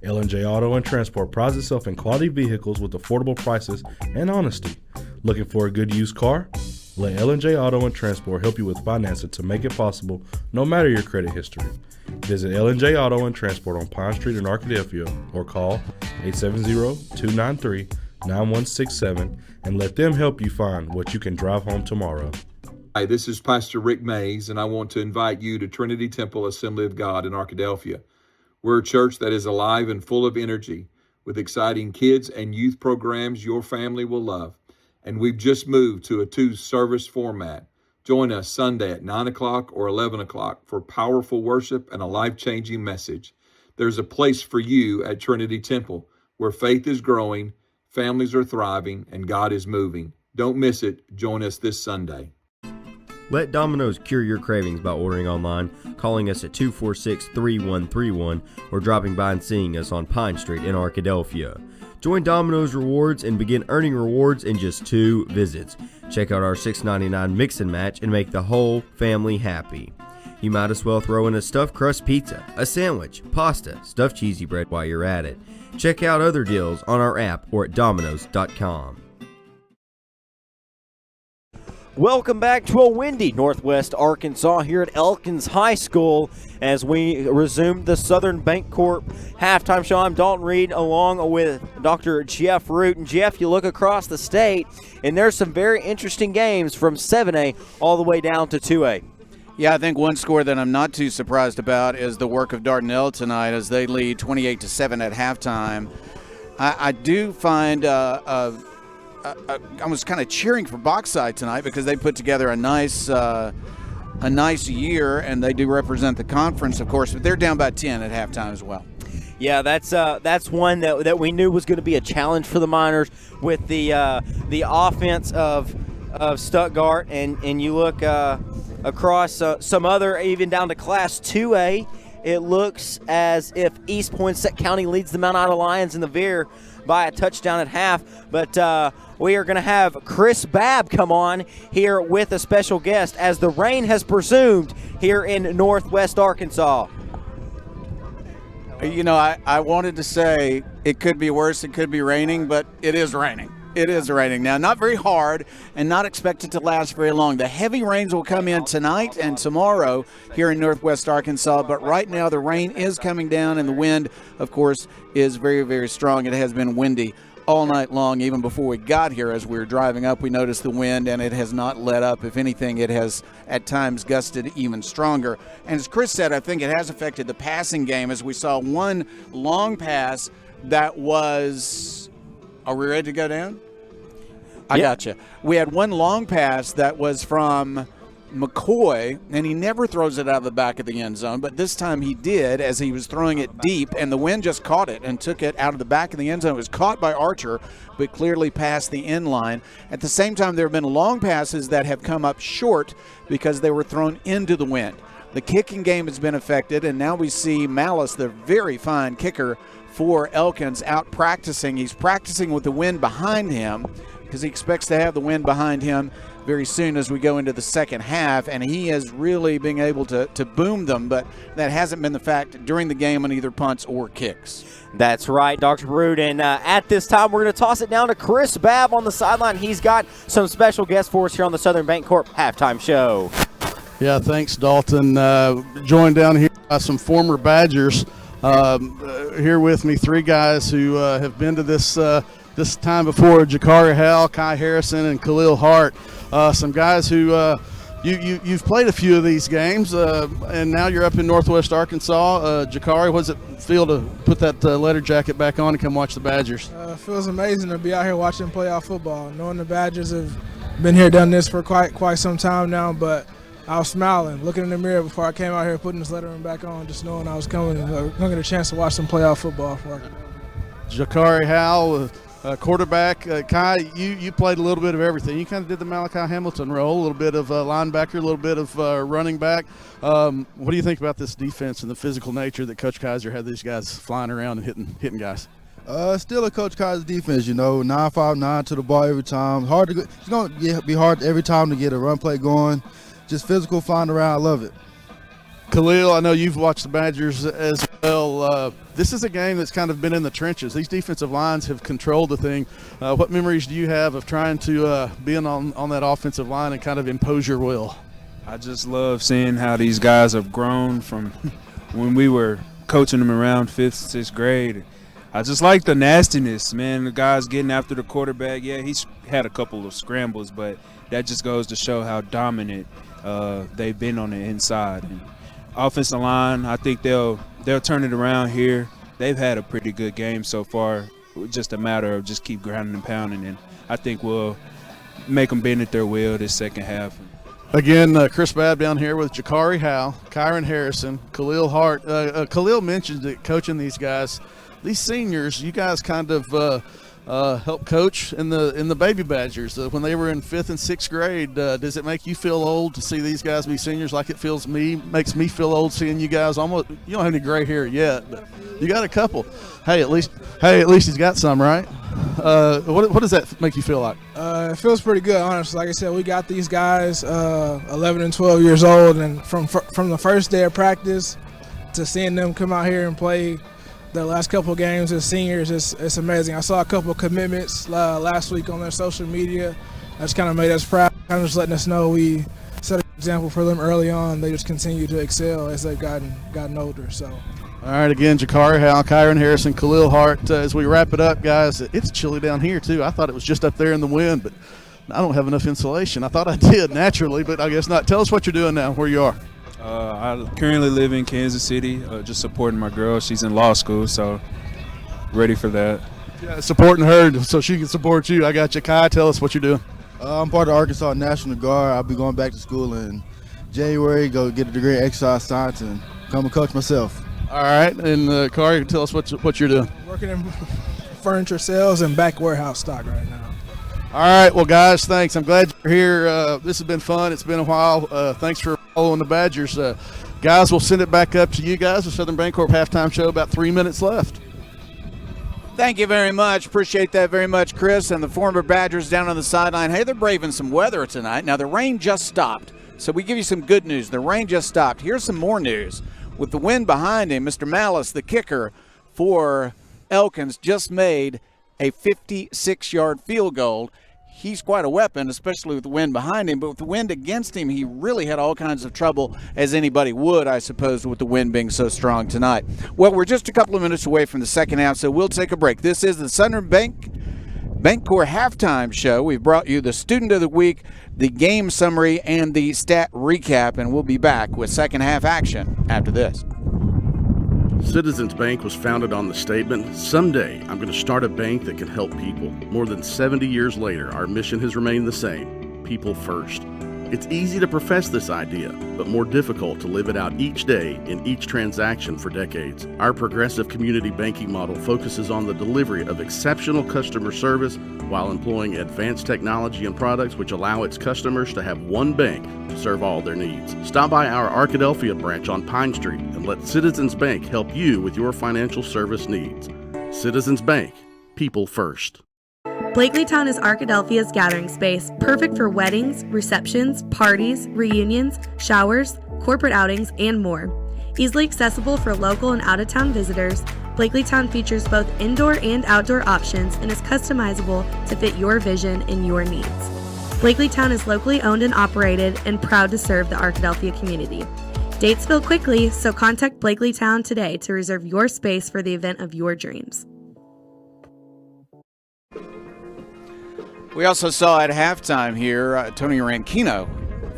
L&J Auto and Transport prides itself in quality vehicles with affordable prices and honesty. Looking for a good used car? Let L&J Auto and Transport help you with financing to make it possible, no matter your credit history. Visit L&J Auto and Transport on Pine Street in Arkadelphia or call 870-293-9167 and let them help you find what you can drive home tomorrow. Hi, this is Pastor Rick Mays, and I want to invite you to Trinity Temple Assembly of God in Arkadelphia. We're a church that is alive and full of energy, with exciting kids and youth programs your family will love. And we've just moved to a 2-service format. Join us Sunday at 9 o'clock or 11 o'clock for powerful worship and a life-changing message. There's a place for you at Trinity Temple, where faith is growing, families are thriving, and God is moving. Don't miss it. Join us this Sunday. Let Domino's cure your cravings by ordering online, calling us at 246-3131, or dropping by and seeing us on Pine Street in Arkadelphia. Join Domino's Rewards and begin earning rewards in just 2 visits. Check out our $6.99 mix and match and make the whole family happy. You might as well throw in a stuffed crust pizza, a sandwich, pasta, stuffed cheesy bread while you're at it. Check out other deals on our app or at Domino's.com. Welcome back to a windy Northwest Arkansas here at Elkins High School as we resume the Southern Bancorp halftime show. I'm Dalton Reed along with Dr. Jeff Root. And Jeff, you look across the state and there's some very interesting games from 7A all the way down to 2A. Yeah, I think one score that I'm not too surprised about is the work of Dardanelle tonight as they lead 28-7 at halftime. I do find I was kind of cheering for Bauxite tonight because they put together a nice year, and they do represent the conference, of course, but they're down by 10 at halftime as well. Yeah, that's one that we knew was going to be a challenge for the Miners with the offense of Stuttgart, and you look across some other, even down to Class 2A, it looks as if East Poinsett County leads the Mount Ida Lions in the Veer by a touchdown at half, but we are going to have Chris Babb come on here with a special guest as the rain has resumed here in Northwest Arkansas. You know, I wanted to say it could be worse, it could be raining, but it is raining. It is raining now. Not very hard and not expected to last very long. The heavy rains will come in tonight and tomorrow here in Northwest Arkansas, but right now the rain is coming down and the wind, of course, is very, very strong. It has been windy all night long. Even before we got here, as we were driving up, we noticed the wind, and it has not let up. If anything, it has at times gusted even stronger. And as Chris said, I think it has affected the passing game, as we saw one long pass that was... Are we ready to go down? I got you. We had one long pass that was from McCoy, and he never throws it out of the back of the end zone, but this time he did as he was throwing it deep, and the wind just caught it and took it out of the back of the end zone. It was caught by Archer, but clearly past the end line. At the same time, there have been long passes that have come up short because they were thrown into the wind. The kicking game has been affected, and now we see Malice, the very fine kicker for Elkins, out practicing. He's practicing with the wind behind him because he expects to have the wind behind him very soon as we go into the second half, and he is really being able to boom them, but that hasn't been the fact during the game on either punts or kicks. That's right, Dr. Brood, and at this time we're going to toss it down to Chris Babb on the sideline. He's got some special guests for us here on the Southern Bancorp Halftime Show. Yeah, thanks, Dalton. Joined down here by some former Badgers. Here with me, three guys who have been to this time before: Jakari Howell, Kai Harrison, and Khalil Hart. Some guys who you've played a few of these games, and now you're up in Northwest Arkansas. Jakari, what does it feel to put that letter jacket back on and come watch the Badgers? It feels amazing to be out here watching playoff football, knowing the Badgers have been here, done this for quite some time now, but I was smiling, looking in the mirror before I came out here, putting this lettering back on, just knowing I was coming and going to get a chance to watch some playoff football for it. Jakari Howell, quarterback. Kai, you played a little bit of everything. You kind of did the Malachi Hamilton role, a little bit of linebacker, a little bit of running back. What do you think about this defense and the physical nature that Coach Kaiser had these guys flying around and hitting guys? Still a Coach Kaiser defense, 9-5-9 to the ball every time. It's going to be hard every time to get a run play going. Just physical, flying around. I love it. Khalil, I know you've watched the Badgers as well. This is a game that's kind of been in the trenches. These defensive lines have controlled the thing. What memories do you have of trying to be on that offensive line and kind of impose your will? I just love seeing how these guys have grown from when we were coaching them around 5th, 6th grade. I just like the nastiness, man. The guys getting after the quarterback. Yeah, he's had a couple of scrambles, but that just goes to show how dominant they've been on the inside. And offensive line, I think they'll turn it around here. They've had a pretty good game so far. Just a matter of just keep grounding and pounding, and I think we'll make them bend at their will this second half. Again, Chris Babb down here with Jakari Howell, Kyron Harrison, Khalil Hart. Khalil mentioned that coaching these guys, these seniors, you guys kind of help coach in the Baby Badgers when they were in 5th and 6th grade. Does it make you feel old to see these guys be seniors like it makes me feel old seeing you guys? Almost, you don't have any gray hair yet, but you got a couple. Hey, at least he's got some, right? What does that make you feel like? It feels pretty good, honestly. Like I said, we got these guys 11 and 12 years old, and from the first day of practice to seeing them come out here and play the last couple of games as seniors, it's amazing. I saw a couple of commitments last week on their social media. That's kind of made us proud, kind of just letting us know we set an example for them early on. They just continue to excel as they've gotten older. So. All right, again, Jakari Howell, Kyron Harrison, Khalil Hart. As we wrap it up, guys, it's chilly down here too. I thought it was just up there in the wind, but I don't have enough insulation. I thought I did naturally, but I guess not. Tell us what you're doing now, where you are. I currently live in Kansas City, just supporting my girl. She's in law school, so ready for that. Yeah, supporting her so she can support you. I got you. Kai, tell us what you're doing. I'm part of Arkansas National Guard. I'll be going back to school in January, go get a degree in exercise science, and become a coach myself. All right, and Kari, tell us what you're doing. Working in furniture sales and back warehouse stock right now. All right, well, guys, thanks. I'm glad you're here. This has been fun. It's been a while. Thanks for following the Badgers. Guys, we'll send it back up to you guys. The Southern Bancorp Halftime Show, about 3 minutes left. Thank you very much. Appreciate that very much, Chris. And the former Badgers down on the sideline. Hey, they're braving some weather tonight. Now, the rain just stopped, so we give you some good news. The rain just stopped. Here's some more news. With the wind behind him, Mr. Malice, the kicker for Elkins, just made a 56-yard field goal. He's quite a weapon, especially with the wind behind him, but with the wind against him, he really had all kinds of trouble, as anybody would, I suppose, with the wind being so strong tonight. Well, we're just a couple of minutes away from the second half, so we'll take a break. This is the Southern Bancorp Halftime Show. We've brought you the Student of the Week, the game summary, and the stat recap, and we'll be back with second half action after this. Citizens Bank was founded on the statement, "Someday I'm going to start a bank that can help people." More than 70 years later, our mission has remained the same: people first. It's easy to profess this idea, but more difficult to live it out each day in each transaction for decades. Our progressive community banking model focuses on the delivery of exceptional customer service while employing advanced technology and products which allow its customers to have one bank to serve all their needs. Stop by our Arkadelphia branch on Pine Street and let Citizens Bank help you with your financial service needs. Citizens Bank, people first. Blakelytown is Arkadelphia's gathering space, perfect for weddings, receptions, parties, reunions, showers, corporate outings, and more. Easily accessible for local and out-of-town visitors, Blakelytown features both indoor and outdoor options and is customizable to fit your vision and your needs. Blakelytown is locally owned and operated and proud to serve the Arkadelphia community. Dates fill quickly, so contact Blakelytown today to reserve your space for the event of your dreams. We also saw at halftime here Tony Rankino,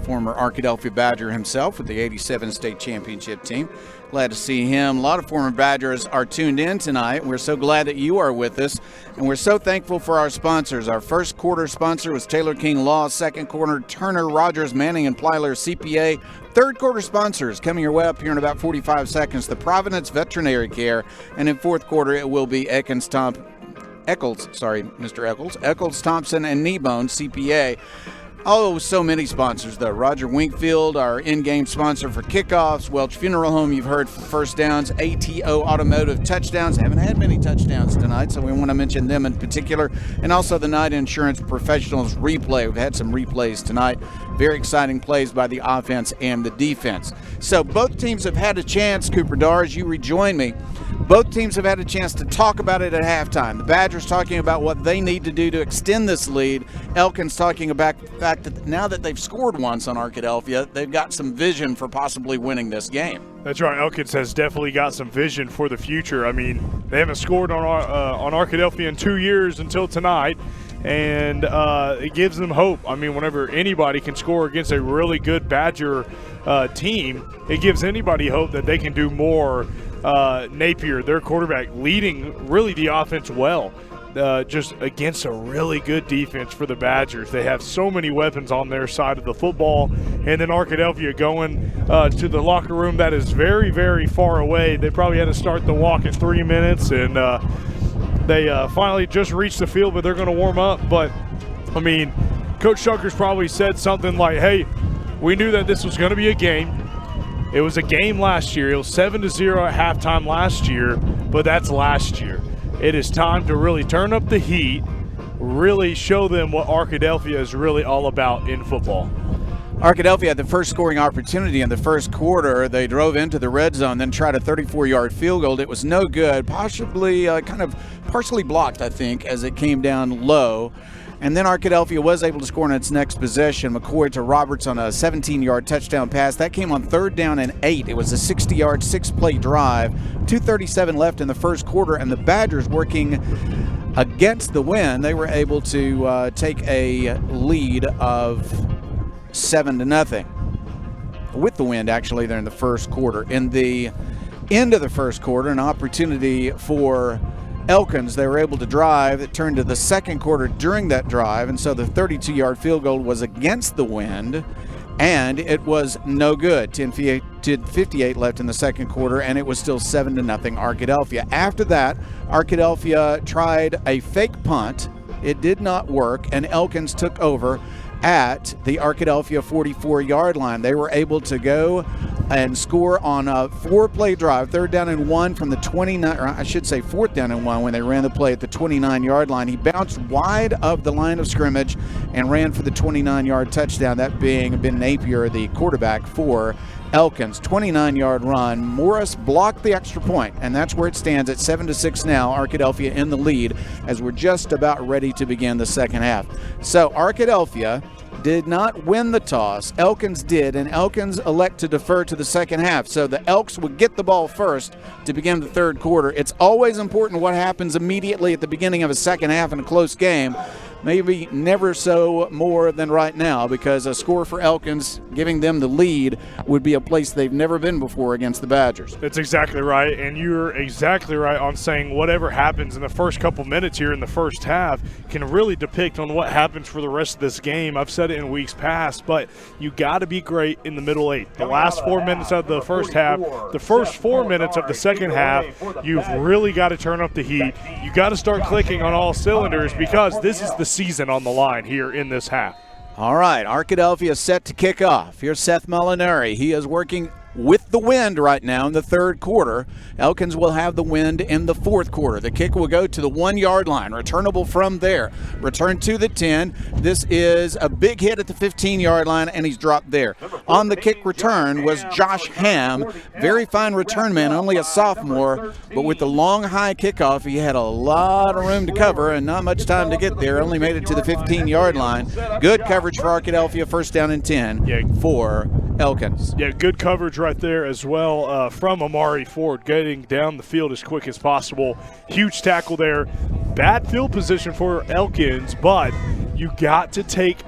former Arkadelphia Badger himself with the '87 state championship team. Glad to see him. A lot of former Badgers are tuned in tonight. We're so glad that you are with us, and we're so thankful for our sponsors. Our first quarter sponsor was Taylor King Law. Second quarter, Turner, Rogers, Manning, and Plyler CPA. Third quarter sponsors coming your way up here in about 45 seconds, the Providence Veterinary Care. And in fourth quarter, it will be Eccles, Thompson, and Kneebone CPA. Oh, so many sponsors, though. Roger Winkfield, our in-game sponsor for kickoffs. Welch Funeral Home, you've heard for first downs. ATO Automotive touchdowns. Haven't had many touchdowns tonight, so we want to mention them in particular. And also the Night Insurance Professionals replay. We've had some replays tonight. Very exciting plays by the offense and the defense. So both teams have had a chance, Cooper Dar, as you rejoin me. Both teams have had a chance to talk about it at halftime. The Badgers talking about what they need to do to extend this lead. Elkins talking about the fact that now that they've scored once on Arkadelphia, they've got some vision for possibly winning this game. That's right. Elkins has definitely got some vision for the future. I mean, they haven't scored on Arkadelphia in 2 years until tonight, and it gives them hope. I mean, whenever anybody can score against a really good Badger team, it gives anybody hope that they can do more. Napier, their quarterback, leading really the offense well, just against a really good defense for the Badgers. They have so many weapons on their side of the football, and then Arkadelphia going to the locker room that is very, very far away. They probably had to start the walk at 3 minutes, and they finally just reached the field, but they're going to warm up. But, I mean, Coach Shuckers probably said something like, hey, we knew that this was going to be a game. It was a game last year. It was 7-0 at halftime last year, but that's last year. It is time to really turn up the heat, really show them what Arkadelphia is really all about in football. Arkadelphia had the first scoring opportunity in the first quarter. They drove into the red zone, then tried a 34-yard field goal. It was no good, possibly partially blocked, I think, as it came down low. And then Arkadelphia was able to score in its next possession. McCoy to Roberts on a 17-yard touchdown pass. That came on 3rd down and 8. It was a 60-yard, 6-play drive. 2:37 left in the first quarter, and the Badgers working against the wind. They were able to take a lead of 7-0. With the wind, actually, there in the first quarter. In the end of the first quarter, an opportunity for Elkins. They were able to drive. It turned to the second quarter during that drive, and so the 32-yard field goal was against the wind, and it was no good. 10:58 left in the second quarter, and it was still 7-0 Arkadelphia. After that, Arkadelphia tried a fake punt. It did not work, and Elkins took over at the Arkadelphia 44-yard line. They were able to go and score on a 4-play drive, 3rd down and 1 from the 29, or I should say 4th down and 1 when they ran the play at the 29-yard line. He bounced wide of the line of scrimmage and ran for the 29-yard touchdown, that being Ben Napier, the quarterback for Elkins. 29-yard run. Morris blocked the extra point, and that's where it stands at 7-6 now. Arkadelphia in the lead as we're just about ready to begin the second half. So Arkadelphia did not win the toss. Elkins did, and Elkins elect to defer to the second half. So the Elks would get the ball first to begin the third quarter. It's always important what happens immediately at the beginning of a second half in a close game. maybe never so more than right now, because a score for Elkins, giving them the lead, would be a place they've never been before against the Badgers. That's exactly right, and you're exactly right on saying whatever happens in the first couple minutes here in the first half can really depict on what happens for the rest of this game. I've said it in weeks past, but you got to be great in the middle eight. The last 4 minutes of the first half, the first 4 minutes of the second half, you've really got to turn up the heat. You got to start clicking on all cylinders, because this is the season on the line here in this half. All right, Arkadelphia set to kick off. Here's Seth Molinari. He is working with the wind right now in the third quarter. Elkins will have the wind in the fourth quarter. The kick will go to the 1 yard line, returnable from there. Return to the 10. This is a big hit at the 15-yard line, and he's dropped there. On the kick return was Josh Ham. Very fine return man, only a sophomore, but with the long high kickoff, he had a lot of room to cover and not much time to get there. Only made it to the 15-yard line. Good coverage for Arkadelphia, first down and 10 for Elkins. Yeah, good coverage right there as well from Amari Ford, getting down the field as quick as possible. Huge tackle there. Bad field position for Elkins, but you got to take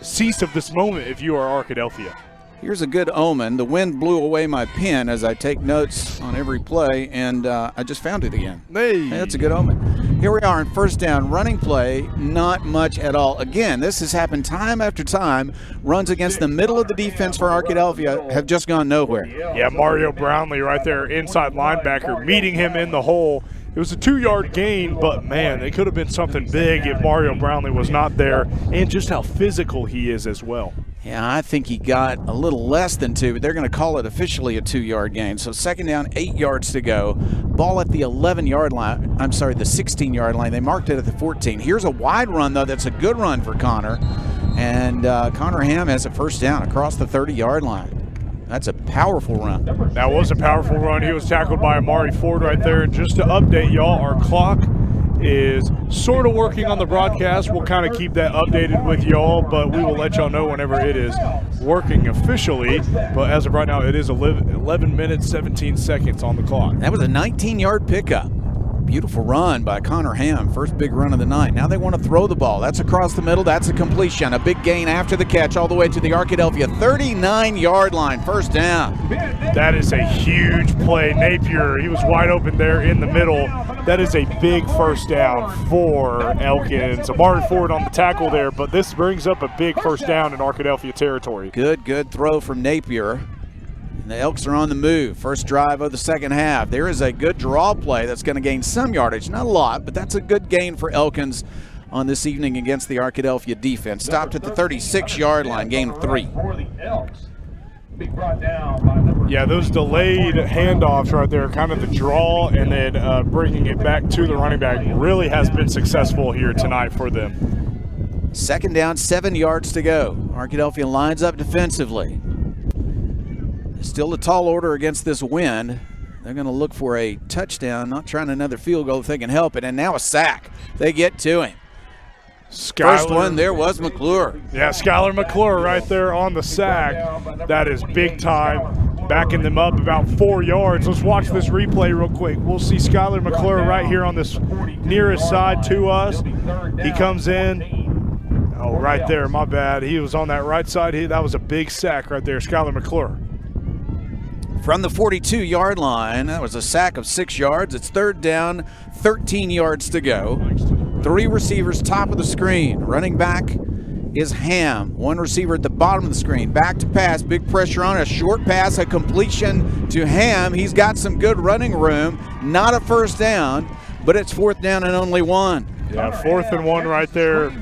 seize of this moment if you are Arkadelphia. Here's a good omen. The wind blew away my pen as I take notes on every play, and I just found it again. Hey, that's a good omen. Here we are in first down, running play, not much at all. Again, this has happened time after time. Runs against the middle of the defense for Arkadelphia have just gone nowhere. Yeah, Mario Brownlee right there, inside linebacker, meeting him in the hole. It was a 2-yard gain, but, man, it could have been something big if Mario Brownlee was not there, and just how physical he is as well. Yeah, I think he got a little less than 2, but they're going to call it officially a 2-yard gain. So second down, 8 yards to go. Ball at the 11-yard line. I'm sorry, the 16-yard line. They marked it at the 14. Here's a wide run, though. That's a good run for Connor. And Connor Ham has a first down across the 30-yard line. That's a powerful run. That was a powerful run. He was tackled by Amari Ford right there. And just to update y'all, our clock is sort of working on the broadcast. We'll kind of keep that updated with y'all, but we will let y'all know whenever it is working officially. But as of right now, it is 11 minutes, 17 seconds on the clock. That was a 19-yard pickup. Beautiful run by Connor Ham, first big run of the night. Now they want to throw the ball. That's across the middle. That's a completion. A big gain after the catch all the way to the Arkadelphia 39-yard line, first down. That is a huge play. Napier, he was wide open there in the middle. That is a big first down for Elkins. Amari Ford on the tackle there, but this brings up a big first down in Arkadelphia territory. Good throw from Napier. And the Elks are on the move. First drive of the second half. There is a good draw play that's going to gain some yardage. Not a lot, but that's a good gain for Elkins on this evening against the Arkadelphia defense. Stopped at the 36-yard line, gain of 3. Yeah, those delayed handoffs right there, kind of the draw and then bringing it back to the running back, really has been successful here tonight for them. Second down, 7 yards to go. Arkadelphia lines up defensively. Still a tall order against this wind. They're going to look for a touchdown, not trying another field goal if they can help it. And now a sack. They get to him. First one there was McClure. Yeah, Skylar McClure right there on the sack. That is big time, backing them up about 4 yards. Let's watch this replay real quick. We'll see Skylar McClure right here on this nearest side to us. He comes in. Oh, right there, my bad. He was on that right side. That was a big sack right there, Skylar McClure. From the 42-yard line, that was a sack of 6 yards. It's third down, 13 yards to go. 3 receivers top of the screen. Running back is Ham. 1 receiver at the bottom of the screen. Back to pass, big pressure on a short pass, a completion to Ham. He's got some good running room. Not a first down, but it's fourth down and only 1. Yeah, 4th and 1 right there.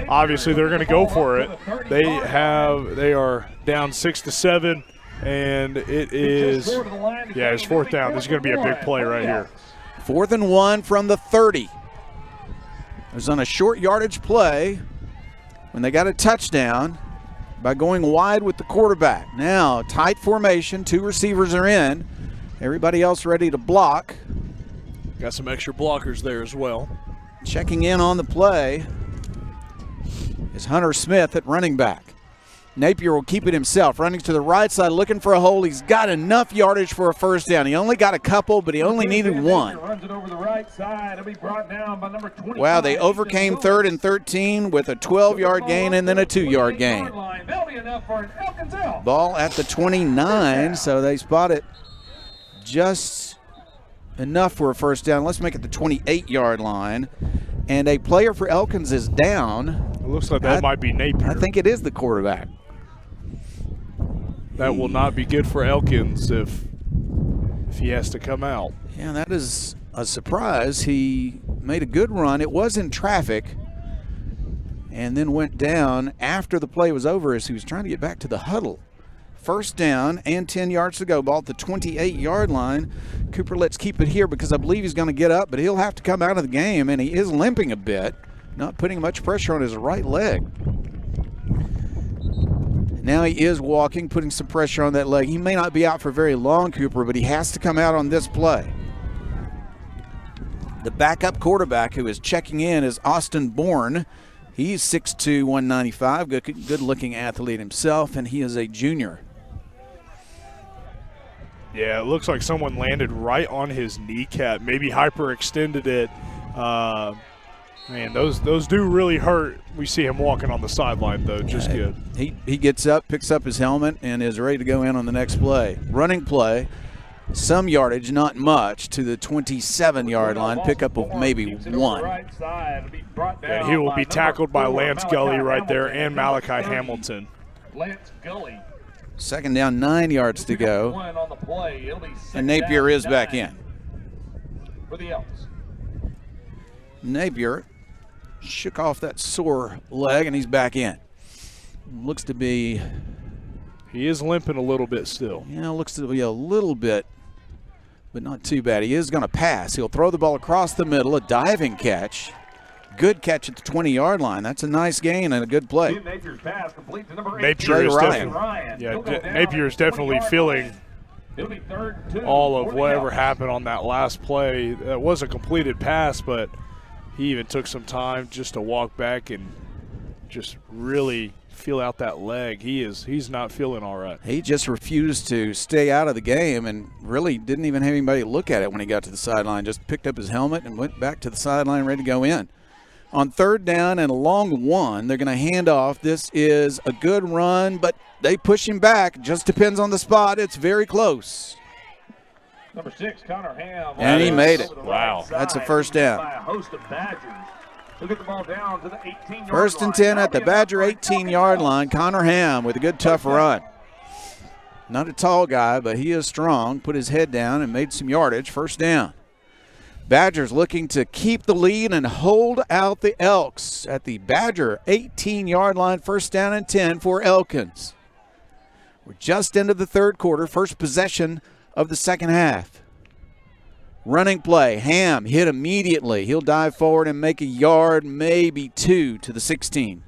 Obviously, they're going to go for it. They are down 6-7. And it is, yeah, it's 4th down. This is going to be a big play right here. 4th and 1 from the 30. It was on a short yardage play when they got a touchdown by going wide with the quarterback. Now, tight formation. 2 receivers are in. Everybody else ready to block. Got some extra blockers there as well. Checking in on the play is Hunter Smith at running back. Napier will keep it himself, running to the right side, looking for a hole. He's got enough yardage for a first down. He only got a couple, but he only needed one. Runs it over the right side. It'll be brought down by number 25. Wow, they overcame 3rd and 13 with a 12-yard gain and then a 2-yard gain. That'll be enough for an Elkins out. Ball at the 29, so they spot it just enough for a first down. Let's make it the 28-yard line. And a player for Elkins is down. It looks like that might be Napier. I think it is the quarterback. That will not be good for Elkins if he has to come out. Yeah, that is a surprise. He made a good run. It was in traffic and then went down after the play was over as he was trying to get back to the huddle. First down and 10 yards to go. Ball at the 28-yard line. Cooper, let's keep it here because I believe he's going to get up, but he'll have to come out of the game, and he is limping a bit, not putting much pressure on his right leg. Now he is walking, putting some pressure on that leg. He may not be out for very long, Cooper, but he has to come out on this play. The backup quarterback who is checking in is Austin Bourne. He's 6'2", 195, good-looking athlete himself, and he is a junior. Yeah, it looks like someone landed right on his kneecap, maybe hyperextended it. Man, those do really hurt. We see him walking on the sideline, though, just good. He gets up, picks up his helmet, and is ready to go in on the next play. Running play, some yardage, not much, to the 27-yard line, pickup of maybe one. And he will be tackled by Lance Gully right there and Malachi Hamilton. Lance Gully. Second down, 9 yards to go. And Napier is back in. For the Elks. Napier shook off that sore leg, and he's back in. Looks to be... He is limping a little bit still. Yeah, looks to be a little bit, but not too bad. He is going to pass. He'll throw the ball across the middle, a diving catch. Good catch at the 20-yard line. That's a nice gain and a good play. Napier's pass complete to number 8. Napier is definitely feeling all of whatever happened on that last play. It was a completed pass, but he even took some time just to walk back and just really feel out that leg. He's not feeling all right. He just refused to stay out of the game and really didn't even have anybody look at it when he got to the sideline. Just picked up his helmet and went back to the sideline ready to go in. On third down and a long one, they're going to hand off. This is a good run, but they push him back. Just depends on the spot. It's very close. Number 6, Connor Ham. And he made it. Wow. That's a first down. By a host of Badgers. He'll get the ball down to the 18-yard First and 10 at the Badger 18-yard line. Connor Ham with a good, tough run. Not a tall guy, but he is strong. Put his head down and made some yardage. First down. Badgers looking to keep the lead and hold out the Elks at the Badger 18-yard line. First down and 10 for Elkins. We're just into the third quarter. First possession of the second half. Running play. Ham hit immediately. He'll dive forward and make a yard, maybe 2 to the 16.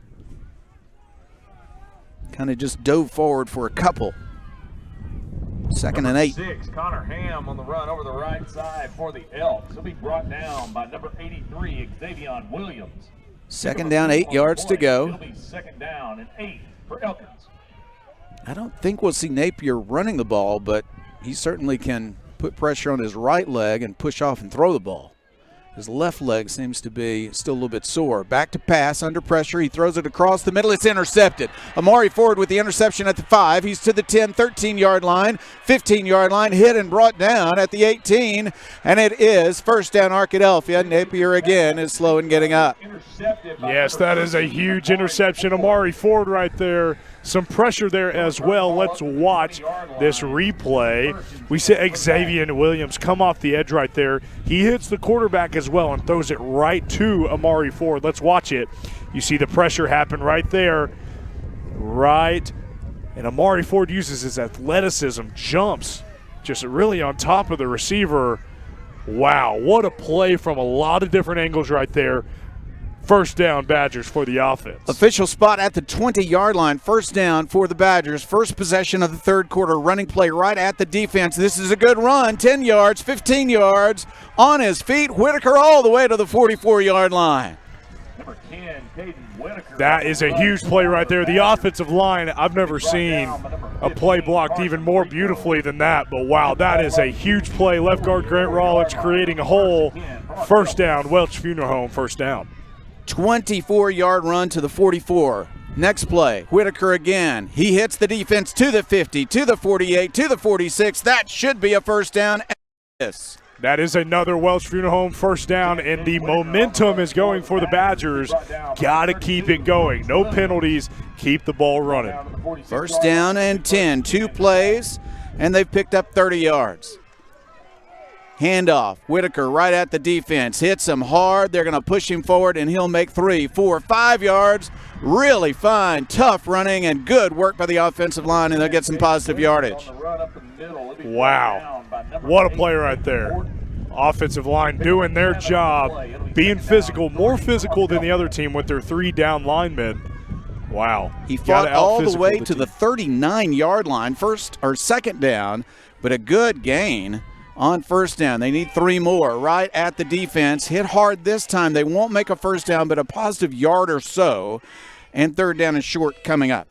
Kind of just dove forward for a couple. Second and 8. 6, Connor Ham on the run over the right side for the Elks. He'll be brought down by number 83, Xavier Williams. Second down, 8 yards to go. It'll be second down and 8 for Elkins. I don't think we'll see Napier running the ball, but he certainly can put pressure on his right leg and push off and throw the ball. His left leg seems to be still a little bit sore. Back to pass, under pressure. He throws it across the middle. It's intercepted. Amari Ford with the interception at the 5. He's to the 10, 13-yard line, 15-yard line, hit and brought down at the 18. And it is first down Arkadelphia. Napier again is slow in getting up. Yes, that is a huge interception. Amari Ford right there. Some pressure there as well. Let's watch this replay. We see Xavier Williams come off the edge right there. He hits the quarterback as well and throws it right to Amari Ford. Let's watch it. You see the pressure happen right there. Right. And Amari Ford uses his athleticism, jumps just really on top of the receiver. Wow, what a play from a lot of different angles right there. First down, Badgers for the offense. Official spot at the 20-yard line. First down for the Badgers. First possession of the third quarter. Running play right at the defense. This is a good run. 10 yards, 15 yards. On his feet. Whitaker all the way to the 44-yard line. Number 10, Caden That is a huge play right there. The offensive line, I've never seen a play blocked even more beautifully than that, but wow, that is a huge play. Left guard Grant Rollins creating a hole. First down, Welch Funeral Home, first down. 24-yard run to the 44. Next play, Whitaker again. He hits the defense to the 50, to the 48, to the 46. That should be a first down. Yes. That is another Welch Funeral Home first down, and the momentum is going for the Badgers. Got to keep it going. No penalties. Keep the ball running. First down and 10. 2 plays, and they've picked up 30 yards. Handoff. Whitaker right at the defense. Hits him hard. They're going to push him forward, and he'll make 3, 4, 5 yards. Really fine, tough running, and good work by the offensive line, and they'll get some positive yardage. Wow. What a play right there. Offensive line doing their job, being physical, more physical than the other team with their 3 down linemen. Wow. He fought all the way to the 39-yard line, second down, but a good gain on first down. They need 3 more right at the defense. Hit hard this time. They won't make a first down, but a positive yard or so. And third down and short coming up.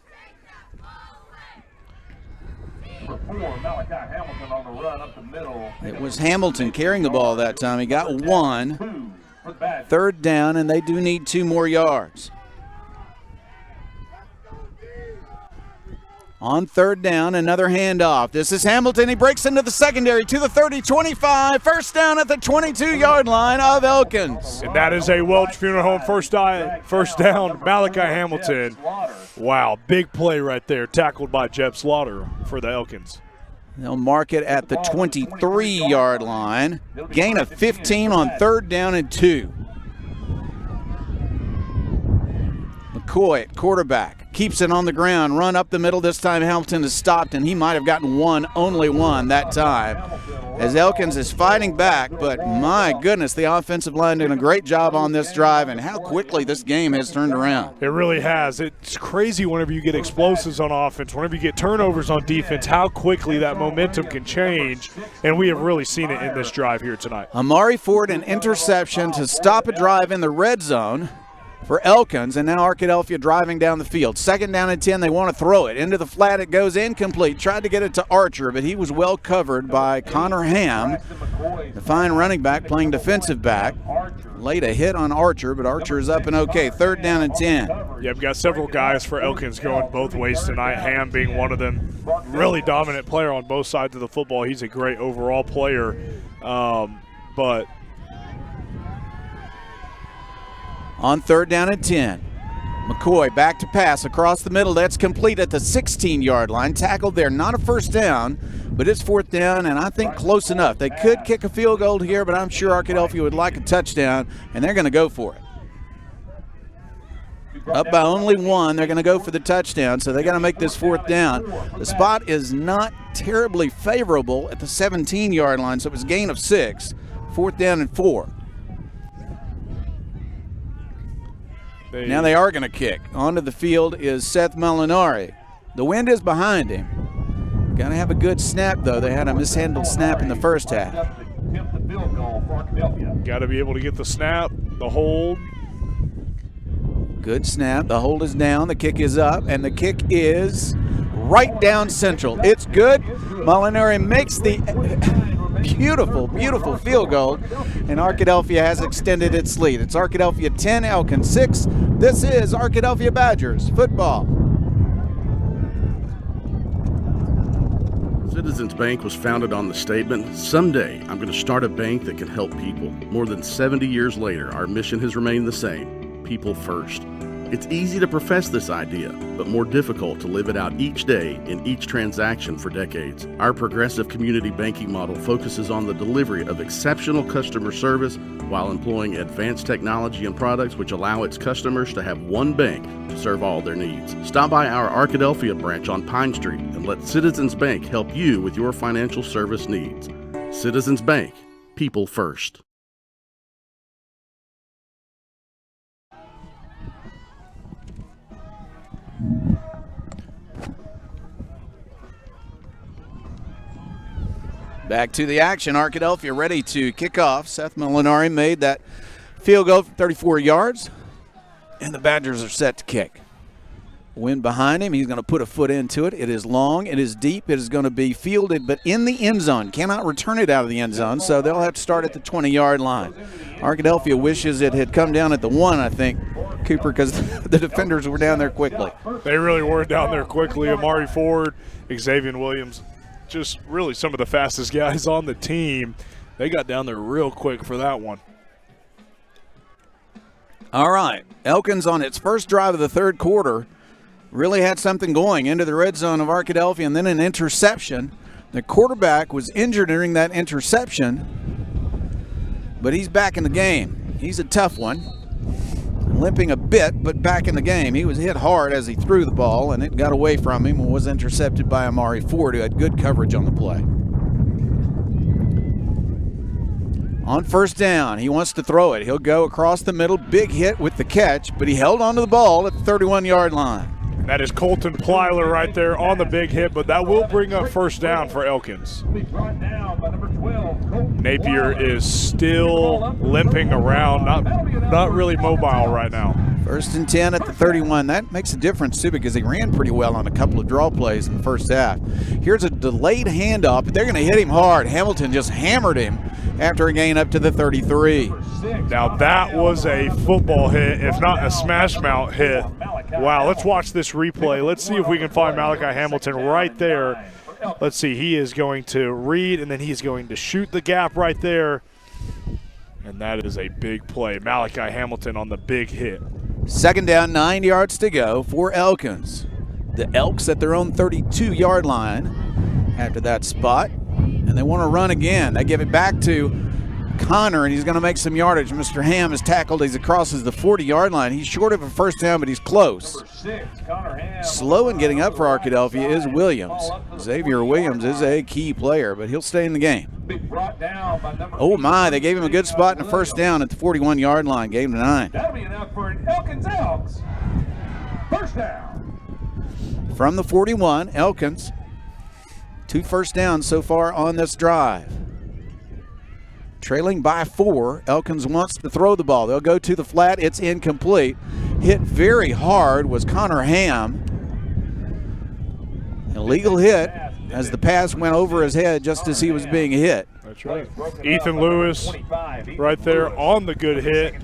It was Hamilton carrying the ball that time. He got 1. Third down, and they do need 2 more yards. On third down, another handoff. This is Hamilton. He breaks into the secondary to the 30, 25. First down at the 22-yard line of Elkins. And that is a Welch Funeral Home first down, Malachi Hamilton. Wow, big play right there, tackled by Jeb Slaughter for the Elkins. They'll mark it at the 23-yard line. Gain of 15 on third down and 2. McCoy at quarterback. Keeps it on the ground, run up the middle. This time Hamilton is stopped, and he might have gotten only one that time. As Elkins is fighting back, but my goodness, the offensive line doing a great job on this drive, and how quickly this game has turned around. It really has. It's crazy whenever you get explosives on offense, whenever you get turnovers on defense, how quickly that momentum can change, and we have really seen it in this drive here tonight. Amari Ford, an interception to stop a drive in the red zone for Elkins, and now Arkadelphia driving down the field. Second down and 10, they want to throw it. Into the flat, it goes incomplete. Tried to get it to Archer, but he was well covered by Connor Ham, the fine running back playing defensive back. Laid a hit on Archer, but Archer is up and okay. Third down and 10. Yeah, we've got several guys for Elkins going both ways tonight, Ham being one of them. Really dominant player on both sides of the football. He's a great overall player, but on third down and 10, McCoy back to pass across the middle. That's complete at the 16-yard line. Tackled there, not a first down, but it's fourth down, and I think close enough. They could kick a field goal here, but I'm sure Arkadelphia would like a touchdown, and they're going to go for it. Up by only 1, they're going to go for the touchdown, so they got to make this fourth down. The spot is not terribly favorable at the 17-yard line, so it was a gain of 6. Fourth down and 4. Now they are going to kick. Onto the field is Seth Molinari. The wind is behind him. Got to have a good snap, though. They had a mishandled snap in the first half. Got to be able to get the snap, the hold. Good snap. The hold is down. The kick is up, and the kick is right down central. It's good. Molinari makes the beautiful, beautiful field goal, and Arkadelphia has extended its lead. It's Arkadelphia 10, Elkins 6. This is Arkadelphia Badgers football. Citizens Bank was founded on the statement, "Someday I'm going to start a bank that can help people." More than 70 years later, our mission has remained the same: people first. It's easy to profess this idea, but more difficult to live it out each day in each transaction for decades. Our progressive community banking model focuses on the delivery of exceptional customer service while employing advanced technology and products which allow its customers to have one bank to serve all their needs. Stop by our Arkadelphia branch on Pine Street and let Citizens Bank help you with your financial service needs. Citizens Bank, people first. Back to the action. Arkadelphia ready to kick off. Seth Molinari made that field goal for 34 yards. And the Badgers are set to kick. Wind behind him. He's going to put a foot into it. It is long. It is deep. It is going to be fielded, but in the end zone. Cannot return it out of the end zone, so they'll have to start at the 20-yard line. Arkadelphia wishes it had come down at the 1, I think, Cooper, because the defenders were down there quickly. They really were down there quickly. Amari Ford, Xavier Williams, just really some of the fastest guys on the team. They got down there real quick for that one. All right. Elkins on its first drive of the third quarter really had something going into the red zone of Arkadelphia, and then an interception. The quarterback was injured during that interception, but he's back in the game. He's a tough one, limping a bit, but back in the game. He was hit hard as he threw the ball, and it got away from him and was intercepted by Amari Ford, who had good coverage on the play. On first down, he wants to throw it. He'll go across the middle, big hit with the catch, but he held onto the ball at the 31-yard line. That is Colton Plyler right there on the big hit, but that will bring up first down for Elkins. Napier is still limping around, not really mobile right now. First and 10 at the 31. That makes a difference, too, because he ran pretty well on a couple of draw plays in the first half. Here's a delayed handoff, but they're going to hit him hard. Hamilton just hammered him after a gain up to the 33. Now that was a football hit, if not a smash mouth hit. Wow, let's watch this replay. Let's see if we can find Malachi Hamilton right there. Let's see, he is going to read, and then he's going to shoot the gap right there. And that is a big play. Malachi Hamilton on the big hit. Second down, 9 yards to go for Elkins. The Elks at their own 32-yard line after that spot. And they want to run again. They give it back to Connor, and he's going to make some yardage. Mr. Ham is tackled as he crosses the 40-yard line. He's short of a first down, but he's close. Slow in getting up for Arkadelphia is Williams. Xavier Williams is a key player, but he'll stay in the game. Oh, my, they gave him a good spot in the first down at the 41-yard line. Gave him to 9. That'll be enough for an Elkins Elks. First down. From the 41, Elkins. 2 first downs so far on this drive. Trailing by 4, Elkins wants to throw the ball. They'll go to the flat. It's incomplete. Hit very hard was Connor Ham. Illegal hit as the pass went over his head just as he was being hit. That's right. Ethan Lewis right there on the good hit.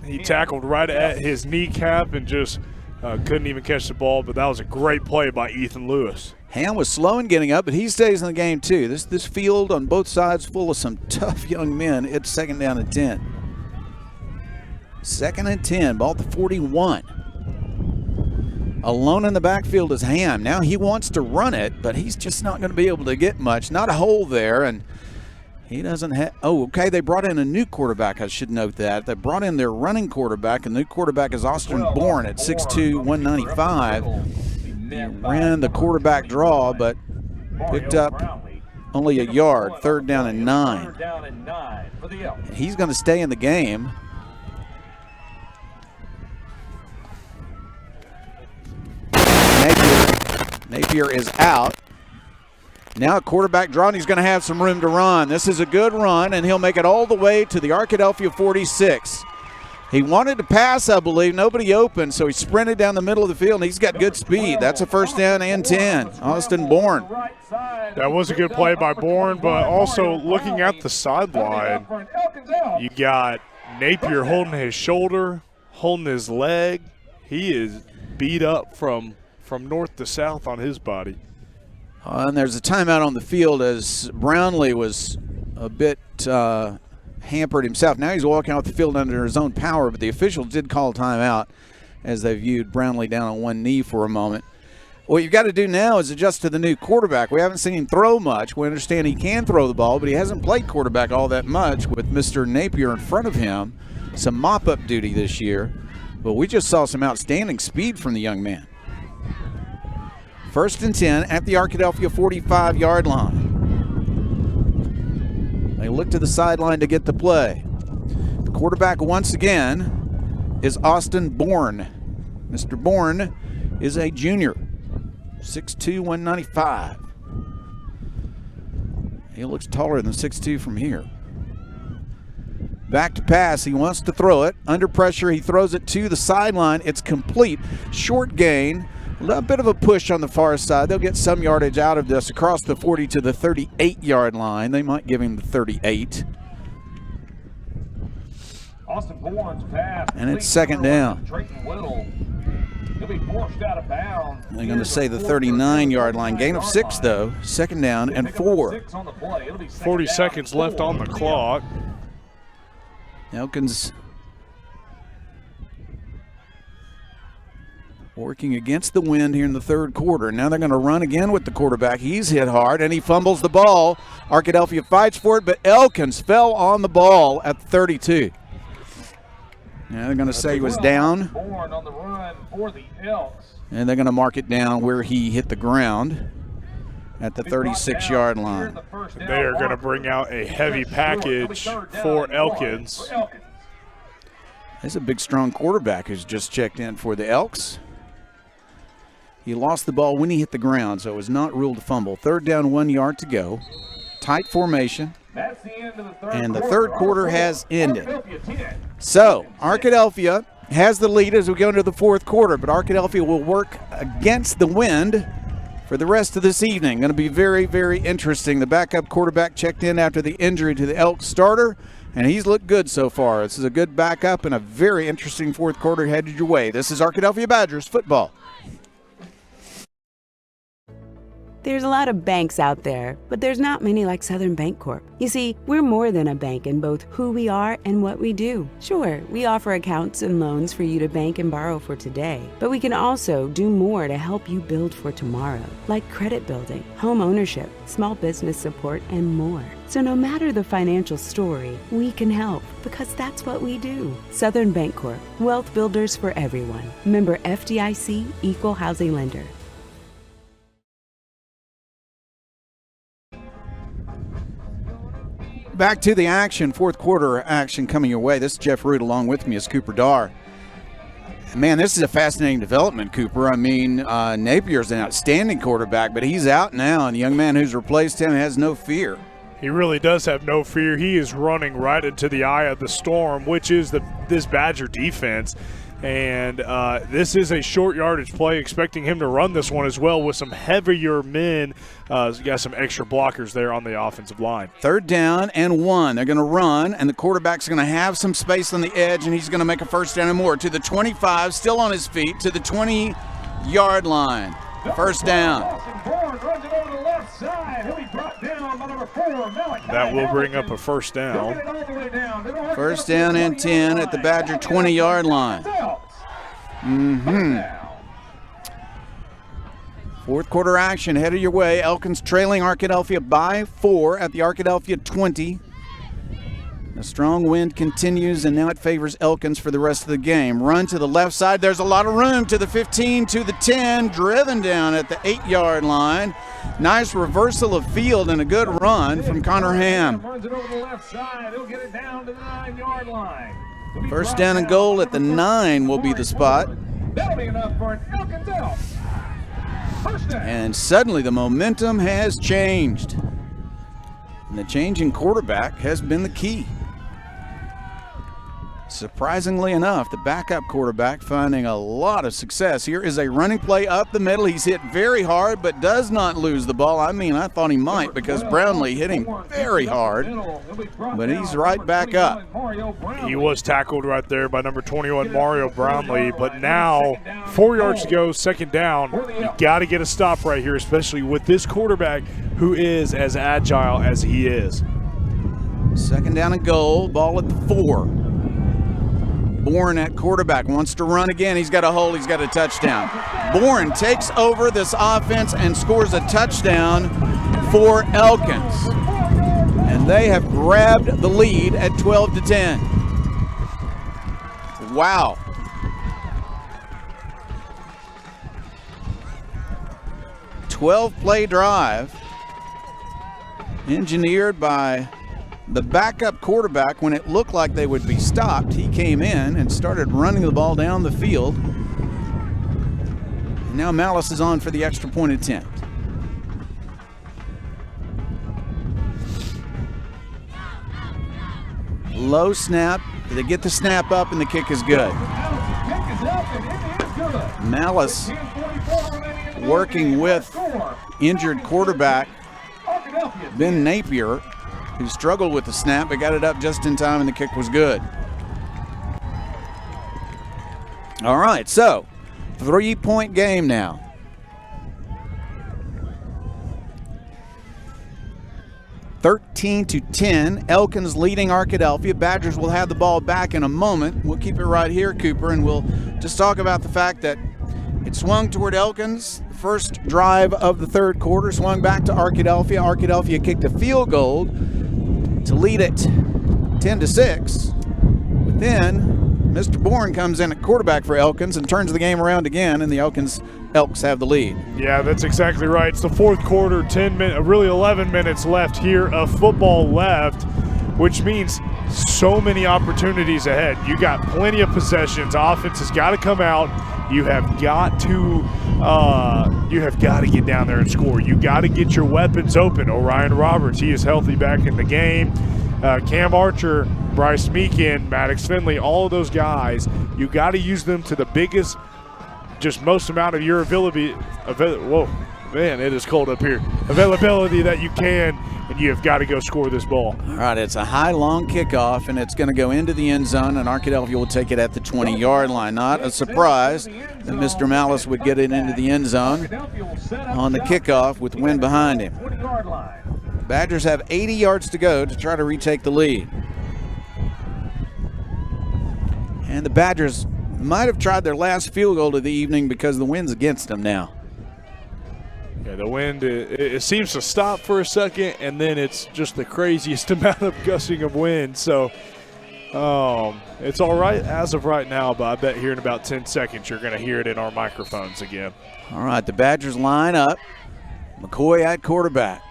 He tackled right at his kneecap and just couldn't even catch the ball, but that was a great play by Ethan Lewis. Ham was slow in getting up, but he stays in the game too. This field on both sides full of some tough young men. It's second down and 10. Second and 10, ball at the 41. Alone in the backfield is Ham. Now he wants to run it, but he's just not going to be able to get much. Not a hole there, and he doesn't have. Oh, okay, they brought in a new quarterback. I should note that. They brought in their running quarterback, and the new quarterback is Austin Bourne at 6'2", 195. He ran the quarterback draw, but picked up only a yard. Third down and 9. He's going to stay in the game. Napier is out. Now a quarterback draw, and he's going to have some room to run. This is a good run, and he'll make it all the way to the Arkadelphia 46. He wanted to pass, I believe. Nobody open, so he sprinted down the middle of the field, and he's got good speed. That's a first down and 10. Austin Bourne. That was a good play by Bourne, but also looking at the sideline, you got Napier holding his shoulder, holding his leg. He is beat up from north to south on his body. And there's a timeout on the field as Brownlee was a bit hampered himself. Now he's walking off the field under his own power, but the officials did call a timeout as they viewed Brownlee down on one knee for a moment. What you've got to do now is adjust to the new quarterback. We haven't seen him throw much. We understand he can throw the ball, but he hasn't played quarterback all that much with Mr. Napier in front of him. Some mop-up duty this year, but we just saw some outstanding speed from the young man. First and 10 at the Arkadelphia 45-yard line. They look to the sideline to get the play. The quarterback once again is Austin Bourne. Mr. Bourne is a junior, 6'2", 195. He looks taller than 6'2" from here. Back to pass. He wants to throw it. Under pressure, he throws it to the sideline. It's complete. Short gain. A bit of a push on the far side. They'll get some yardage out of this across the 40 to the 38-yard line. They might give him the 38. Austin Bourne's pass. And it's second down. Drayton Whittle. He'll be forced out of bounds. They're going to say the 39-yard line. Gain of 6, though. Second down and 4. 40 seconds left on the clock. Elkins working against the wind here in the third quarter. Now they're going to run again with the quarterback. He's hit hard, and he fumbles the ball. Arkadelphia fights for it, but Elkins fell on the ball at the 32. Now they're going to say he was down. On the run for the Elks. And they're going to mark it down where he hit the ground at the 36-yard line. They are going to bring out a heavy package for Elkins. There's a big, strong quarterback who's just checked in for the Elks. He lost the ball when he hit the ground, so it was not ruled a fumble. Third down, 1 yard to go. Tight formation. And the third quarter has ended. So, Arkadelphia has the lead as we go into the fourth quarter, but Arkadelphia will work against the wind for the rest of this evening. Going to be very, very interesting. The backup quarterback checked in after the injury to the Elks starter, and he's looked good so far. This is a good backup and a very interesting fourth quarter headed your way. This is Arkadelphia Badgers football. There's a lot of banks out there, but there's not many like Southern Bancorp. You see, we're more than a bank in both who we are and what we do. Sure, we offer accounts and loans for you to bank and borrow for today, but we can also do more to help you build for tomorrow, like credit building, home ownership, small business support, and more. So no matter the financial story, we can help because that's what we do. Southern Bancorp, wealth builders for everyone. Member FDIC, Equal Housing Lender. Back to the action, fourth quarter action coming your way. This is Jeff Root, along with me is Cooper Darr. Man, this is a fascinating development, Cooper. I mean, Napier's an outstanding quarterback, but he's out now, and the young man who's replaced him has no fear. He really does have no fear. He is running right into the eye of the storm, which is this Badger defense. And this is a short yardage play, expecting him to run this one as well with some heavier men. He's got some extra blockers there on the offensive line. Third down and 1. They're going to run, and the quarterback's going to have some space on the edge, and he's going to make a first down and more. To the 25, still on his feet, to the 20-yard line. First down. That will bring up a first down. First down and 10 at the Badger 20-yard line. Fourth quarter action headed your way. Elkins trailing Arkadelphia by 4 at the Arkadelphia 20. The strong wind continues, and now it favors Elkins for the rest of the game. Run to the left side. There's a lot of room to the 15, to the 10. Driven down at the 8-yard line. Nice reversal of field and a good run from Connor Ham. Runs it over the left side. He'll get it down to the 9-yard line. First down and goal at the 9 will be the spot. That'll be enough for an Elkins out. And suddenly the momentum has changed. And the change in quarterback has been the key. Surprisingly enough, the backup quarterback finding a lot of success. Here is a running play up the middle. He's hit very hard, but does not lose the ball. I mean, I thought he might because Brownlee hit him very hard, but he's right back up. He was tackled right there by number 21, Mario Brownlee, but now 4 yards to go, second down. You got to get a stop right here, especially with this quarterback who is as agile as he is. Second down and goal, ball at the 4. Bourne at quarterback, wants to run again. He's got a hole, he's got a touchdown. Bourne takes over this offense and scores a touchdown for Elkins. And they have grabbed the lead at 12-10. Wow. $12-play drive engineered by the backup quarterback. When it looked like they would be stopped, he came in and started running the ball down the field. And now Malice is on for the extra point attempt. Low snap. They get the snap up, and the kick is good. Malice working with injured quarterback Ben Napier, who struggled with the snap, but got it up just in time, and the kick was good. All right, so 3-point game now. (13-10). Elkins leading Arkadelphia. Badgers will have the ball back in a moment. We'll keep it right here, Cooper, and we'll just talk about the fact that it swung toward Elkins. First drive of the third quarter swung back to Arkadelphia. Arkadelphia kicked a field goal to lead it 10-6. But then Mr. Bourne comes in at quarterback for Elkins and turns the game around again, and the Elks have the lead. Yeah, that's exactly right. It's the fourth quarter, 11 minutes left here of football left, which means so many opportunities ahead. You got plenty of possessions. Offense has got to come out. You have got to get down there and score. You got to get your weapons open. Orion Roberts, he is healthy back in the game. Cam Archer, Bryce Meekin, Maddox Finley, all of those guys, you got to use them to the biggest, just most amount of your whoa, man, it is cold up here. Availability that you can, and you have got to go score this ball. All right, it's a high, long kickoff, and it's going to go into the end zone, and Arkadelphia will take it at the 20-yard line. Not a surprise that Mr. Malice would get it into the end zone on the kickoff with wind behind him. Badgers have 80 yards to go to try to retake the lead. And the Badgers might have tried their last field goal of the evening because the wind's against them now. Yeah, the wind, it seems to stop for a second, and then it's just the craziest amount of gusting of wind. So it's all right as of right now, but I bet here in about 10 seconds you're going to hear it in our microphones again. All right, the Badgers line up. McCoy at quarterback.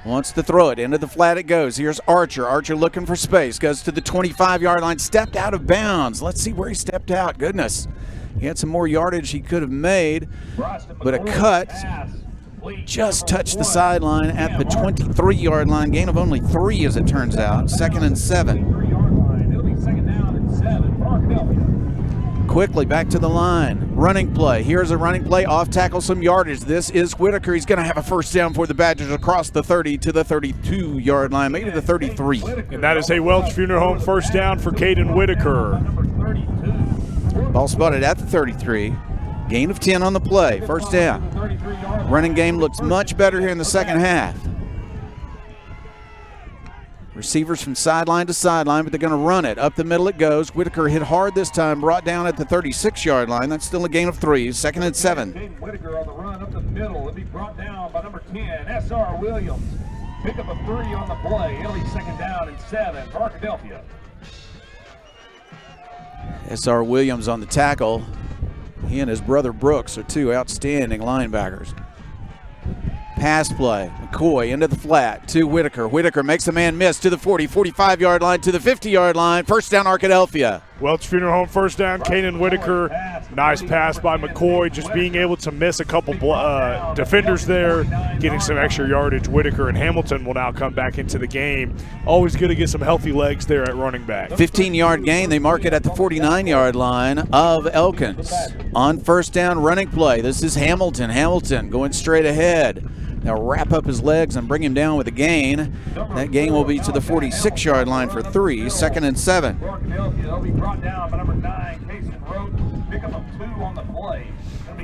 Wants to throw it. Into the flat it goes. Here's Archer. Archer looking for space. Goes to the 25-yard line. Stepped out of bounds. Let's see where he stepped out. Goodness. He had some more yardage he could have made. But a cut just touched the sideline at the 23-yard line. Gain of only 3 as it turns out. 2nd and 7. Quickly back to the line. Running play. Here's a running play. Off tackle, some yardage. This is Whitaker. He's going to have a first down for the Badgers across the 30 to the 32-yard line, maybe the 33. And that is a Welch Funeral Home first down for Caden Whitaker. Ball spotted at the 33. Gain of 10 on the play. First down. Running game looks much better here in the second half. Receivers from sideline to sideline, but they're going to run it. Up the middle it goes. Whitaker hit hard this time, brought down at the 36-yard line. That's still a gain of 3. 2nd and 7. Whitaker on the run up the middle. It'll be brought down by number 10, S.R. Williams. Pick up a 3 on the play. It'll be 2nd down and 7 for Arkadelphia. S.R. Williams on the tackle. He and his brother Brooks are two outstanding linebackers. Pass play. McCoy into the flat to Whitaker. Whitaker makes the man miss to the 40, 45-yard line, to the 50-yard line. First down, Arkadelphia. Welch Funeral Home first down. Caden Whitaker. Nice pass by McCoy. Just being able to miss a couple defenders there, getting some extra yardage. Whitaker and Hamilton will now come back into the game. Always good to get some healthy legs there at running back. 15-yard gain. They mark it at the 49-yard line of Elkins. On first down, running play. This is Hamilton. Hamilton going straight ahead. They'll wrap up his legs and bring him down with a gain. That gain will be to the 46-yard line for 3. 2nd and 7.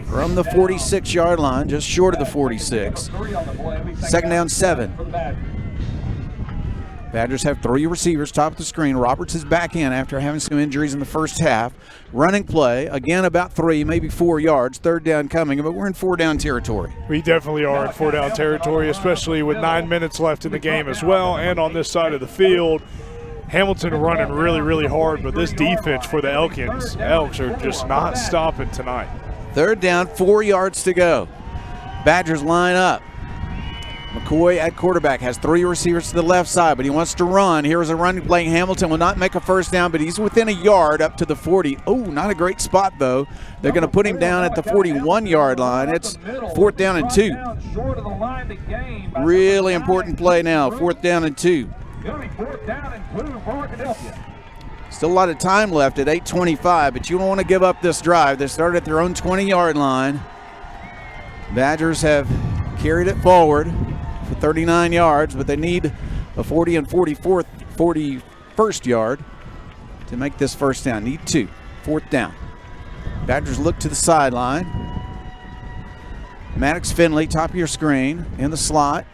From the 46-yard line, just short of the 46. 2nd down, 7. Badgers have 3 receivers, top of the screen. Roberts is back in after having some injuries in the first half. Running play, again about 3, maybe 4 yards. 3rd down coming, but we're in 4-down territory. We definitely are in 4-down territory, especially with 9 minutes left in the game as well. And on this side of the field, Hamilton running really, really hard, but this defense for the Elks are just not stopping tonight. 3rd down, 4 yards to go. Badgers line up. McCoy at quarterback has 3 receivers to the left side, but he wants to run. Here is a running play. Hamilton will not make a first down, but he's within a yard up to the 40. Oh, not a great spot, though. They're going to put him down at the 41-yard line. It's 4th down and 2. Really important play now, 4th down and 2. It'll be 4th down and 2 for Arkadelphia. Still a lot of time left at 8:25, but you don't want to give up this drive. They started at their own 20-yard line. Badgers have carried it forward for 39 yards, but they need a 40 and 41st yard to make this first down. Need 2. 4th down. Badgers look to the sideline. Maddox Finley, top of your screen, in the slot.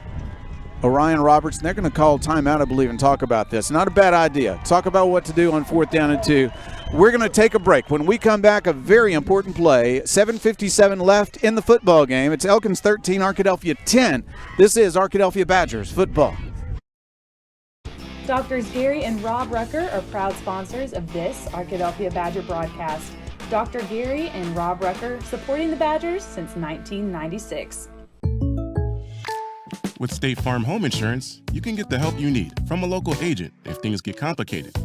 Orion Robertson, they're going to call timeout, I believe, and talk about this. Not a bad idea. Talk about what to do on 4th down and 2. We're going to take a break. When we come back, a very important play. 7:57 left in the football game. It's Elkins 13, Arkadelphia 10. This is Arkadelphia Badgers football. Doctors Gary and Rob Rucker are proud sponsors of this Arkadelphia Badger broadcast. Dr. Gary and Rob Rucker supporting the Badgers since 1996. With State Farm Home Insurance, you can get the help you need from a local agent if things get complicated,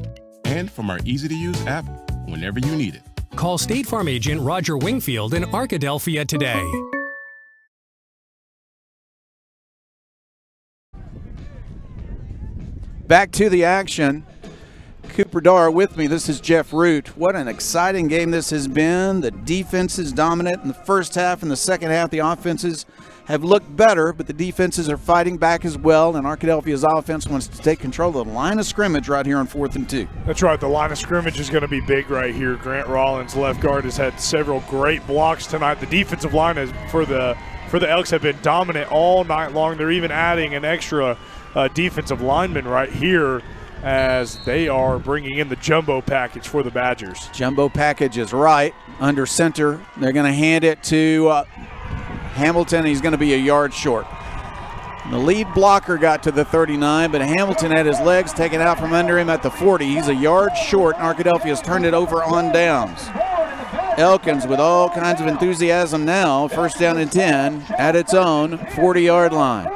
and from our easy-to-use app whenever you need it. Call State Farm agent Roger Wingfield in Arkadelphia today. Back to the action. Cooper Dar with me. This is Jeff Root. What an exciting game this has been. The defense is dominant in the first half. In the second half, the offenses have looked better, but the defenses are fighting back as well, and Arkadelphia's offense wants to take control of the line of scrimmage right here on 4th and 2. That's right. The line of scrimmage is going to be big right here. Grant Rollins, left guard, has had several great blocks tonight. The defensive line is for the Elks have been dominant all night long. They're even adding an extra defensive lineman right here as they are bringing in the jumbo package for the Badgers. Jumbo package is right under center. They're going to hand it to Hamilton. He's going to be a yard short. The lead blocker got to the 39, but Hamilton had his legs taken out from under him at the 40. He's a yard short, and Arkadelphia's turned it over on downs. Elkins with all kinds of enthusiasm now. 1st down and 10 at its own 40-yard line.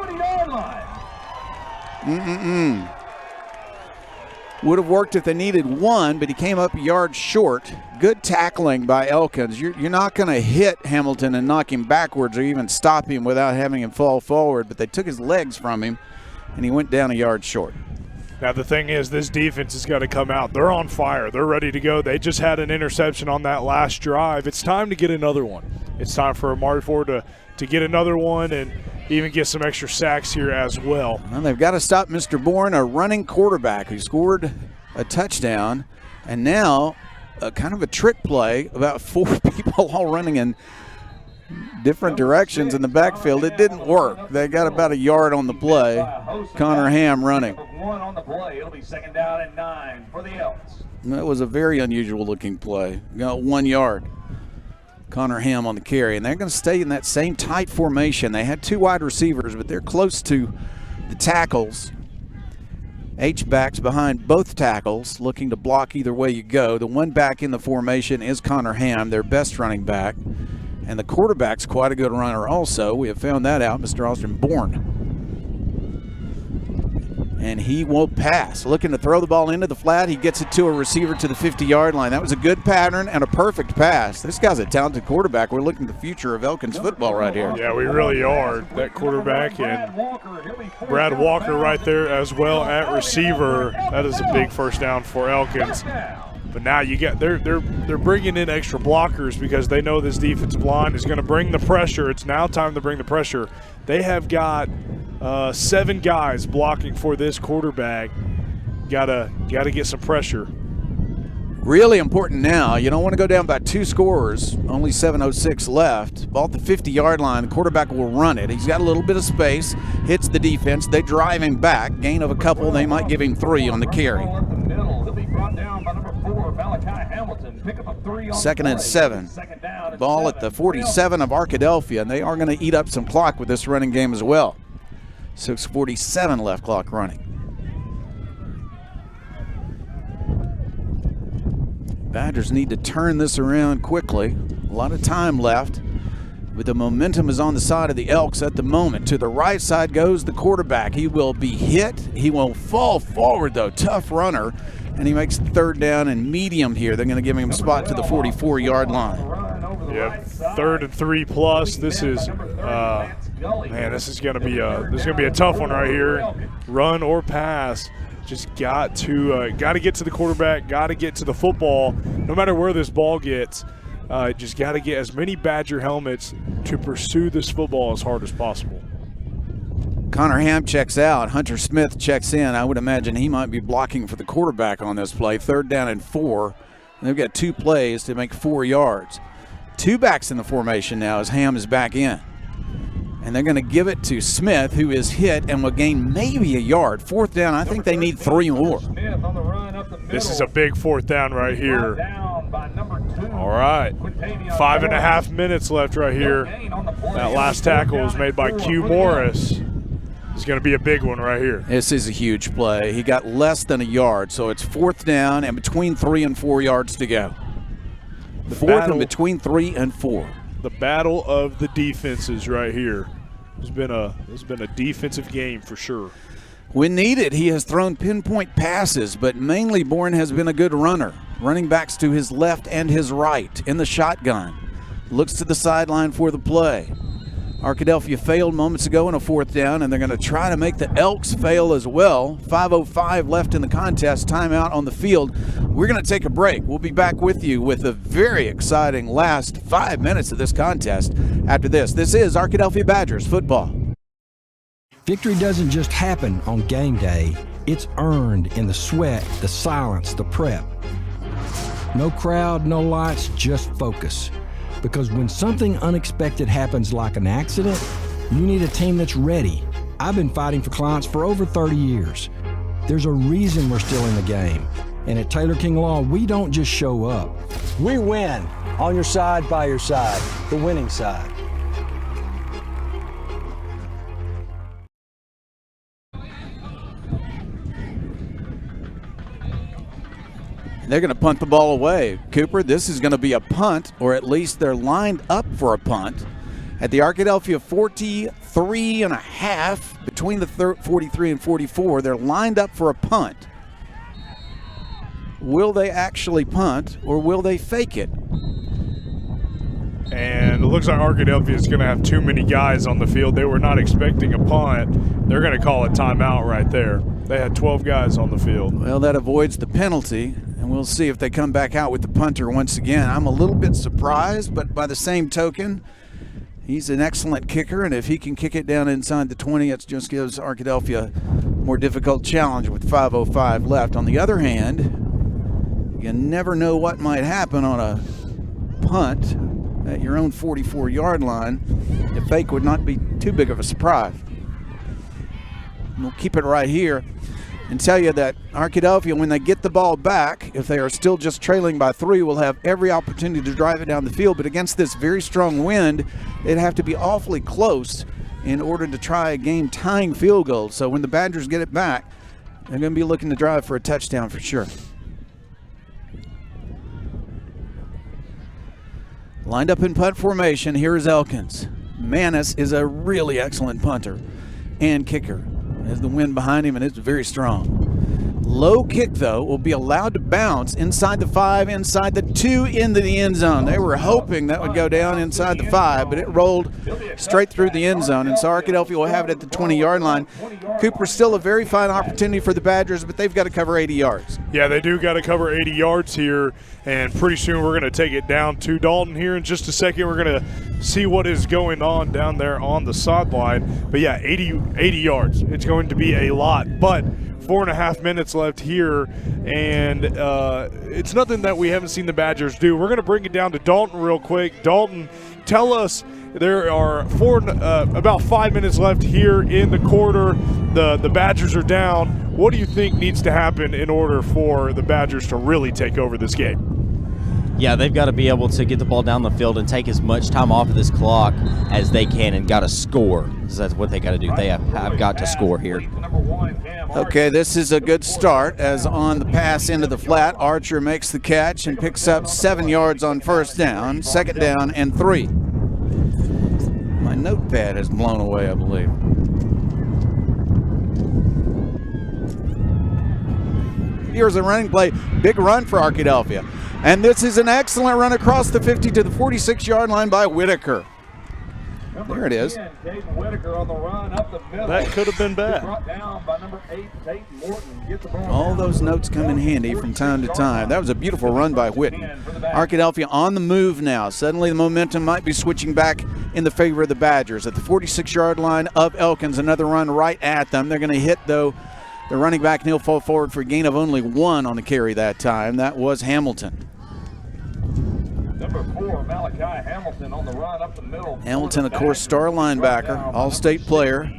Would have worked if they needed 1, but he came up a yard short. Good tackling by Elkins. You're not going to hit Hamilton and knock him backwards or even stop him without having him fall forward, but they took his legs from him, and he went down a yard short. Now, the thing is, this defense has got to come out. They're on fire. They're ready to go. They just had an interception on that last drive. It's time to get another one. It's time for Amari Ford to get another one and even get some extra sacks here as well. Well, they've got to stop Mr. Bourne, a running quarterback who scored a touchdown, and now kind of a trick play, about 4 people all running in different directions in the backfield. It didn't work. They got about a yard on the play. Connor Ham running. 1 on the play. It'll be 2nd down and 9 for the Elks. That was a very unusual looking play. Got 1 yard. Connor Ham on the carry, and they're going to stay in that same tight formation. They had 2 wide receivers, but they're close to the tackles. H-backs behind both tackles, looking to block either way you go. The one back in the formation is Connor Ham, their best running back. And the quarterback's quite a good runner also. We have found that out, Mr. Austin Bourne. And he won't pass. Looking to throw the ball into the flat. He gets it to a receiver to the 50-yard line. That was a good pattern and a perfect pass. This guy's a talented quarterback. We're looking at the future of Elkins football right here. Yeah, we really are. That quarterback and Brad Walker right there as well at receiver. That is a big first down for Elkins. But now you get they're bringing in extra blockers because they know this defensive line is going to bring the pressure. It's now time to bring the pressure. They have got 7 guys blocking for this quarterback. Gotta get some pressure. Really important now. You don't want to go down by 2 scorers. Only 7:06 left. Ball at the 50-yard line. The quarterback will run it. He's got a little bit of space. Hits the defense. They drive him back. Gain of a couple. They might give him 3 on the carry. 2nd and 7. Ball at the 47 of Arkadelphia, and they are going to eat up some clock with this running game as well. 6:47 left, clock running. Badgers need to turn this around quickly. A lot of time left, but the momentum is on the side of the Elks at the moment. To the right side goes the quarterback. He will be hit. He will fall forward, though. Tough runner. And he makes 3rd down and medium here. They're going to give him a spot to the 44-yard line. Yep, 3rd and 3 plus. This is, man, this is going to be a tough one right here. Run or pass. Just got to get to the quarterback, got to get to the football. No matter where this ball gets, just got to get as many Badger helmets to pursue this football as hard as possible. Connor Ham checks out. Hunter Smith checks in. I would imagine he might be blocking for the quarterback on this play. 3rd down and 4. They've got 2 plays to make 4 yards. 2 backs in the formation now as Ham is back in. And they're going to give it to Smith, who is hit and will gain maybe a yard. 4th down, I think they need 3 more. This is a big 4th down right here. All right, 5.5 minutes left right here. That last tackle was made by Q Morris. It's going to be a big one right here. This is a huge play. He got less than a yard, so it's 4th down and between 3 and 4 yards to go. 4th and between 3 and 4. The battle of the defenses right here. It's been a defensive game for sure. When needed, he has thrown pinpoint passes, but mainly Bourne has been a good runner. Running backs to his left and his right in the shotgun. Looks to the sideline for the play. Arkadelphia failed moments ago in a 4th down, and they're going to try to make the Elks fail as well. 5:05 left in the contest, timeout on the field. We're going to take a break. We'll be back with you with a very exciting last 5 minutes of this contest after this. This is Arkadelphia Badgers football. Victory doesn't just happen on game day. It's earned in the sweat, the silence, the prep. No crowd, no lights, just focus. Because when something unexpected happens like an accident, you need a team that's ready. I've been fighting for clients for over 30 years. There's a reason we're still in the game. And at Taylor King Law, we don't just show up. We win on your side, by your side, the winning side. They're going to punt the ball away. Cooper, this is going to be a punt, or at least they're lined up for a punt. At the Arkadelphia 43.5, between the 43 and 44, they're lined up for a punt. Will they actually punt, or will they fake it? And it looks like Arkadelphia is going to have too many guys on the field. They were not expecting a punt. They're going to call a timeout right there. They had 12 guys on the field. Well, that avoids the penalty, and we'll see if they come back out with the punter once again. I'm a little bit surprised, but by the same token, he's an excellent kicker, and if he can kick it down inside the 20, it just gives Arkadelphia a more difficult challenge with 5:05 left. On the other hand, you never know what might happen on a punt at your own 44-yard line. The fake would not be too big of a surprise. We'll keep it right here and tell you that Arkadelphia, when they get the ball back, if they are still just trailing by 3, will have every opportunity to drive it down the field. But against this very strong wind, they'd have to be awfully close in order to try a game-tying field goal. So when the Badgers get it back, they're going to be looking to drive for a touchdown for sure. Lined up in punt formation, here is Elkins. Manis is a really excellent punter and kicker. Has the wind behind him, and it's very strong. Low kick, though, will be allowed to bounce inside the 5, inside the 2, into the end zone. They were hoping that would go down inside the 5, but it rolled straight through the end zone, and so Arkadelphia will have it at the 20-yard line. Cooper, still a very fine opportunity for the Badgers, but they've got to cover 80 yards. Yeah, they do got to cover 80 yards here, and pretty soon we're going to take it down to Dalton here in just a second. We're going to see what is going on down there on the sideline. But, yeah, 80 yards. It's going to be a lot, but 4.5 minutes left here, and it's nothing that we haven't seen the Badgers do. We're going to bring it down to Dalton real quick. Dalton, tell us, there are about 5 minutes left here in the quarter. The Badgers are down. What do you think needs to happen in order for the Badgers to really take over this game? Yeah, they've got to be able to get the ball down the field and take as much time off of this clock as they can and got to score. That's what they got to do. They have got to score here. Okay, this is a good start as on the pass into the flat, Archer makes the catch and picks up 7 yards on first down, 2nd down and 3. My notepad has blown away, I believe. Here's a running play, big run for Arkadelphia. And this is an excellent run across the 50 to the 46-yard line by Whitaker. There it is. That could have been bad. All those notes come in handy from time to time. That was a beautiful run by Whitten. Arkadelphia on the move now. Suddenly the momentum might be switching back in the favor of the Badgers. At the 46-yard line of Elkins, another run right at them. They're going to hit, though, the running back, and he'll fall forward for a gain of only 1 on the carry that time. That was Hamilton. Number 4, Malachi Hamilton on the run up the middle. Hamilton, of course, star linebacker, all-state player.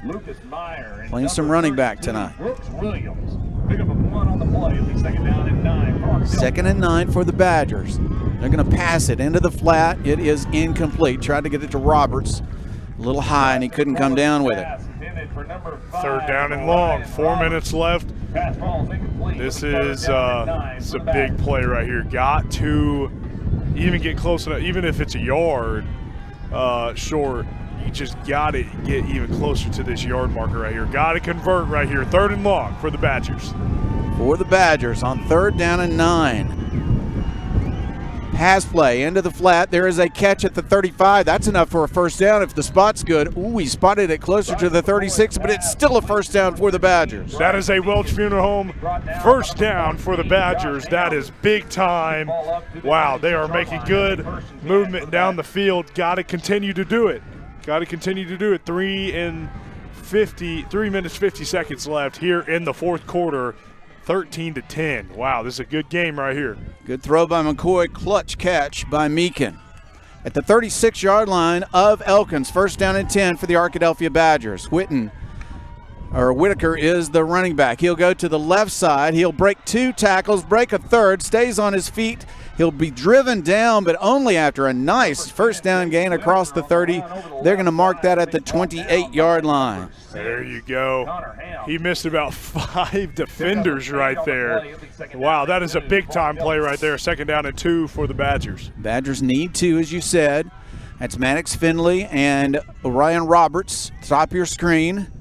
Lucas Meyer. Playing some running back tonight. Brooks Williams. Pick up a 1 on the play. It'll be second down and 9. Second and 9 for the Badgers. They're going to pass it into the flat. It is incomplete. Tried to get it to Roberts. A little high, and he couldn't come down with it. Third down and long. 4 minutes left. This is it's a big play right here. Got to even get close enough, even if it's a yard short, you just got to get even closer to this yard marker right here. Got to convert right here. Third and long for the Badgers. For the Badgers on third down and 9. Pass play into the flat. There is a catch at the 35. That's enough for a first down if the spot's good. Ooh, he spotted it closer to the 36, but it's still a first down for the Badgers. That is a Welch Funeral Home first down for the Badgers. That is big time. Wow, they are making good movement down the field. Got to continue to do it. Got to continue to do it. 3 minutes, 50 seconds left here in the fourth quarter. 13-10. Wow, this is a good game right here. Good throw by McCoy, clutch catch by Meekin. At the 36-yard line of Elkins, first down and 10 for the Arkadelphia Badgers. Whitaker is the running back. He'll go to the left side. He'll break 2 tackles, break a third, stays on his feet. He'll be driven down, but only after a nice first down gain across the 30. They're going to mark that at the 28-yard line. There you go. He missed about 5 defenders right there. Wow, that is a big-time play right there. Second down and 2 for the Badgers. Badgers need 2, as you said. That's Maddox Finley and Ryan Roberts. Top of your screen.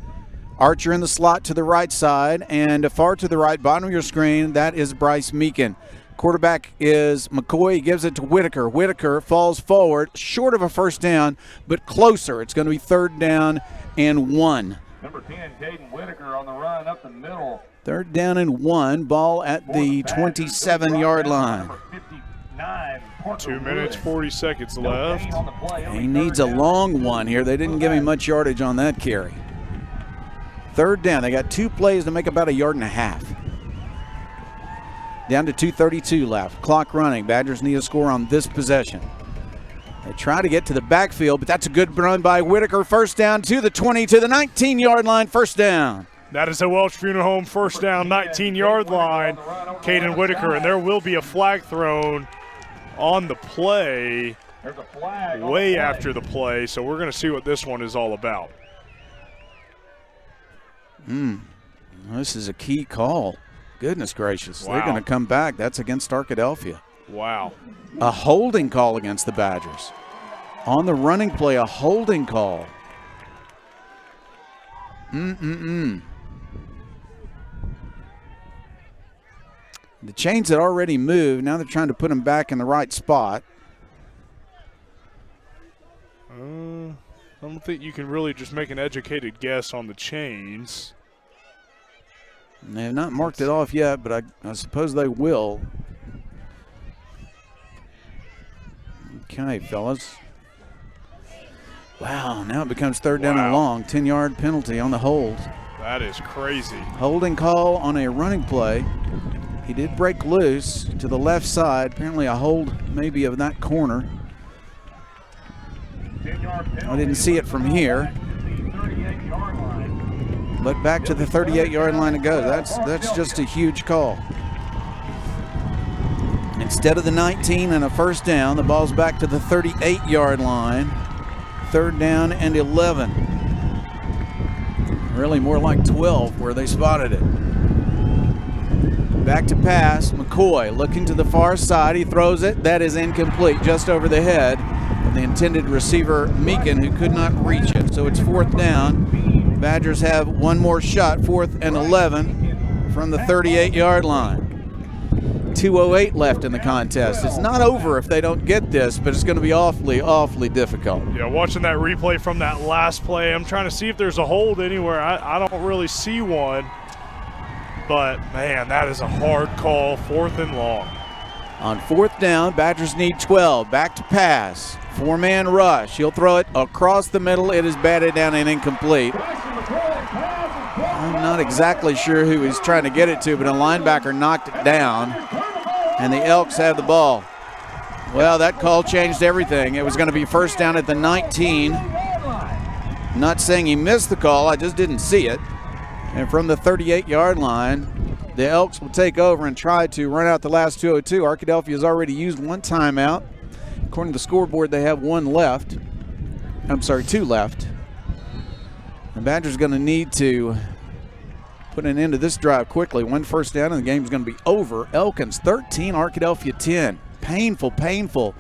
Archer in the slot to the right side, and far to the right, bottom of your screen, that is Bryce Meekin. Quarterback is McCoy. He gives it to Whitaker. Whitaker falls forward, short of a first down, but closer. It's going to be third down and 1. Number 10, Caden Whitaker on the run up the middle. Third down and 1. Ball at the 27-yard line. 2 minutes, 40 seconds left. He needs a long one here. They didn't give him much yardage on that carry. Third down. They got 2 plays to make about 1.5 yards. Down to 2:32 left. Clock running. Badgers need a score on this possession. They try to get to the backfield, but that's a good run by Whitaker. First down to the 20, to the 19-yard line. First down. That is a Welch Funeral Home first down, 19-yard line. Caden Whitaker, and there will be a flag thrown on the play. There's a flag way after the play, so we're going to see what this one is all about. This is a key call. Goodness gracious. Wow. They're going to come back. That's against Arkadelphia. Wow. A holding call against the Badgers. On the running play, a holding call. The chains had already moved. Now they're trying to put them back in the right spot. I don't think you can really just make an educated guess on the chains. They have not marked it off yet, but I suppose they will. Okay, fellas. Wow, now it becomes third down and long. 10-yard penalty on the hold. That is crazy. Holding call on a running play. He did break loose to the left side. Apparently a hold maybe of that corner. I didn't see it from here. But back to the 38-yard line to go. That's just a huge call. Instead of the 19 and a first down, the ball's back to the 38-yard line. Third down and 11. Really more like 12 where they spotted it. Back to pass. McCoy looking to the far side. He throws it. That is incomplete, just over the head of the intended receiver, Meekin, who could not reach it. So it's fourth down. Badgers have one more shot, 4th and 11 from the 38-yard line. 2:08 left in the contest. It's not over if they don't get this, but it's going to be awfully, awfully difficult. Yeah, watching that replay from that last play, I'm trying to see if there's a hold anywhere. I don't really see one. But, man, that is a hard call, 4th and long. On 4th down, Badgers need 12. Back to pass. 4-man rush. He'll throw it across the middle. It is batted down and incomplete. I'm not exactly sure who he's trying to get it to, but a linebacker knocked it down, and the Elks have the ball. Well, that call changed everything. It was going to be 1st down at the 19. I'm not saying he missed the call. I just didn't see it. And from the 38-yard line, the Elks will take over and try to run out the last 2:02. Arkadelphia has already used 1 timeout. According to the scoreboard, they have 1 left. I'm sorry, 2 left. The Badgers going to need to put an end to this drive quickly. 1 first down and the game's going to be over. Elkins 13, Arkadelphia 10. Painful, painful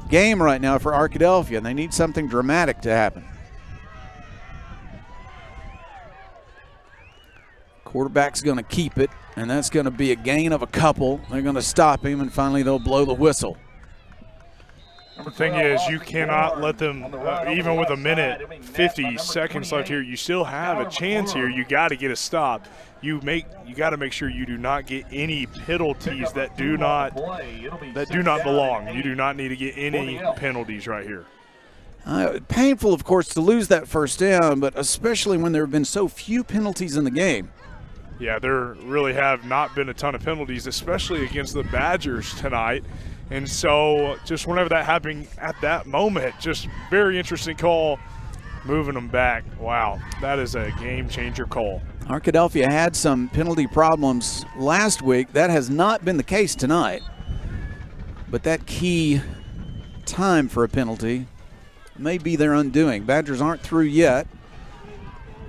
game right now for Arkadelphia. They need something dramatic to happen. Quarterback's going to keep it, and that's going to be a gain of a couple. They're going to stop him, and finally they'll blow the whistle. The thing is, you cannot let them, even with 1:50 seconds left here, you still have a chance here. You got to get a stop. You got to make sure you do not get any penalties that do not belong. You do not need to get any penalties right here. Painful, of course, to lose that 1st down, but especially when there have been so few penalties in the game. Yeah, there really have not been a ton of penalties, especially against the Badgers tonight. And so just whenever that happened at that moment, just very interesting call, moving them back. Wow, that is a game-changer call. Arkadelphia had some penalty problems last week. That has not been the case tonight. But that key time for a penalty may be their undoing. Badgers aren't through yet.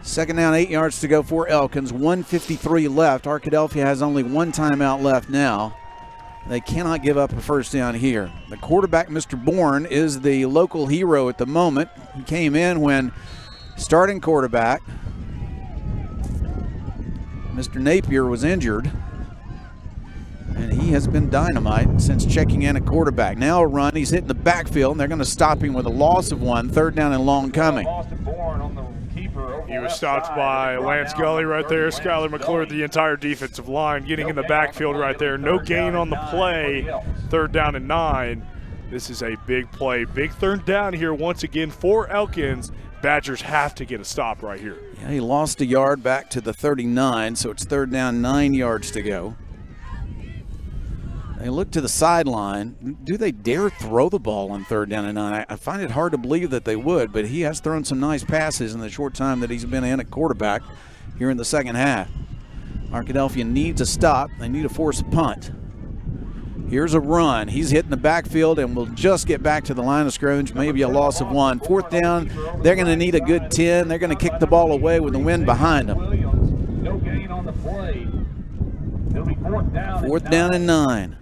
2nd down, 8 yards to go for Elkins. 1:53 left. Arkadelphia has only 1 timeout left now. They cannot give up a 1st down here. The quarterback, Mr. Bourne, is the local hero at the moment. He came in when starting quarterback, Mr. Napier, was injured. And he has been dynamite since checking in at quarterback. Now a run. He's hitting the backfield, and they're going to stop him with a loss of 1. 3rd down and long coming. He was stopped by Lance Gully right there. Skylar McClure, the entire defensive line, getting in the backfield right there. No gain on the play. 3rd down and 9. This is a big play. Big 3rd down here once again for Elkins. Badgers have to get a stop right here. Yeah, he lost a yard back to the 39, so it's 3rd down, 9 yards to go. They look to the sideline. Do they dare throw the ball on 3rd down and 9? I find it hard to believe that they would, but he has thrown some nice passes in the short time that he's been in at quarterback here in the 2nd half. Arkadelphia needs a stop. They need to force a punt. Here's a run. He's hitting the backfield and will just get back to the line of scrimmage, maybe a loss of 1. 4th down, they're going to need a good 10. They're going to kick the ball away with the wind behind them. No gain on the play. It'll be 4th down. 4th down and 9.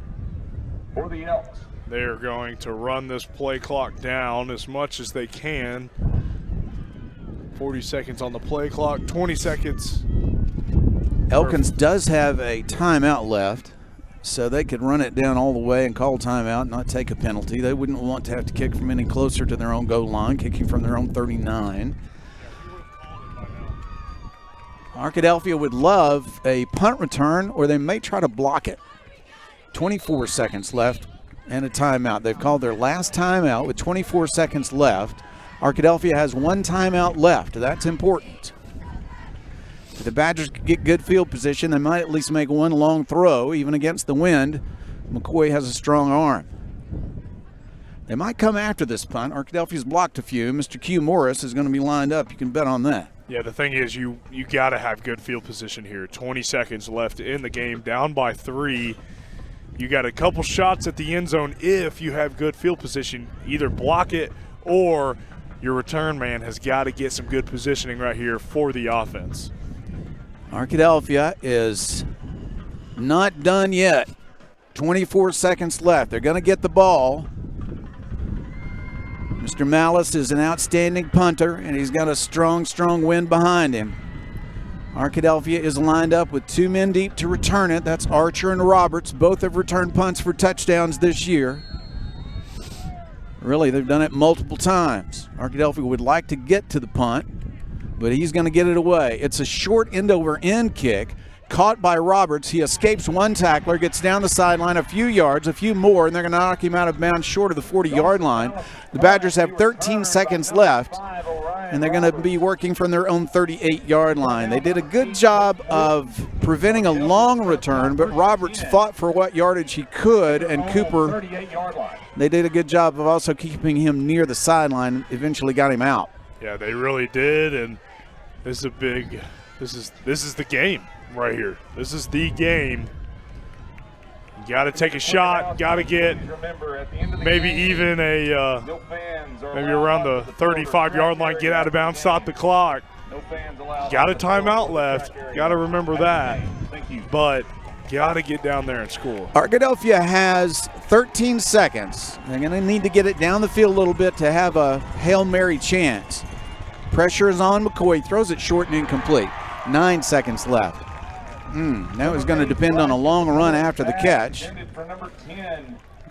For the Elks. They are going to run this play clock down as much as they can. 40 seconds on the play clock, 20 seconds. Elkins does have a timeout left, so they could run it down all the way and call timeout and not take a penalty. They wouldn't want to have to kick from any closer to their own goal line, kicking from their own 39. Arkadelphia would love a punt return, or they may try to block it. 24 seconds left and a timeout. They've called their last timeout with 24 seconds left. Arkadelphia has 1 timeout left. That's important. If the Badgers could get good field position, they might at least make 1 long throw, even against the wind. McCoy has a strong arm. They might come after this punt. Arkadelphia's blocked a few. Mr. Q Morris is going to be lined up. You can bet on that. Yeah, the thing is you got to have good field position here. 20 seconds left in the game, down by 3. You got a couple shots at the end zone if you have good field position. Either block it or your return man has got to get some good positioning right here for the offense. Arkadelphia is not done yet. 24 seconds left. They're going to get the ball. Mr. Malice is an outstanding punter, and he's got a strong, strong wind behind him. Arkadelphia is lined up with 2 men deep to return it. That's Archer and Roberts. Both have returned punts for touchdowns this year. Really, they've done it multiple times. Arkadelphia would like to get to the punt, but he's going to get it away. It's a short end-over-end kick. Caught by Roberts. He escapes one tackler, gets down the sideline a few yards, a few more, and they're going to knock him out of bounds short of the 40-yard line. The Badgers have 13 seconds left, and they're going to be working from their own 38-yard line. They did a good job of preventing a long return, but Roberts fought for what yardage he could, and Cooper, they did a good job of also keeping him near the sideline, eventually got him out. Yeah, they really did, and this is a big – this is the game right here. This is the game. You got to take a shot, got to get maybe even a maybe around the 35-yard line, get out of bounds, stop the clock. Got a timeout left, got to remember that, but got to get down there and score. Arkadelphia has 13 seconds. They're going to need to get it down the field a little bit to have a Hail Mary chance. Pressure is on McCoy, throws it short and incomplete. 9 seconds left. That was going to depend on a long run after the catch.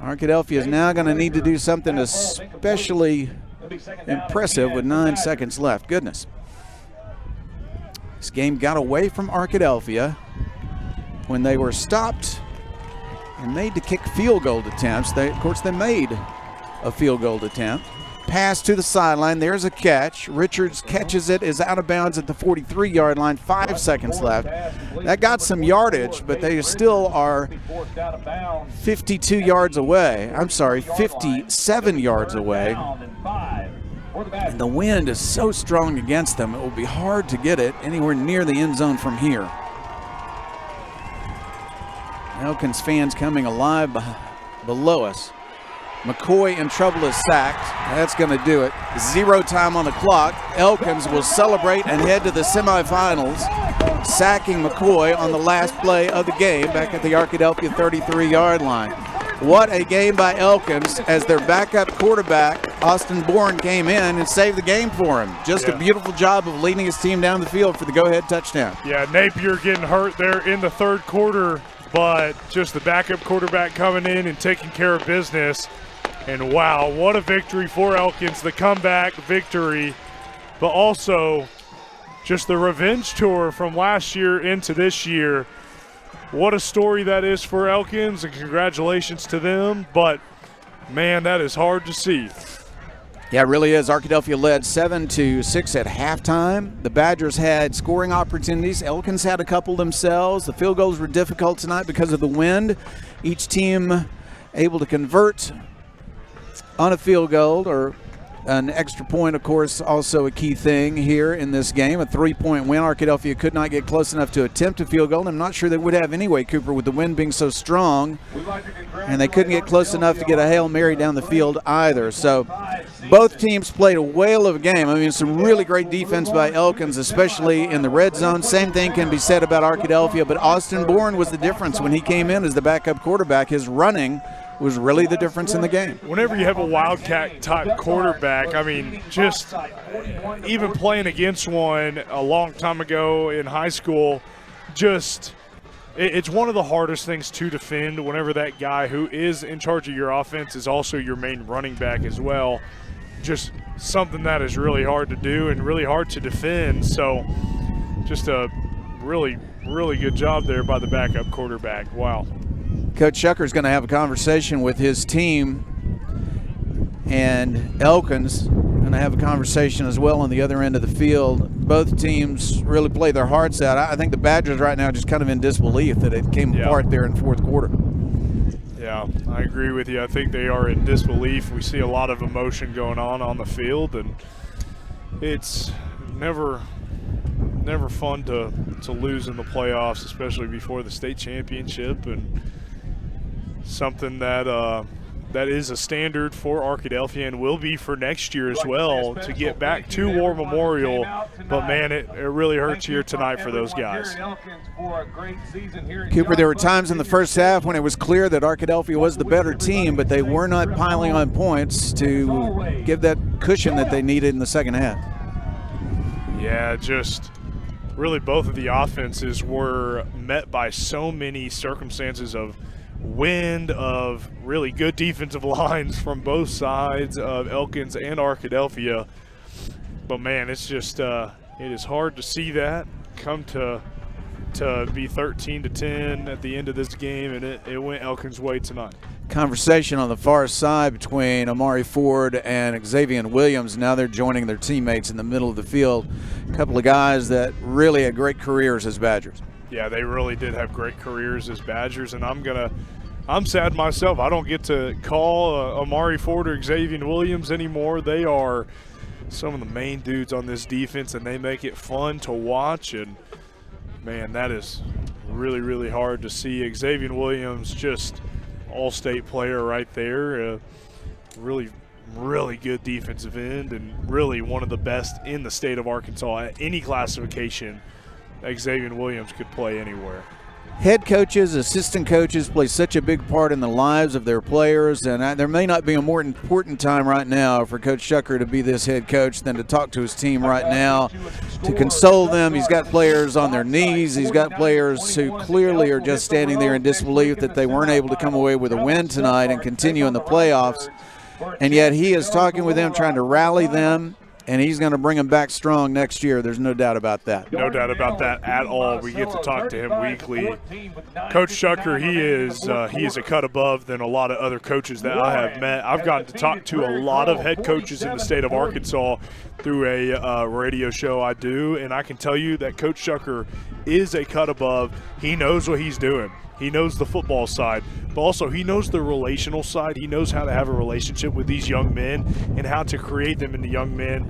Arkadelphia is now going to need to do something especially impressive with 9 seconds left. Goodness. This game got away from Arkadelphia when they were stopped and made to kick field goal attempts. Of course, they made a field goal attempt. Pass to the sideline. There's a catch. Richards catches it, is out of bounds at the 43-yard line. 5 seconds left. That got some yardage, but they still are 52 yards away. I'm sorry, 57 yards away. And the wind is so strong against them, it will be hard to get it anywhere near the end zone from here. Elkins fans coming alive below us. McCoy in trouble is sacked. That's going to do it. 0 time on the clock. Elkins will celebrate and head to the semifinals, sacking McCoy on the last play of the game back at the Arkadelphia 33-yard line. What a game by Elkins as their backup quarterback, Austin Bourne, came in and saved the game for him. Just a beautiful job of leading his team down the field for the go-ahead touchdown. Yeah, Napier getting hurt there in the third quarter, but just the backup quarterback coming in and taking care of business. And wow, what a victory for Elkins, the comeback victory, but also just the revenge tour from last year into this year. What a story that is for Elkins, and congratulations to them, but man, that is hard to see. Yeah, it really is. Arkadelphia led 7-6 at halftime. The Badgers had scoring opportunities. Elkins had a couple themselves. The field goals were difficult tonight because of the wind. Each team able to convert on a field goal or an extra point, of course, also a key thing here in this game. A 3-point win. Arkadelphia could not get close enough to attempt a field goal. I'm not sure they would have anyway, Cooper, with the wind being so strong. And they couldn't get close enough to get a Hail Mary down the field either. So both teams played a whale of a game. I mean, some really great defense by Elkins, especially in the red zone. Same thing can be said about Arkadelphia, but Austin Bourne was the difference when he came in as the backup quarterback. His running was really the difference in the game. Whenever you have a Wildcat-type quarterback, I mean, just even playing against one a long time ago in high school, just it's one of the hardest things to defend whenever that guy who is in charge of your offense is also your main running back as well. Just something that is really hard to do and really hard to defend. So just a really, really good job there by the backup quarterback. Wow. Coach Shucker's going to have a conversation with his team, and Elkins going to have a conversation as well on the other end of the field. Both teams really play their hearts out. I think the Badgers right now are just kind of in disbelief that it came apart there in the fourth quarter. Yeah, I agree with you. I think they are in disbelief. We see a lot of emotion going on the field, and it's never fun to lose in the playoffs, especially before the state championship, and something that that is a standard for Arkadelphia and will be for next year as well, to get back to War Memorial. But man, it really hurts here tonight for those guys. Cooper, there were times in the first half when it was clear that Arkadelphia was the better team, but they were not piling on points to give that cushion that they needed in the second half. Yeah, just really both of the offenses were met by so many circumstances of wind, of really good defensive lines from both sides of Elkins and Arkadelphia. But man, it's just it is hard to see that come to be 13-10 at the end of this game, and it went Elkins' way tonight. Conversation on the far side between Amari Ford and Xavier Williams. Now they're joining their teammates in the middle of the field. A couple of guys that really had great careers as Badgers. Yeah, they really did have great careers as Badgers, and I'm sad myself. I don't get to call Amari Ford or Xavier Williams anymore. They are some of the main dudes on this defense, and they make it fun to watch. And man, that is really, really hard to see. Xavier Williams, just all-state player right there. Really, really good defensive end, and really one of the best in the state of Arkansas at any classification. Xavier Williams could play anywhere. Head coaches, assistant coaches play such a big part in the lives of their players, and there may not be a more important time right now for Coach Shucker to be this head coach than to talk to his team right now, to console them. He's got players on their knees. He's got players who clearly are just standing there in disbelief that they weren't able to come away with a win tonight and continue in the playoffs, and yet he is talking with them, trying to rally them, and he's going to bring them back strong next year. There's no doubt about that. No doubt about that at all. We get to talk to him weekly. Coach Shucker, he is a cut above than a lot of other coaches that I have met. I've gotten to talk to a lot of head coaches in the state of Arkansas through a radio show I do, and I can tell you that Coach Shucker is a cut above. He knows what he's doing. He knows the football side, but also he knows the relational side. He knows how to have a relationship with these young men and how to create them into young men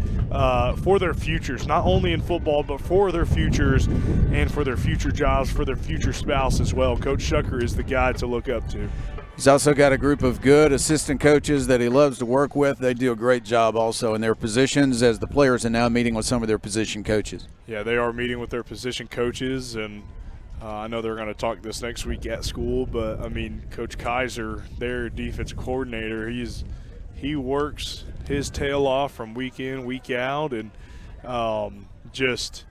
for their futures, not only in football, but for their futures and for their future jobs, for their future spouse as well. Coach Shucker is the guy to look up to. He's also got a group of good assistant coaches that he loves to work with. They do a great job also in their positions, as the players are now meeting with some of their position coaches. Yeah, they are meeting with their position coaches, and I know they're going to talk this next week at school, but I mean, Coach Kaiser, their defensive coordinator, he works his tail off from week in, week out, and just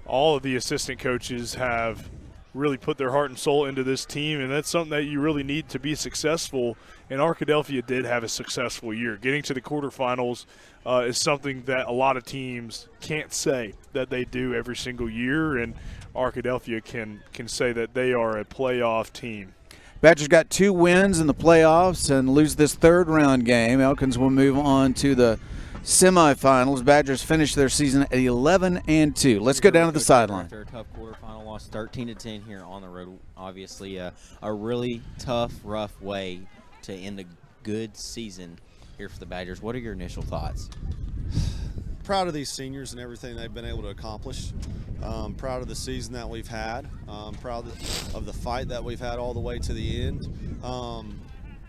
all of the assistant coaches have really put their heart and soul into this team, and that's something that you really need to be successful. And Arkadelphia did have a successful year. Getting to the quarterfinals is something that a lot of teams can't say that they do every single year, and Arkadelphia can say that they are a playoff team. Badgers got 2 wins in the playoffs and lose this third-round game. Elkins will move on to the semifinals. Badgers finish their season at 11-2. Let's go down to the sideline. After a tough quarterfinal loss, 13-10 here on the road. Obviously, a really tough, rough way to end a good season here for the Badgers. What are your initial thoughts? Proud of these seniors and everything they've been able to accomplish. Proud of the season that we've had. Proud of the fight that we've had all the way to the end.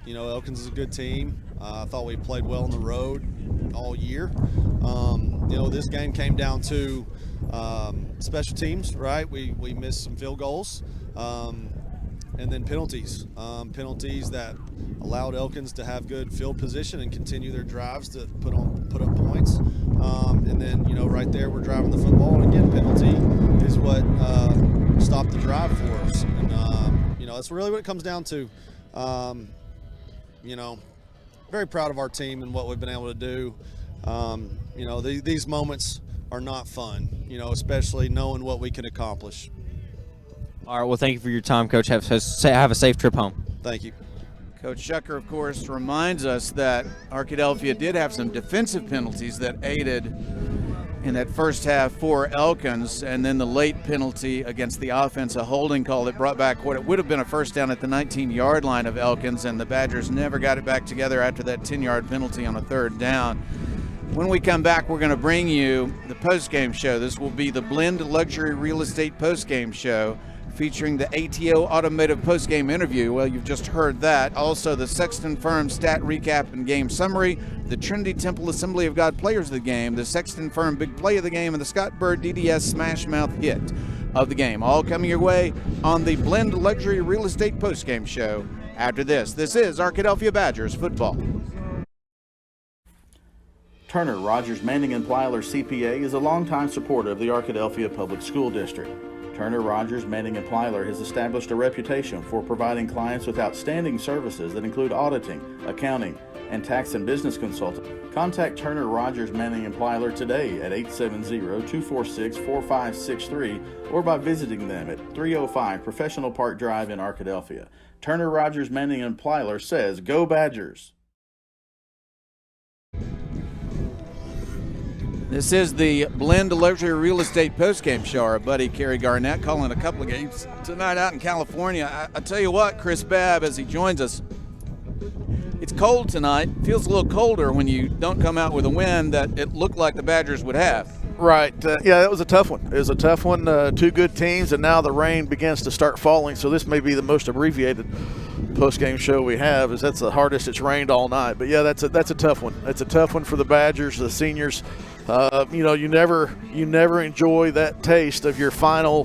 You know, Elkins is a good team. I thought we played well on the road all year. You know, this game came down to special teams, right? We missed some field goals. And then penalties. Penalties that allowed Elkins to have good field position and continue their drives to put up points. And then, you know, right there we're driving the football, and again, penalty is what stopped the drive for us. And, you know, that's really what it comes down to. You know, very proud of our team and what we've been able to do. You know, these moments are not fun, you know, especially knowing what we can accomplish. All right, well, thank you for your time, Coach. Have a safe trip home. Thank you. Coach Shucker, of course, reminds us that Arkadelphia did have some defensive penalties that aided in that first half for Elkins, and then the late penalty against the offense, a holding call that brought back what it would have been a first down at the 19-yard line of Elkins, and the Badgers never got it back together after that 10-yard penalty on a third down. When we come back, we're going to bring you the postgame show. This will be the Blend Luxury Real Estate postgame show, featuring the ATO Automotive postgame interview. Well, you've just heard that. Also, the Sexton Firm stat recap and game summary, the Trinity Temple Assembly of God players of the game, the Sexton Firm big play of the game, and the Scott Bird DDS smash mouth hit of the game. All coming your way on the Blend Luxury Real Estate postgame show after this. This is Arkadelphia Badgers football. Turner, Rogers, Manning & Plyler CPA is a longtime supporter of the Arkadelphia Public School District. Turner, Rogers, Manning & Plyler has established a reputation for providing clients with outstanding services that include auditing, accounting, and tax and business consulting. Contact Turner, Rogers, Manning & Plyler today at 870-246-4563 or by visiting them at 305 Professional Park Drive in Arkadelphia. Turner, Rogers, Manning & Plyler says, "Go Badgers!" This is the Blend Luxury Real Estate postgame show. Our buddy Kerry Garnett calling a couple of games tonight out in California. I tell you what, Chris Babb, as he joins us, it's cold tonight. Feels a little colder when you don't come out with a win that it looked like the Badgers would have. Right. Yeah, that was a tough one. It was a tough one. Two good teams, and now the rain begins to start falling. So this may be the most abbreviated post-game show we have. Is that's the hardest it's rained all night. But yeah, that's a tough one. It's a tough one for the Badgers, the seniors. You never enjoy that taste of your final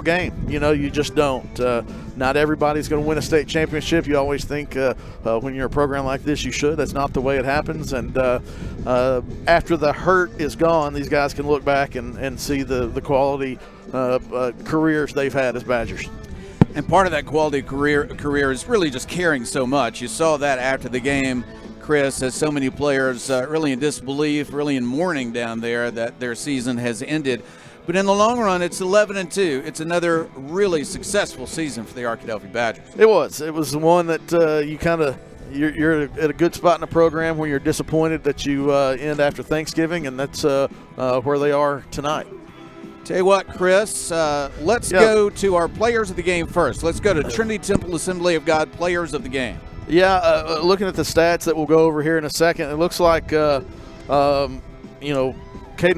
game. You just don't. Not everybody's going to win a state championship. You always think when you're a program like this, you should. That's not the way it happens. And after the hurt is gone, these guys can look back and see the quality careers they've had as Badgers. And part of that quality career is really just caring so much. You saw that after the game, Chris, as so many players really in disbelief, really in mourning down there that their season has ended. But in the long run, it's 11-2. It's another really successful season for the Arkadelphia Badgers. It was. It was one that you're at a good spot in the program where you're disappointed that you end after Thanksgiving, and that's where they are tonight. Tell you what, Chris, let's go to our players of the game first. Let's go to Trinity Temple Assembly of God players of the game. Yeah, looking at the stats that we'll go over here in a second, it looks like, Caden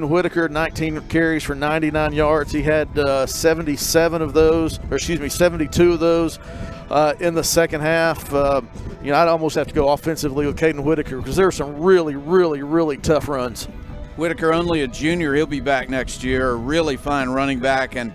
Whitaker, 19 carries for 99 yards. He had 72 of those in the second half. I'd almost have to go offensively with Caden Whitaker because there were some really, really, really tough runs. Whitaker, only a junior. He'll be back next year. A really fine running back. And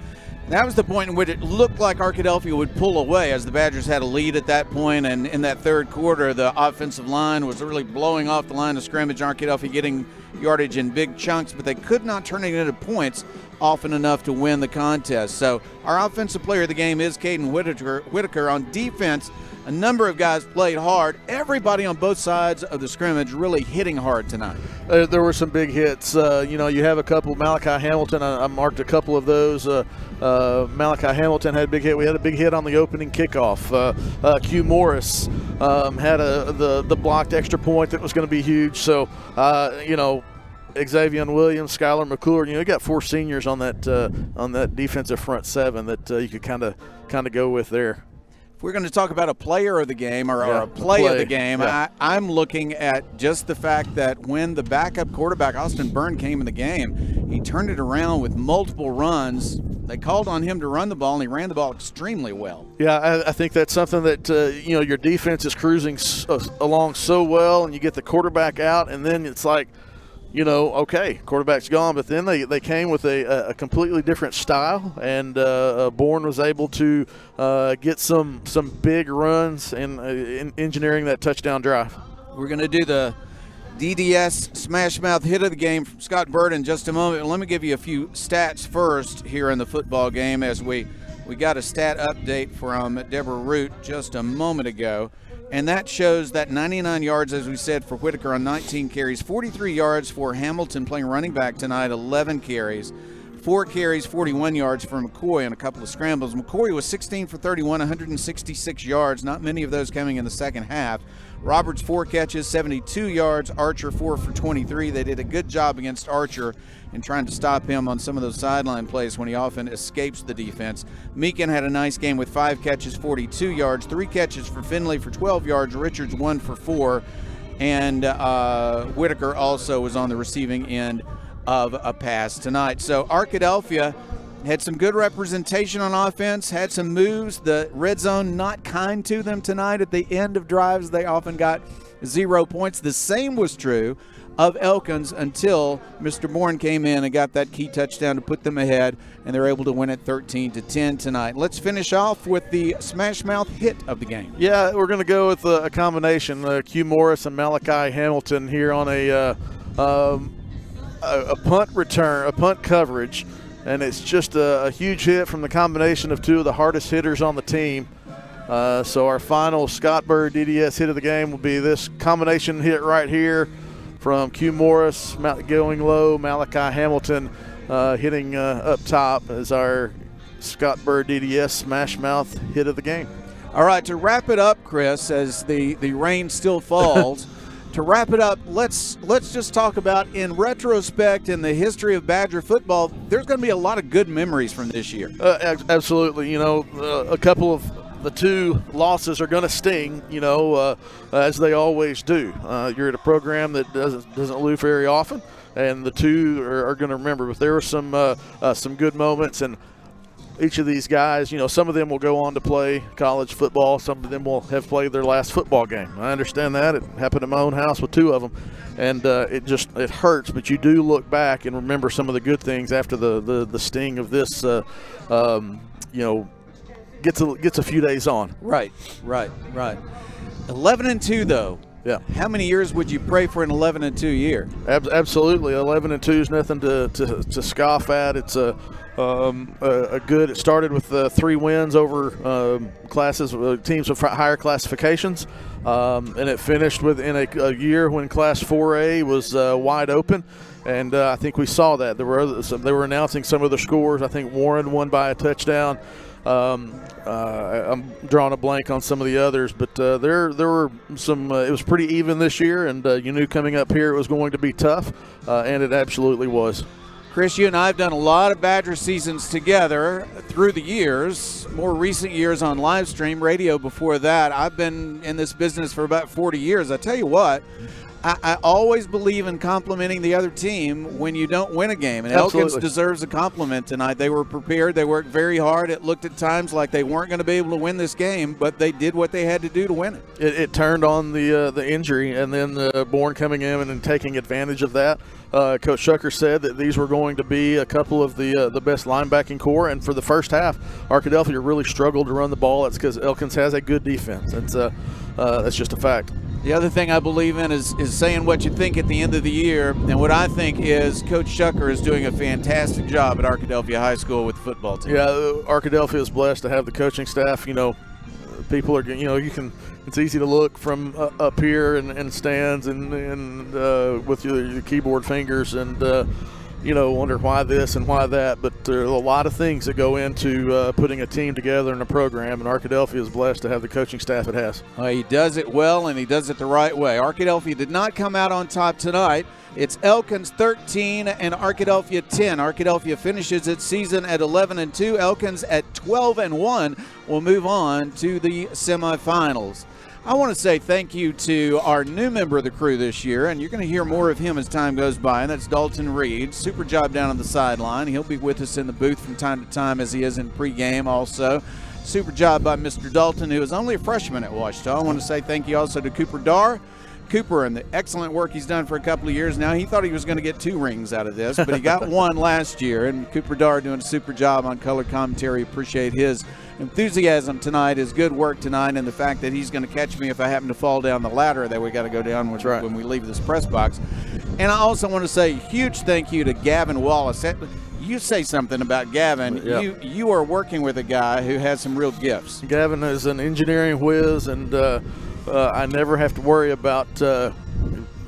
that was the point in which it looked like Arkadelphia would pull away as the Badgers had a lead at that point. And in that third quarter, the offensive line was really blowing off the line of scrimmage. Arkadelphia getting yardage in big chunks, but they could not turn it into points often enough to win the contest. So our offensive player of the game is Caden Whitaker. On defense, a number of guys played hard. Everybody on both sides of the scrimmage really hitting hard tonight. There were some big hits. You have a couple. Malachi Hamilton, I marked a couple of those. Malachi Hamilton had a big hit. We had a big hit on the opening kickoff. Q Morris had the blocked extra point that was going to be huge. So, Xavier Williams, Skylar McClure, you got four seniors on that defensive front seven that you could kind of go with there. If we're going to talk about a player of the game or a play of the game, I'm looking at just the fact that when the backup quarterback, Austin Byrne, came in the game, he turned it around with multiple runs. They called on him to run the ball, and he ran the ball extremely well. Yeah, I think that's something that, your defense is cruising along so well, and you get the quarterback out, and then it's like, okay, quarterback's gone, but then they came with a completely different style, and Bourne was able to get some big runs in engineering that touchdown drive. We're going to do the DDS Smash Mouth hit of the game from Scott Bird in just a moment. Let me give you a few stats first here in the football game as we got a stat update from Deborah Root just a moment ago. And that shows that 99 yards, as we said, for Whitaker on 19 carries, 43 yards for Hamilton playing running back tonight, 11 carries, 4 carries, 41 yards for McCoy on a couple of scrambles. McCoy was 16 for 31, 166 yards, not many of those coming in the second half. Roberts, 4 catches, 72 yards. Archer, 4 for 23. They did a good job against Archer in trying to stop him on some of those sideline plays when he often escapes the defense. Meekin had a nice game with 5 catches, 42 yards. 3 catches for Finley for 12 yards. Richards, 1 for 4. And Whitaker also was on the receiving end of a pass tonight. So Arkadelphia Had some good representation on offense, had some moves. The red zone not kind to them tonight. At the end of drives, they often got 0 points. The same was true of Elkins until Mr. Bourne came in and got that key touchdown to put them ahead, and they're able to win it 13-10 tonight. Let's finish off with the smash mouth hit of the game. Yeah, we're going to go with a combination, Q Morris and Malachi Hamilton here on a punt return, a punt coverage, and it's just a huge hit from the combination of two of the hardest hitters on the team. So our final Scott Bird DDS hit of the game will be this combination hit right here from Q Morris, going low, Malachi Hamilton hitting up top as our Scott Bird DDS smash mouth hit of the game. All right, to wrap it up, Chris, as the rain still falls, to wrap it up, let's just talk about, in retrospect, in the history of Badger football, there's going to be a lot of good memories from this year. Absolutely. You know, a couple of the two losses are going to sting, you know, as they always do. You're at a program that doesn't lose very often, and the two are going to remember. But there were some good moments, and each of these guys, you know, some of them will go on to play college football. Some of them will have played their last football game. I understand that. It happened in my own house with two of them, and it hurts. But you do look back and remember some of the good things after the sting of this, you know, gets a few days on. Right. 11-2 though. Yeah. How many years would you pray for an 11-2 year? Absolutely. 11-2 is nothing to scoff at. It's a good. It started with 3 wins over teams with higher classifications, and it finished within a year when Class 4A was wide open. And I think we saw that they were announcing some of the scores. I think Warren won by a touchdown. I'm drawing a blank on some of the others, but there were some. It was pretty even this year, and you knew coming up here it was going to be tough, and it absolutely was. Chris, you and I have done a lot of Badger seasons together through the years, more recent years on live stream, radio before that. I've been in this business for about 40 years. I tell you what, I always believe in complimenting the other team when you don't win a game. And Absolutely. Elkins deserves a compliment tonight. They were prepared. They worked very hard. It looked at times like they weren't going to be able to win this game, but they did what they had to do to win it. It turned on the injury, and then Bourne coming in and taking advantage of that. Coach Shucker said that these were going to be a couple of the best linebacking core, and for the first half, Arkadelphia really struggled to run the ball. That's because Elkins has a good defense. That's just a fact. The other thing I believe in is saying what you think at the end of the year, and what I think is Coach Shucker is doing a fantastic job at Arkadelphia High School with the football team. Yeah, Arkadelphia is blessed to have the coaching staff. You know, people are, you know, it's easy to look from up here and stands and with your keyboard fingers and you know, wonder why this and why that, but there are a lot of things that go into putting a team together in a program, and Arkadelphia is blessed to have the coaching staff it has. He does it well, and he does it the right way. Arkadelphia did not come out on top tonight. It's Elkins 13 and Arkadelphia 10. Arkadelphia finishes its season at 11-2. Elkins at 12-1 will move on to the semifinals. I want to say thank you to our new member of the crew this year, and you're going to hear more of him as time goes by, and that's Dalton Reed. Super job down on the sideline. He'll be with us in the booth from time to time as he is in pregame also. Super job by Mr. Dalton, who is only a freshman at Ouachita. I want to say thank you also to Cooper Darr. Cooper and the excellent work he's done for a couple of years now. He thought he was going to get 2 rings out of this, but he got 1 last year, and Cooper Darr doing a super job on color commentary. Appreciate his enthusiasm tonight, his good work tonight, and the fact that he's going to catch me if I happen to fall down the ladder that we got to go down when we leave this press box. And I also want to say a huge thank you to Gavin Wallace. You say something about Gavin. Yep. You are working with a guy who has some real gifts. Gavin is an engineering whiz, and I never have to worry about the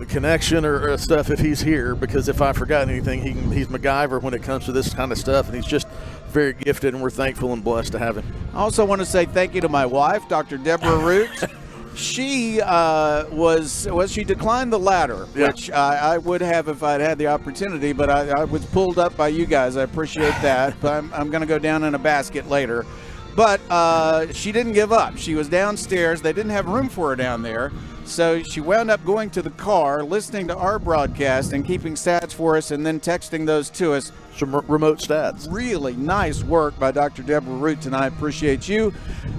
connection or stuff if he's here, because if I forgot anything, he's MacGyver when it comes to this kind of stuff, and he's just very gifted, and we're thankful and blessed to have him. I also want to say thank you to my wife, Dr. Deborah Root. She she declined the ladder, which I would have if I'd had the opportunity, but I was pulled up by you guys. I appreciate that, but I'm going to go down in a basket later. But she didn't give up. She was downstairs. They didn't have room for her down there. So she wound up going to the car, listening to our broadcast and keeping stats for us and then texting those to us. Some remote stats. Really nice work by Dr. Deborah Root tonight. Appreciate you.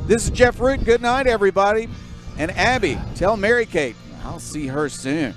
This is Jeff Root. Good night, everybody. And Abby, tell Mary Kate I'll see her soon.